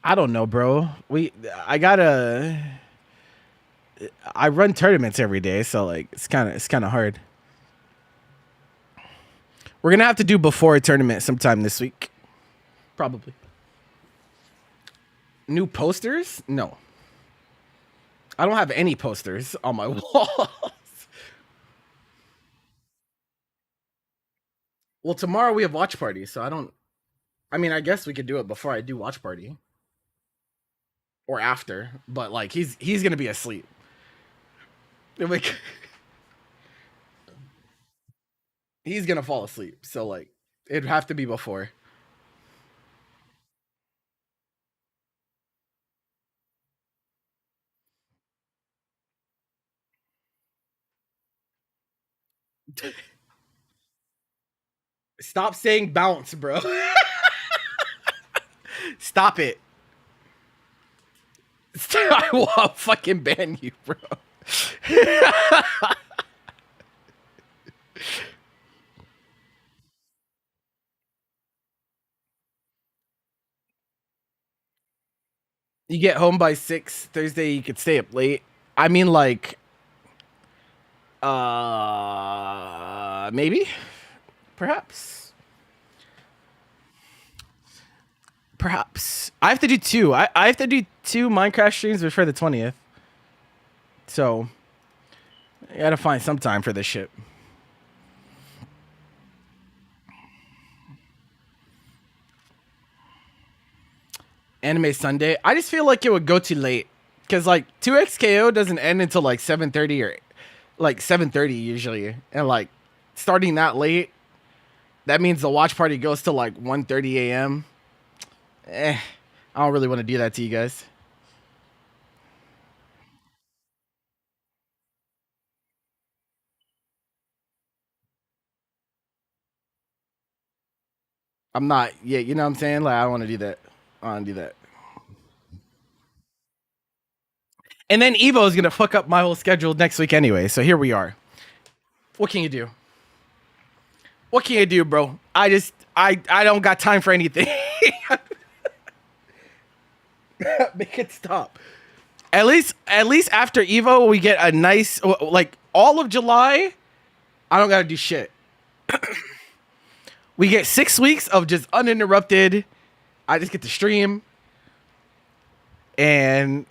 I don't know, bro. I run tournaments every day, so like it's kind of hard. We're gonna have to do before a tournament sometime this week, probably. New posters? No. I don't have any posters on my wall. Well, tomorrow we have watch party, so I don't. I mean, I guess we could do it before I do watch party or after, but like he's gonna be asleep. Like he's gonna fall asleep, so like it'd have to be before. Stop saying bounce, bro. Stop it. I will fucking ban you, bro. You get home by 6 Thursday. You could stay up late. I mean, like, maybe, perhaps, perhaps. I have to do two. I have to do two Minecraft streams before the 20th. So I gotta find some time for this shit. Anime Sunday. I just feel like it would go too late because like 2XKO doesn't end until like 7:30 or like 7:30 usually, and like starting that late, that means the watch party goes to like 1:30 a.m. Eh, I don't really want to do that to you guys. I'm not. Yeah, you know what I'm saying. Like I don't want to do that. I don't want to do that. And then Evo is gonna fuck up my whole schedule next week anyway. So here we are. What can you do? What can you do, bro? I don't got time for anything. Make it stop. At least after Evo, we get a nice like all of July. I don't gotta do shit. We get 6 weeks of just uninterrupted. I just get to stream and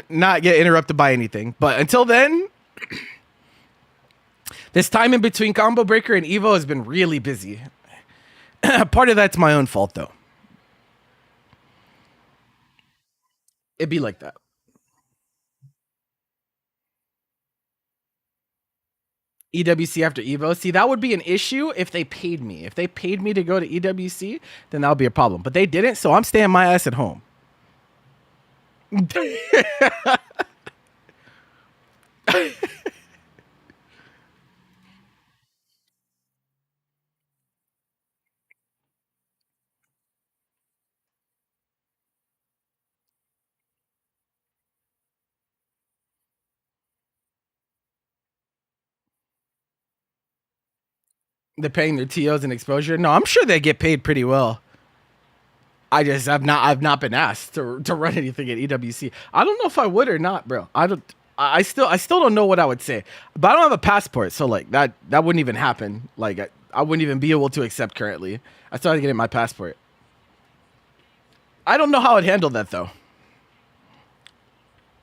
not get interrupted by anything. But until then, this time in between Combo Breaker and Evo has been really busy. Part of that's my own fault though. It'd be like that. EWC after Evo. See, that would be an issue if they paid me. If they paid me to go to EWC, then that would be a problem. But they didn't, so I'm staying my ass at home. They're paying their TOs and exposure. No, I'm sure they get paid pretty well. I've not been asked to run anything at EWC. I don't know if I would or not, bro. I still don't know what I would say. But I don't have a passport, so like that wouldn't even happen. Like I wouldn't even be able to accept currently. I started getting my passport. I don't know how I'd handle that though.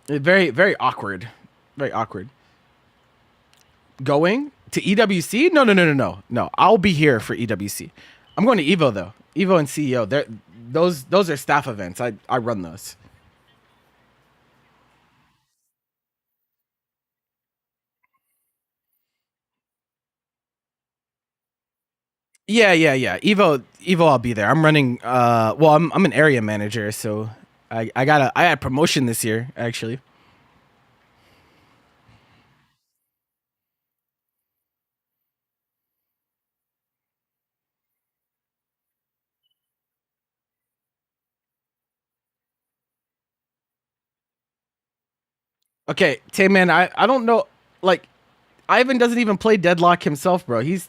Very, very awkward. Very awkward. Going to EWC? No, no, no, no, no, no. I'll be here for EWC. I'm going to Evo though. Evo and CEO. Those are staff events. I run those. Yeah, yeah, yeah. Evo. I'll be there. I'm running. Well, I'm an area manager, so I had promotion this year actually. Okay, Tay man. I don't know. Like Ivan doesn't even play Deadlock himself, bro. He's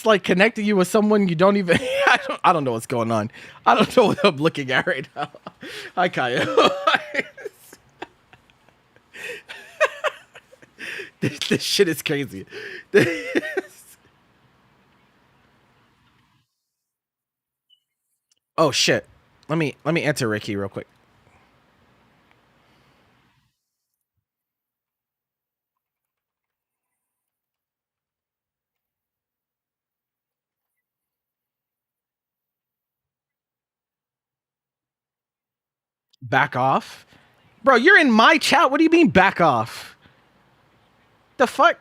like connecting you with someone you don't even. I don't know what's going on. I don't know what I'm looking at right now. Hi, Kyle. This shit is crazy. Oh shit. Let me answer Ricky real quick. Back off, bro. You're in my chat. What do you mean back off? The fuck?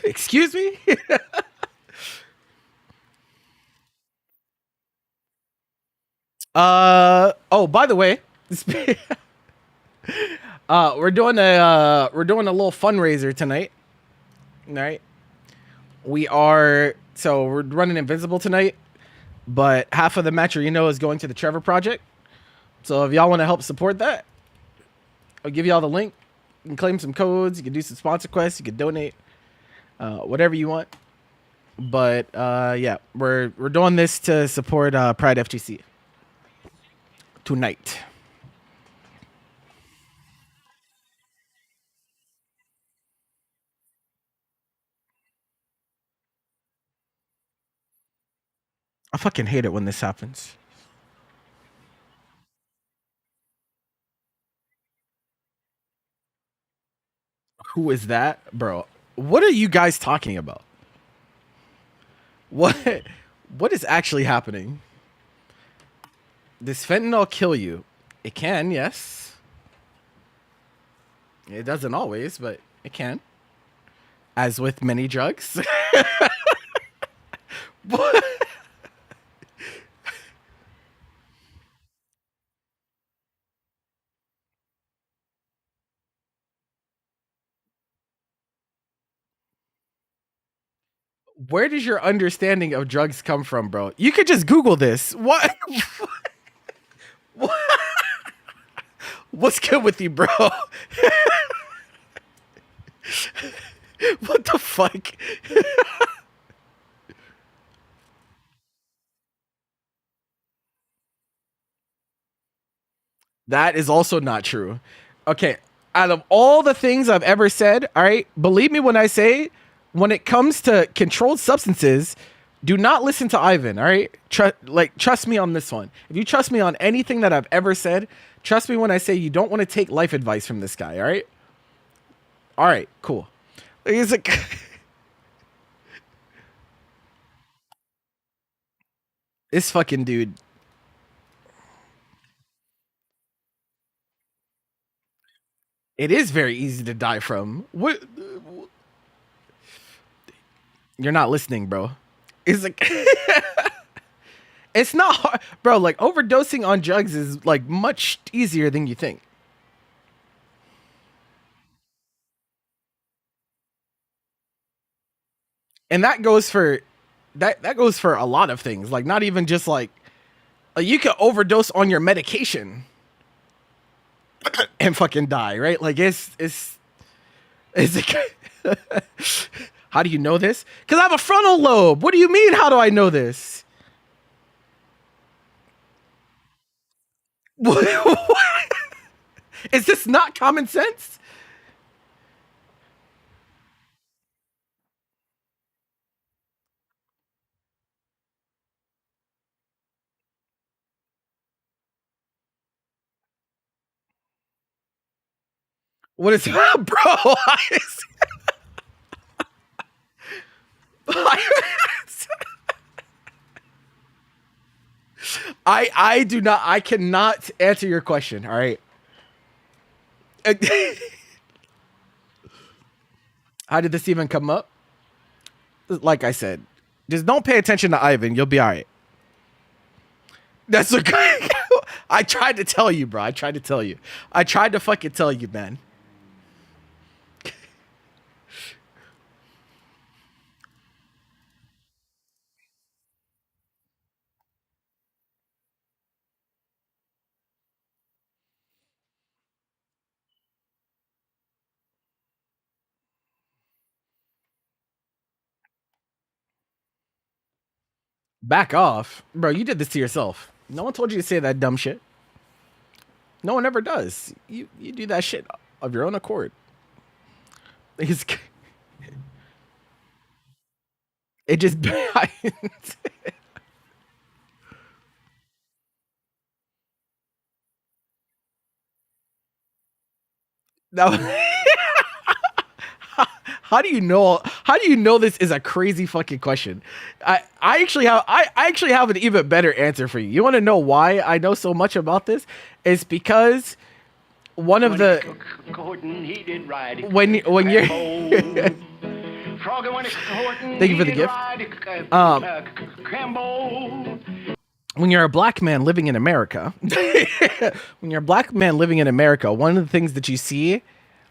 Excuse me. Oh, by the way, we're doing a little fundraiser tonight. All right. We're running Invincible tonight, but half of the match is going to the Trevor Project. So if y'all want to help support that, I'll give y'all the link. You can claim some codes. You can do some sponsor quests. You can donate, whatever you want. But yeah, we're doing this to support Pride FGC tonight. I fucking hate it when this happens. Who is that, bro? What are you guys talking about? What what is actually happening? Does fentanyl kill you? It can, yes. It doesn't always, but it can. As with many drugs. Where does your understanding of drugs come from, bro? You could just Google this. What? What's good with you, bro? What the fuck? That is also not true. Okay, out of all the things I've ever said, all right, believe me when I say, when it comes to controlled substances, do not listen to Ivan, all right? Trust me on this one. If you trust me on anything that I've ever said, trust me when I say you don't want to take life advice from this guy, all right? All right, cool. He's like, this fucking dude. It is very easy to die from. What? You're not listening, bro. It's like it's not hard, bro. Like overdosing on drugs is like much easier than you think, and that goes for that goes for a lot of things. Like not even just like you could overdose on your medication and fucking die, right? Like it's like, how do you know this? Because I have a frontal lobe. What do you mean? How do I know this? Is this not common sense? What is, bro? I do not. I cannot answer your question. All right. How did this even come up? Like I said, just don't pay attention to Ivan. You'll be all right. That's a good. I tried to tell you, bro. I tried to tell you. I tried to fucking tell you, man. Back off, bro. You did this to yourself. No one told you to say that dumb shit. No one ever does. You do that shit of your own accord. It's, it just no. How do you know? How do you know this is a crazy fucking question? I actually have an even better answer for you. You want to know why I know so much about this? It's because one of the when you're thank you for the gift. When you're a black man living in America, when you're a black man living in America, one of the things that you see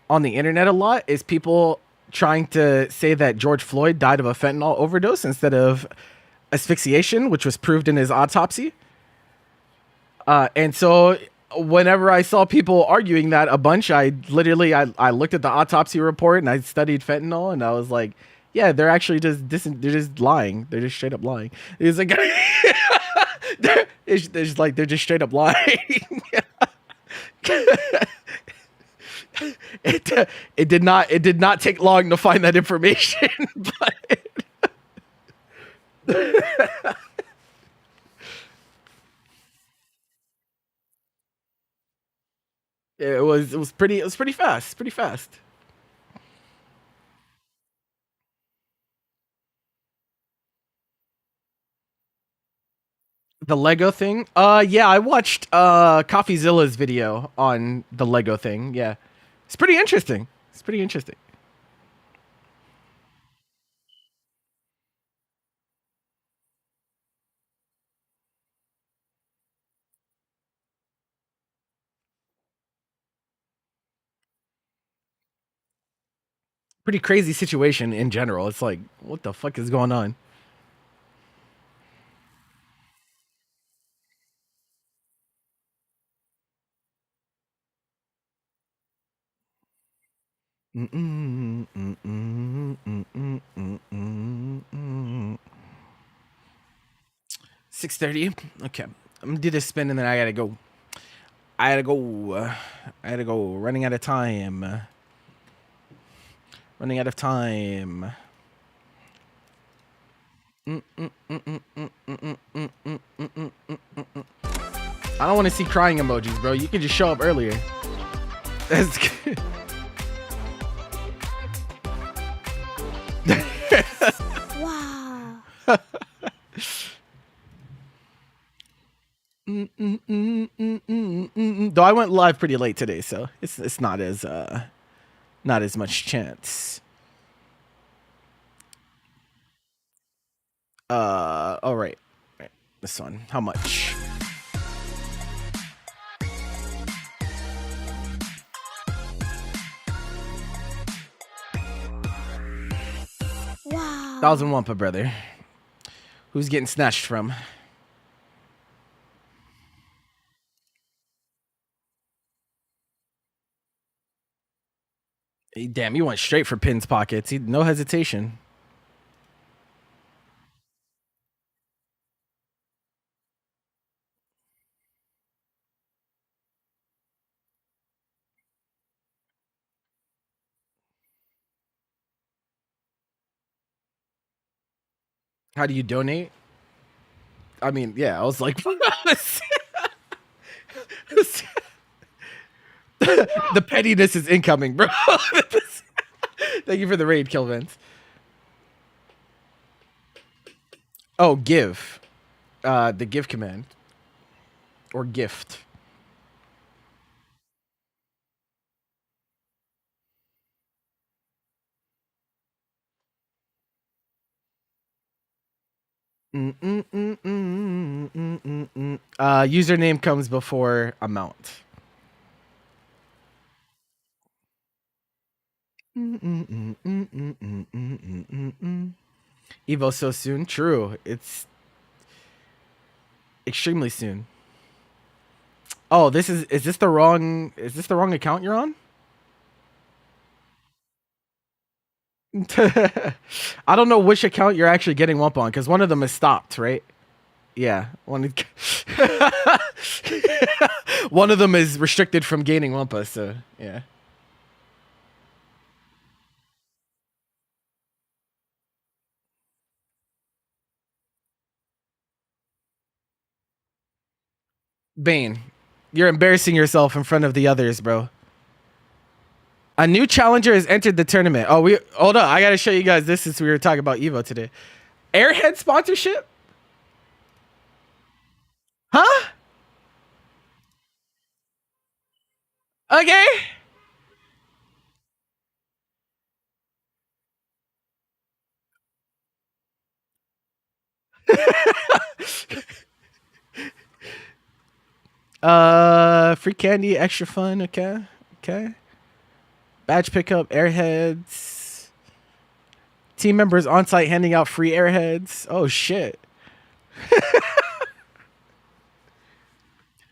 on the internet a lot is people trying to say that George Floyd died of a fentanyl overdose instead of asphyxiation, which was proved in his autopsy. And so whenever I saw people arguing that a bunch, I looked at the autopsy report and I studied fentanyl and I was like, yeah, they're actually they're just lying. They're just straight up lying. It's like they're just straight up lying. It did not take long to find that information, but it was pretty fast, pretty fast. The Lego thing? Yeah, I watched CoffeeZilla's video on the Lego thing. Yeah. It's pretty interesting. It's pretty interesting. Pretty crazy situation in general. It's like, what the fuck is going on? Mm-mm, mm-mm, mm-mm, mm-mm, mm-mm. 6:30. Okay. I'm gonna do this spin and then I gotta go. I gotta go. I gotta go. Running out of time. Running out of time. I don't want to see crying emojis, bro. You can just show up earlier. That's good. Wow. Though I went live pretty late today, so it's not as much chance. All right. All right. This one. How much? Wow. 1,001, brother. Who's getting snatched from? Hey, damn, you went straight for Pin's pockets. No hesitation. How do you donate? I mean, yeah, I was like, the pettiness is incoming, bro. Thank you for the raid, Kilvins. Oh, give. The give command. Or gift. Username comes before amount. Evo so soon. True. It's extremely soon. Oh, is this the wrong account you're on? I don't know which account you're actually getting Wump on because one of them is stopped, right? Yeah, one of them is restricted from gaining Wumpa. So yeah, Bane, you're embarrassing yourself in front of the others, bro. A new challenger has entered the tournament. Oh, we hold on. I gotta show you guys this since we were talking about Evo today. Airhead sponsorship? Huh? Okay. Free candy, extra fun. Okay. Okay. Badge pickup, airheads. Team members on site handing out free airheads. Oh shit.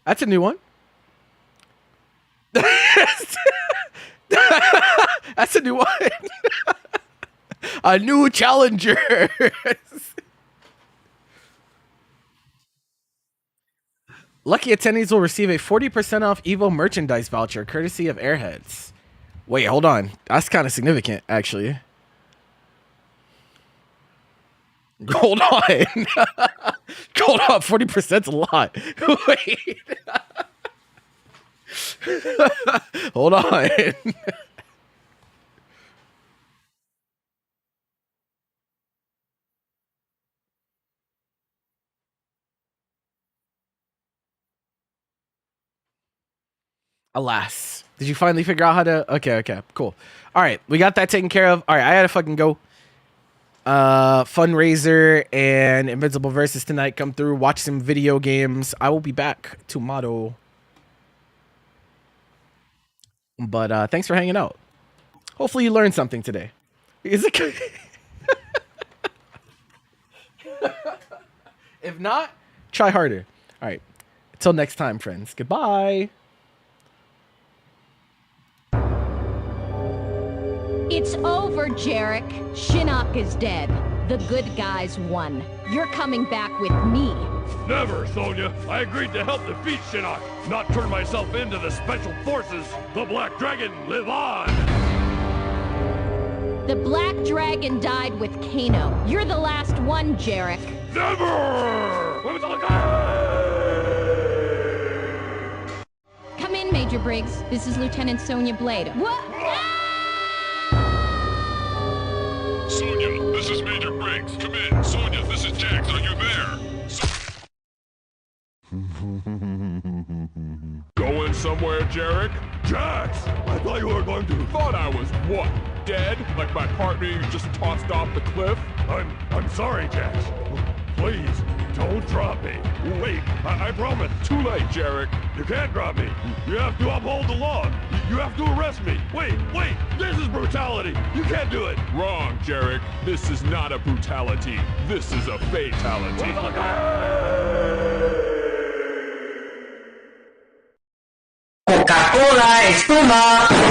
That's a new one. That's a new one. A new challenger. Lucky attendees will receive a 40% off Evo merchandise voucher courtesy of Airheads. Wait, hold on. That's kind of significant, actually. Hold on. Hold on. 40%'s a lot. Wait. Hold on. Alas. Did you finally figure out how to? Okay, cool. All right, we got that taken care of. All right, I gotta fucking go. Fundraiser and Invincible Versus tonight. Come through, watch some video games. I will be back tomorrow. But thanks for hanging out. Hopefully you learned something today. Is it? If not, try harder. All right. Until next time, friends. Goodbye. It's over, Jarek. Shinnok is dead. The good guys won. You're coming back with me. Never, Sonya. I agreed to help defeat Shinnok, not turn myself into the Special Forces. The Black Dragon, live on! The Black Dragon died with Kano. You're the last one, Jarek. Never! Come in, Major Briggs. This is Lieutenant Sonya Blade. What? Sonya, this is Major Briggs. Come in. Sonya, this is Jax. Are you there? Going somewhere, Jarek? Jax! I thought you were going to... Thought I was what? Dead? Like my partner you just tossed off the cliff? I'm sorry, Jax. Please, don't drop me. Wait, I promise. Too late, Jarek. You can't drop me. You have to uphold the law. You have to arrest me. Wait, this is brutality. You can't do it. Wrong, Jarek. This is not a brutality. This is a fatality. Coca-Cola, espuma.